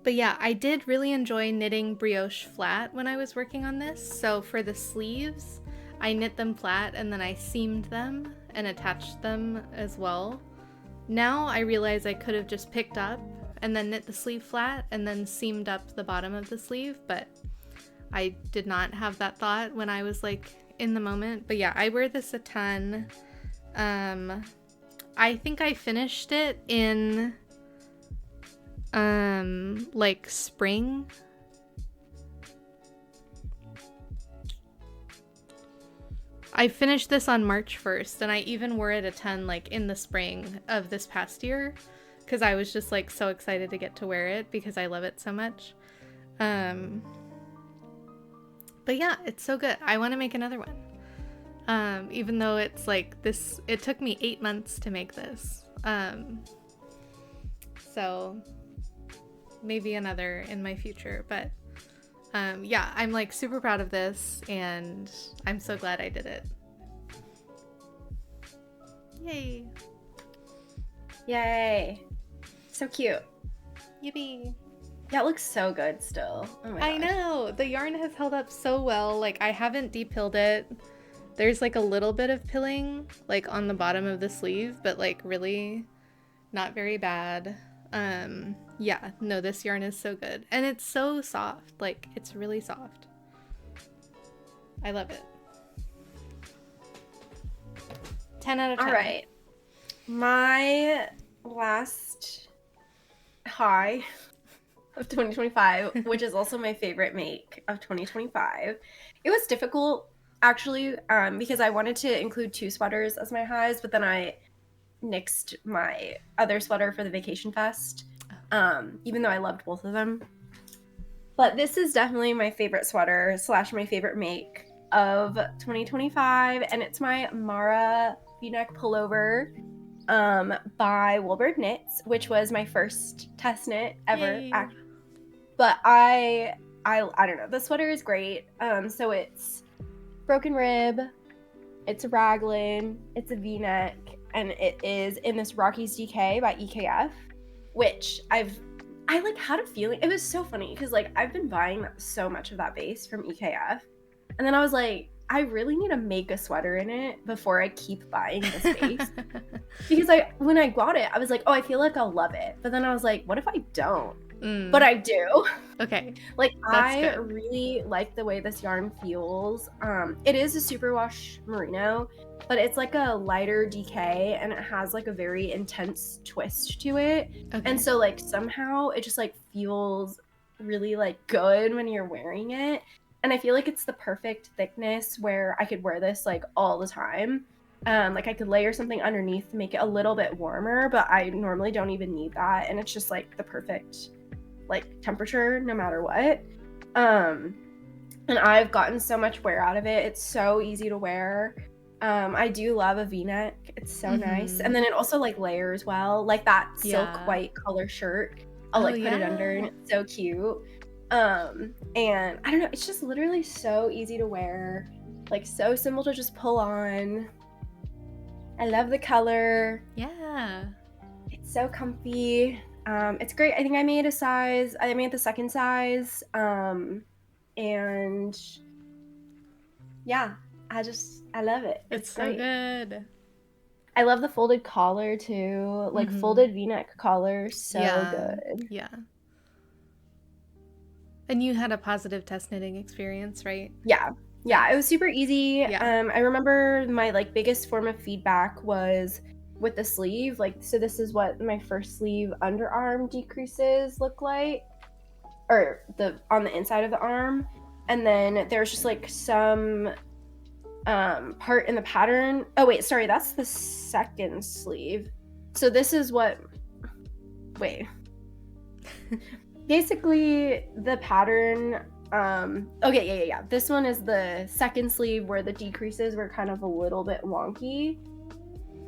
But yeah, I did really enjoy knitting brioche flat when I was working on this. So for the sleeves, I knit them flat and then I seamed them and attached them as well. Now I realize I could have just picked up and then knit the sleeve flat and then seamed up the bottom of the sleeve, but I did not have that thought when I was like in the moment. But yeah, I wear this a ton. I think I finished it in like spring. I finished this on March 1st, and I even wore it a ton like in the spring of this past year because I was just like so excited to get to wear it because I love it so much. But yeah, it's so good. I want to make another one. Even though it's like this, it took me 8 months to make this. So maybe another in my future, but yeah, I'm like super proud of this and I'm so glad I did it. Yay. Yay. So cute. Yippee. Yeah, it looks so good still. Oh my I gosh. know. The yarn has held up so well. Like I haven't de-pilled it. There's like a little bit of pilling like on the bottom of the sleeve, but like really not very bad. Yeah, no, this yarn is so good. And it's so soft. Like, it's really soft. I love it. 10 out of 10. All right. My last high of 2025, which is also my favorite make of 2025. It was difficult, actually, because I wanted to include 2 sweaters as my highs, but then I nixed my other sweater for the Vacation Fest, even though I loved both of them. But this is definitely my favorite sweater / my favorite make of 2025, and it's my Mara V-neck pullover by Woolbird Knits, which was my first test knit ever. But I don't know, the sweater is great. So it's broken rib, it's a raglan, it's a V-neck, and it is in this Rockies DK by EKF, which I like had a feeling. It was so funny because like I've been buying so much of that base from EKF, and then I was like, I really need to make a sweater in it before I keep buying this base. Because when I got it, I was like, oh, I feel like I'll love it. But then I was like, what if I don't? But I do. Okay. Like, That's I good. really like the way this yarn feels. It is a superwash merino, but it's like a lighter DK, and it has like a very intense twist to it. Okay. And so like somehow it just like feels really like good when you're wearing it. And I feel like it's the perfect thickness where I could wear this like all the time. Like I could layer something underneath to make it a little bit warmer, but I normally don't even need that. And it's just like the perfect like temperature no matter what. And I've gotten so much wear out of it. It's so easy to wear. I do love a v-neck. It's so nice. And then it also like layers well. Like that silk Yeah. white color shirt. I'll Oh, like put it under yeah. and it's so cute. And I don't know, it's just literally so easy to wear. Like so simple to just pull on. I love the color. Yeah. It's so comfy. It's great. I think I made the second size. And yeah, I love it. It's so great. good. I love the folded collar too. Like folded v-neck collar, so good. Yeah. And you had a positive test knitting experience, right? Yeah, it was super easy. Yeah. I remember my like biggest form of feedback was with the sleeve. Like, so this is what my first sleeve underarm decreases look like, or on the inside of the arm. And then there's just like some part in the pattern. Oh wait, sorry, that's the second sleeve. So this is what, basically the pattern, okay, yeah. This one is the second sleeve where the decreases were kind of a little bit wonky.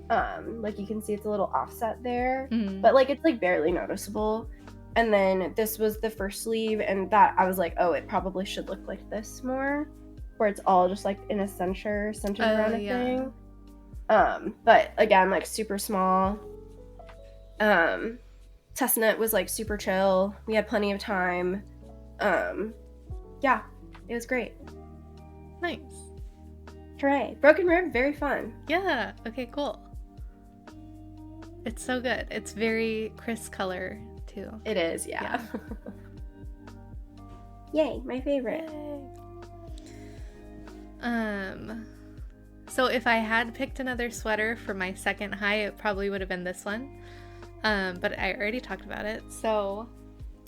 Like you can see it's a little offset there, but like it's like barely noticeable. And then this was the first sleeve, and that I was like, oh, it probably should look like this more, where it's all just like in a centered around a thing. But again, like super small. Test knit was like super chill. We had plenty of time. Yeah, it was great. Nice. Hooray. Broken Rib, very fun. Yeah. Okay, cool. It's so good. It's very crisp color too. It is, yeah. Yay, my favorite. Yay. So if I had picked another sweater for my second high, it probably would have been this one. But I already talked about it. So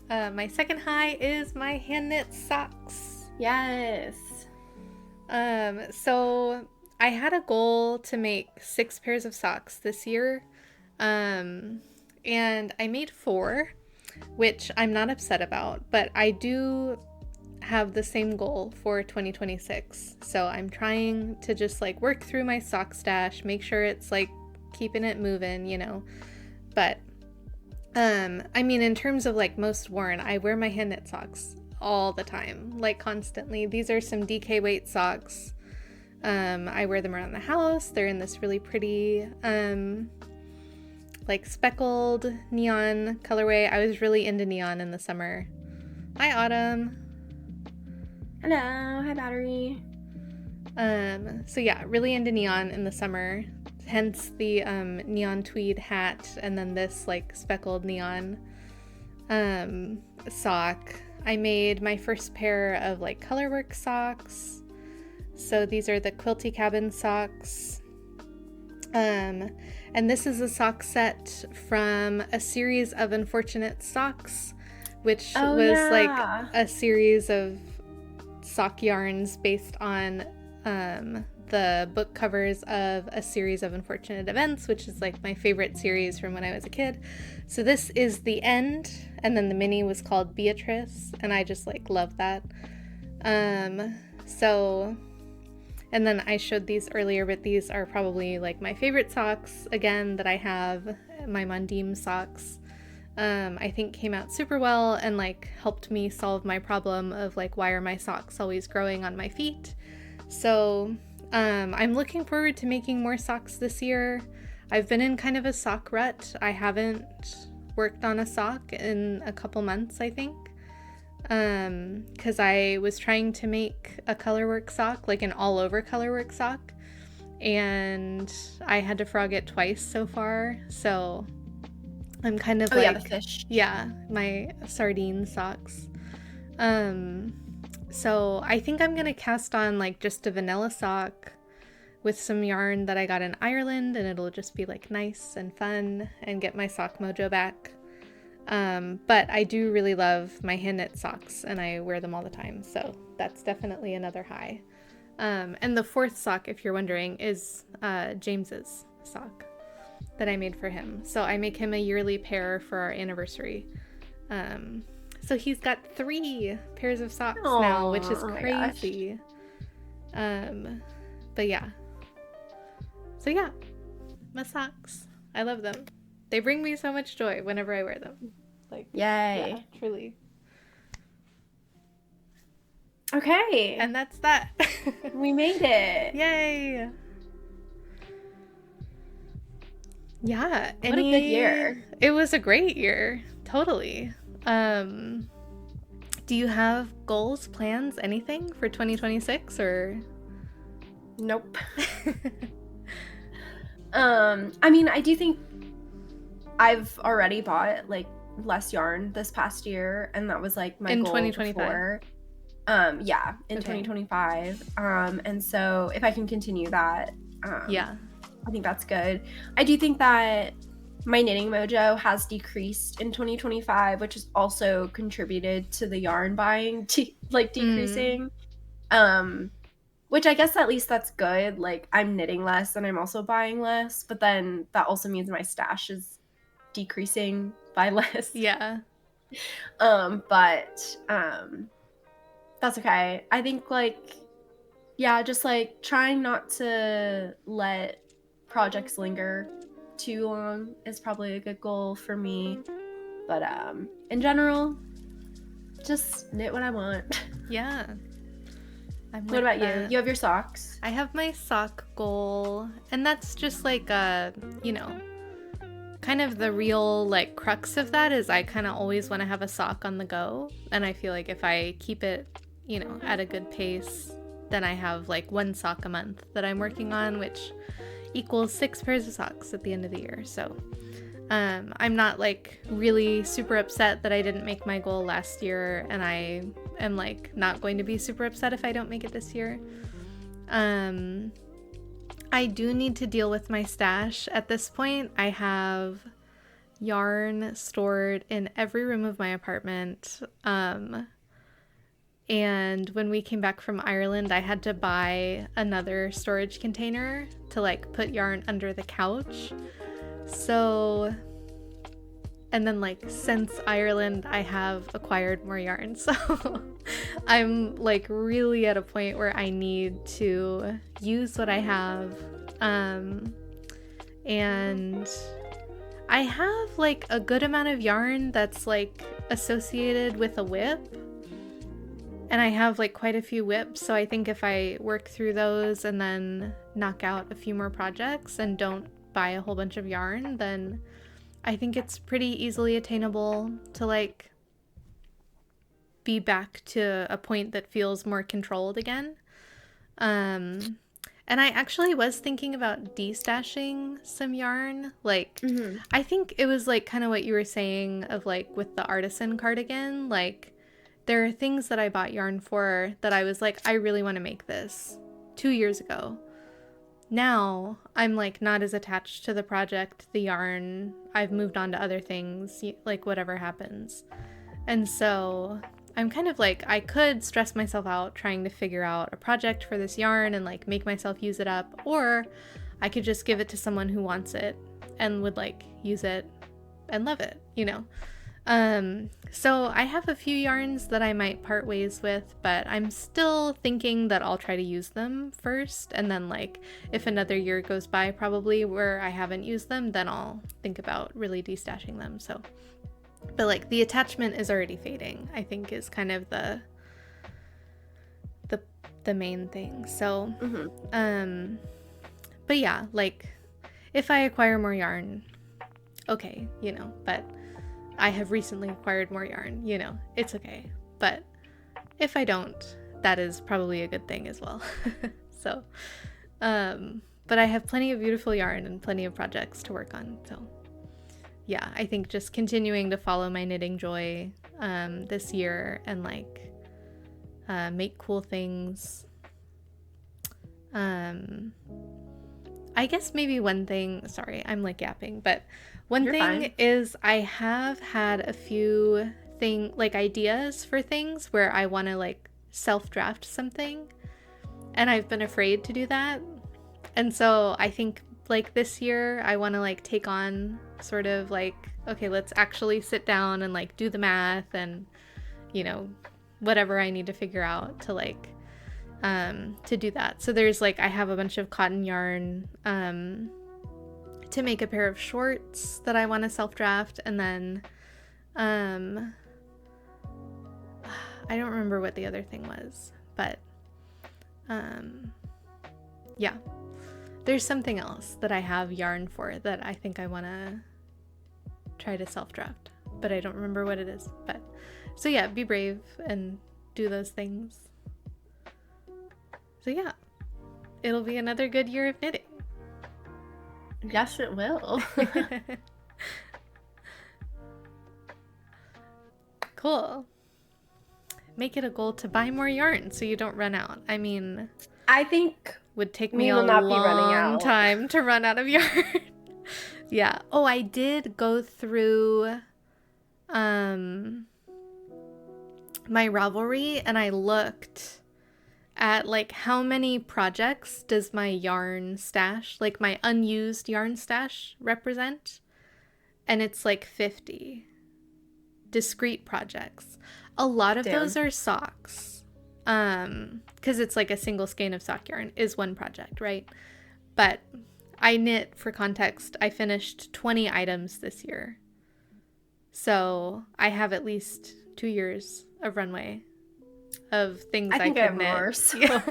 my second high is my hand knit socks. Yes. So I had a goal to make 6 pairs of socks this year. And I made 4, which I'm not upset about, but I do have the same goal for 2026. So I'm trying to just like work through my sock stash, make sure it's like keeping it moving, you know. But I mean, in terms of like most worn, I wear my hand knit socks all the time, like constantly. These are some DK weight socks. I wear them around the house. They're in this really pretty like speckled neon colorway. I was really into neon in the summer. Hi, Autumn. Hello. Hi, Battery. So yeah, really into neon in the summer. Hence the neon tweed hat, and then this like speckled neon sock. I made my first pair of like colorwork socks. So these are the Quilty Cabin socks. And this is a sock set from a series of Unfortunate Socks, which was like a series of sock yarns based on the book covers of A Series of Unfortunate Events, which is like my favorite series from when I was a kid. So this is the end, and then the mini was called Beatrice, and I just like love that. And then I showed these earlier, but these are probably like my favorite socks again that I have, my Mondim socks. I think came out super well and like helped me solve my problem of like, why are my socks always growing on my feet? So I'm looking forward to making more socks this year. I've been in kind of a sock rut. I haven't worked on a sock in a couple months, I think, because I was trying to make a colorwork sock, like an all over colorwork sock, and I had to frog it twice so far. So I'm kind of the fish. Yeah, my sardine socks. So I think I'm gonna cast on like just a vanilla sock with some yarn that I got in Ireland, and it'll just be like nice and fun and get my sock mojo back. But I do really love my hand knit socks, and I wear them all the time. So that's definitely another high. And the fourth sock, if you're wondering, is James's sock that I made for him. So I make him a yearly pair for our anniversary. So he's got 3 pairs of socks now, which is crazy. But yeah. So yeah, my socks. I love them. They bring me so much joy whenever I wear them. Like, Yay. Yeah, truly. Okay. And that's that. We made it. Yay. Yeah. What a good year. It was a great year. Totally. Do you have goals, plans, anything for 2026 or? Nope. I mean, I do think I've already bought like less yarn this past year, and that was like my in goal 2025. before. Yeah, in 2025. And so if I can continue that, yeah, I think that's good. I do think that my knitting mojo has decreased in 2025, which has also contributed to the yarn buying decreasing. Which I guess at least that's good. Like, I'm knitting less and I'm also buying less, but then that also means my stash is decreasing by less. Yeah. But that's okay. I think like, yeah, just like trying not to let projects linger too long is probably a good goal for me. But in general, just knit what I want. Yeah. What about you? You have your socks. I have my sock goal, and that's just like you know, kind of the real like crux of that is I kind of always want to have a sock on the go, and I feel like if I keep it, you know, at a good pace, then I have like 1 sock a month that I'm working on, which equals 6 pairs of socks at the end of the year. So I'm not like really super upset that I didn't make my goal last year, and I am like not going to be super upset if I don't make it this year. I do need to deal with my stash. At this point, I have yarn stored in every room of my apartment. And when we came back from Ireland, I had to buy another storage container to like put yarn under the couch. So, and then like since Ireland, I have acquired more yarn. So I'm like really at a point where I need to use what I have. And I have like a good amount of yarn that's like associated with a whip. And I have like quite a few whips, so I think if I work through those and then knock out a few more projects and don't buy a whole bunch of yarn, then I think it's pretty easily attainable to like be back to a point that feels more controlled again. And I actually was thinking about destashing some yarn. Like, I think it was like kind of what you were saying of like with the artisan cardigan, like there are things that I bought yarn for that I was like, I really want to make this 2 years ago. Now I'm like not as attached to the project, the yarn. I've moved on to other things, like whatever happens. And so I'm kind of like, I could stress myself out trying to figure out a project for this yarn and like make myself use it up, or I could just give it to someone who wants it and would like use it and love it, you know? So I have a few yarns that I might part ways with, but I'm still thinking that I'll try to use them first, and then like if another year goes by probably where I haven't used them, then I'll think about really destashing them. So, but like the attachment is already fading, I think is kind of the main thing. So, but yeah, like if I acquire more yarn, okay, you know, but I have recently acquired more yarn, you know, it's okay. But if I don't, that is probably a good thing as well. So, but I have plenty of beautiful yarn and plenty of projects to work on. So yeah, I think just continuing to follow my knitting joy this year and like make cool things. I I guess maybe one thing, sorry, I'm like yapping, but one You're thing fine. is I have had a few ideas for things where I want to like self-draft something, and I've been afraid to do that. And so I think like this year I want to like take on sort of like, okay, let's actually sit down and like do the math and, you know, whatever I need to figure out to like to do that. So there's like, I have a bunch of cotton yarn to make a pair of shorts that I want to self draft, and then I don't remember what the other thing was, but yeah, there's something else that I have yarn for that I think I want to try to self draft, but I don't remember what it is. But so yeah, be brave and do those things. So yeah, it'll be another good year of knitting. Yes, it will. Cool. Make it a goal to buy more yarn so you don't run out. I mean, I think would take we me a will not be running long out. time to run out of yarn. Yeah. Oh, I did go through my Ravelry and I looked at like how many projects does my yarn stash, like my unused yarn stash, represent, and it's like 50 discrete projects. A lot of those are socks, because it's like a single skein of sock yarn is one project, right? But I knit, for context, I finished 20 items this year, so I have at least 2 years of runway of things I think could I have knit. more, so.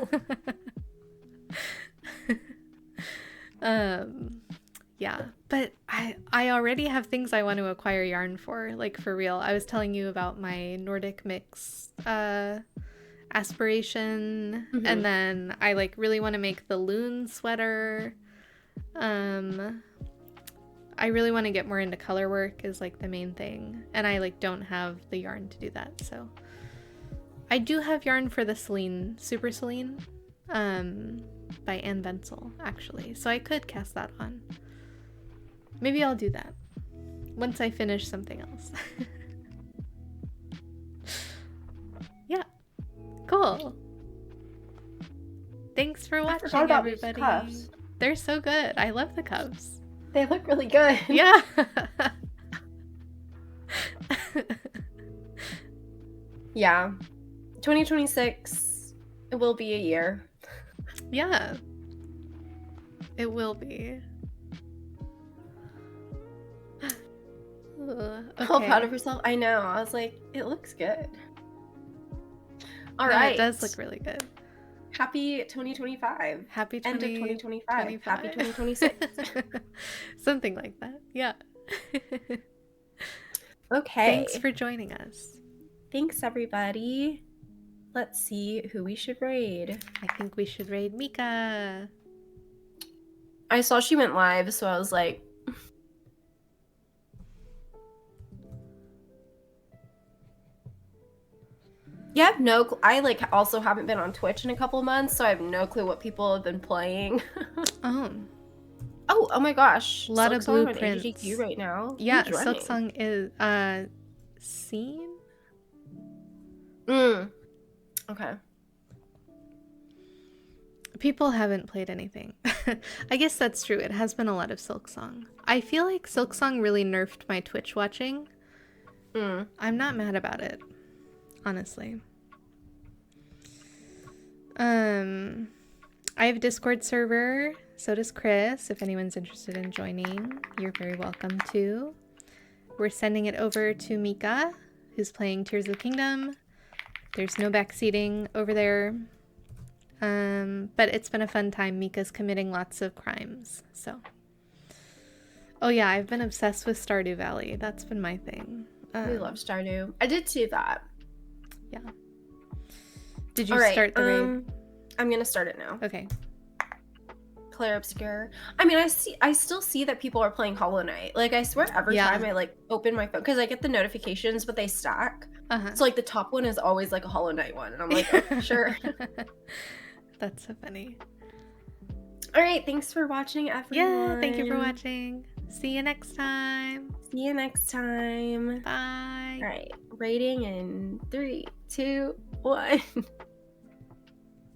Yeah, but I already have things I want to acquire yarn for, like for real. I was telling you about my Nordic mix aspiration, and then I like really want to make the loon sweater. I really want to get more into color work is like the main thing, and I like don't have the yarn to do that. So I do have yarn for the Celine, Super Celine, by Anne Bensel, actually. So I could cast that on. Maybe I'll do that once I finish something else. Yeah. Cool. Thanks for watching, everybody. Cuffs. They're so good. I love the cups. They look really good. Yeah. Yeah. 2026, it will be a year. Yeah. It will be. I'm all proud of herself. I know. I was like, it looks good. All right. It does look really good. Happy 2025. Happy End of 2025. Happy 2026. Something like that. Yeah. Okay. Thanks for joining us. Thanks, everybody. Let's see who we should raid. I think we should raid Mika. I saw she went live, so I was like... Yeah, I like also haven't been on Twitch in a couple months, so I have no clue what people have been playing. Oh my gosh. A lot of blueprints. AGQ right now. Yeah, Silksong is Scene? Okay. People haven't played anything. I guess that's true. It has been a lot of Silksong. I feel like Silksong really nerfed my Twitch watching. I'm not mad about it, honestly. I have a Discord server, so does Chris. If anyone's interested in joining, you're very welcome to. We're sending it over to Mika, who's playing Tears of the Kingdom. There's no backseating over there. But it's been a fun time. Mika's committing lots of crimes, so. Oh yeah, I've been obsessed with Stardew Valley. That's been my thing. We love Stardew. I did see that. Yeah. Did you start the raid? I'm gonna start it now. Okay. Claire Obscure. I mean, I still see that people are playing Hollow Knight. Like, I swear every time I like open my phone, because I get the notifications, but they stack. So like the top one is always like a Hollow Knight one, and I'm like, oh, sure. That's so funny. All right, thanks for watching, Yeah, thank you for everyone. watching. See you next time. See you next time. Bye. All right, rating in 3, 2, 1.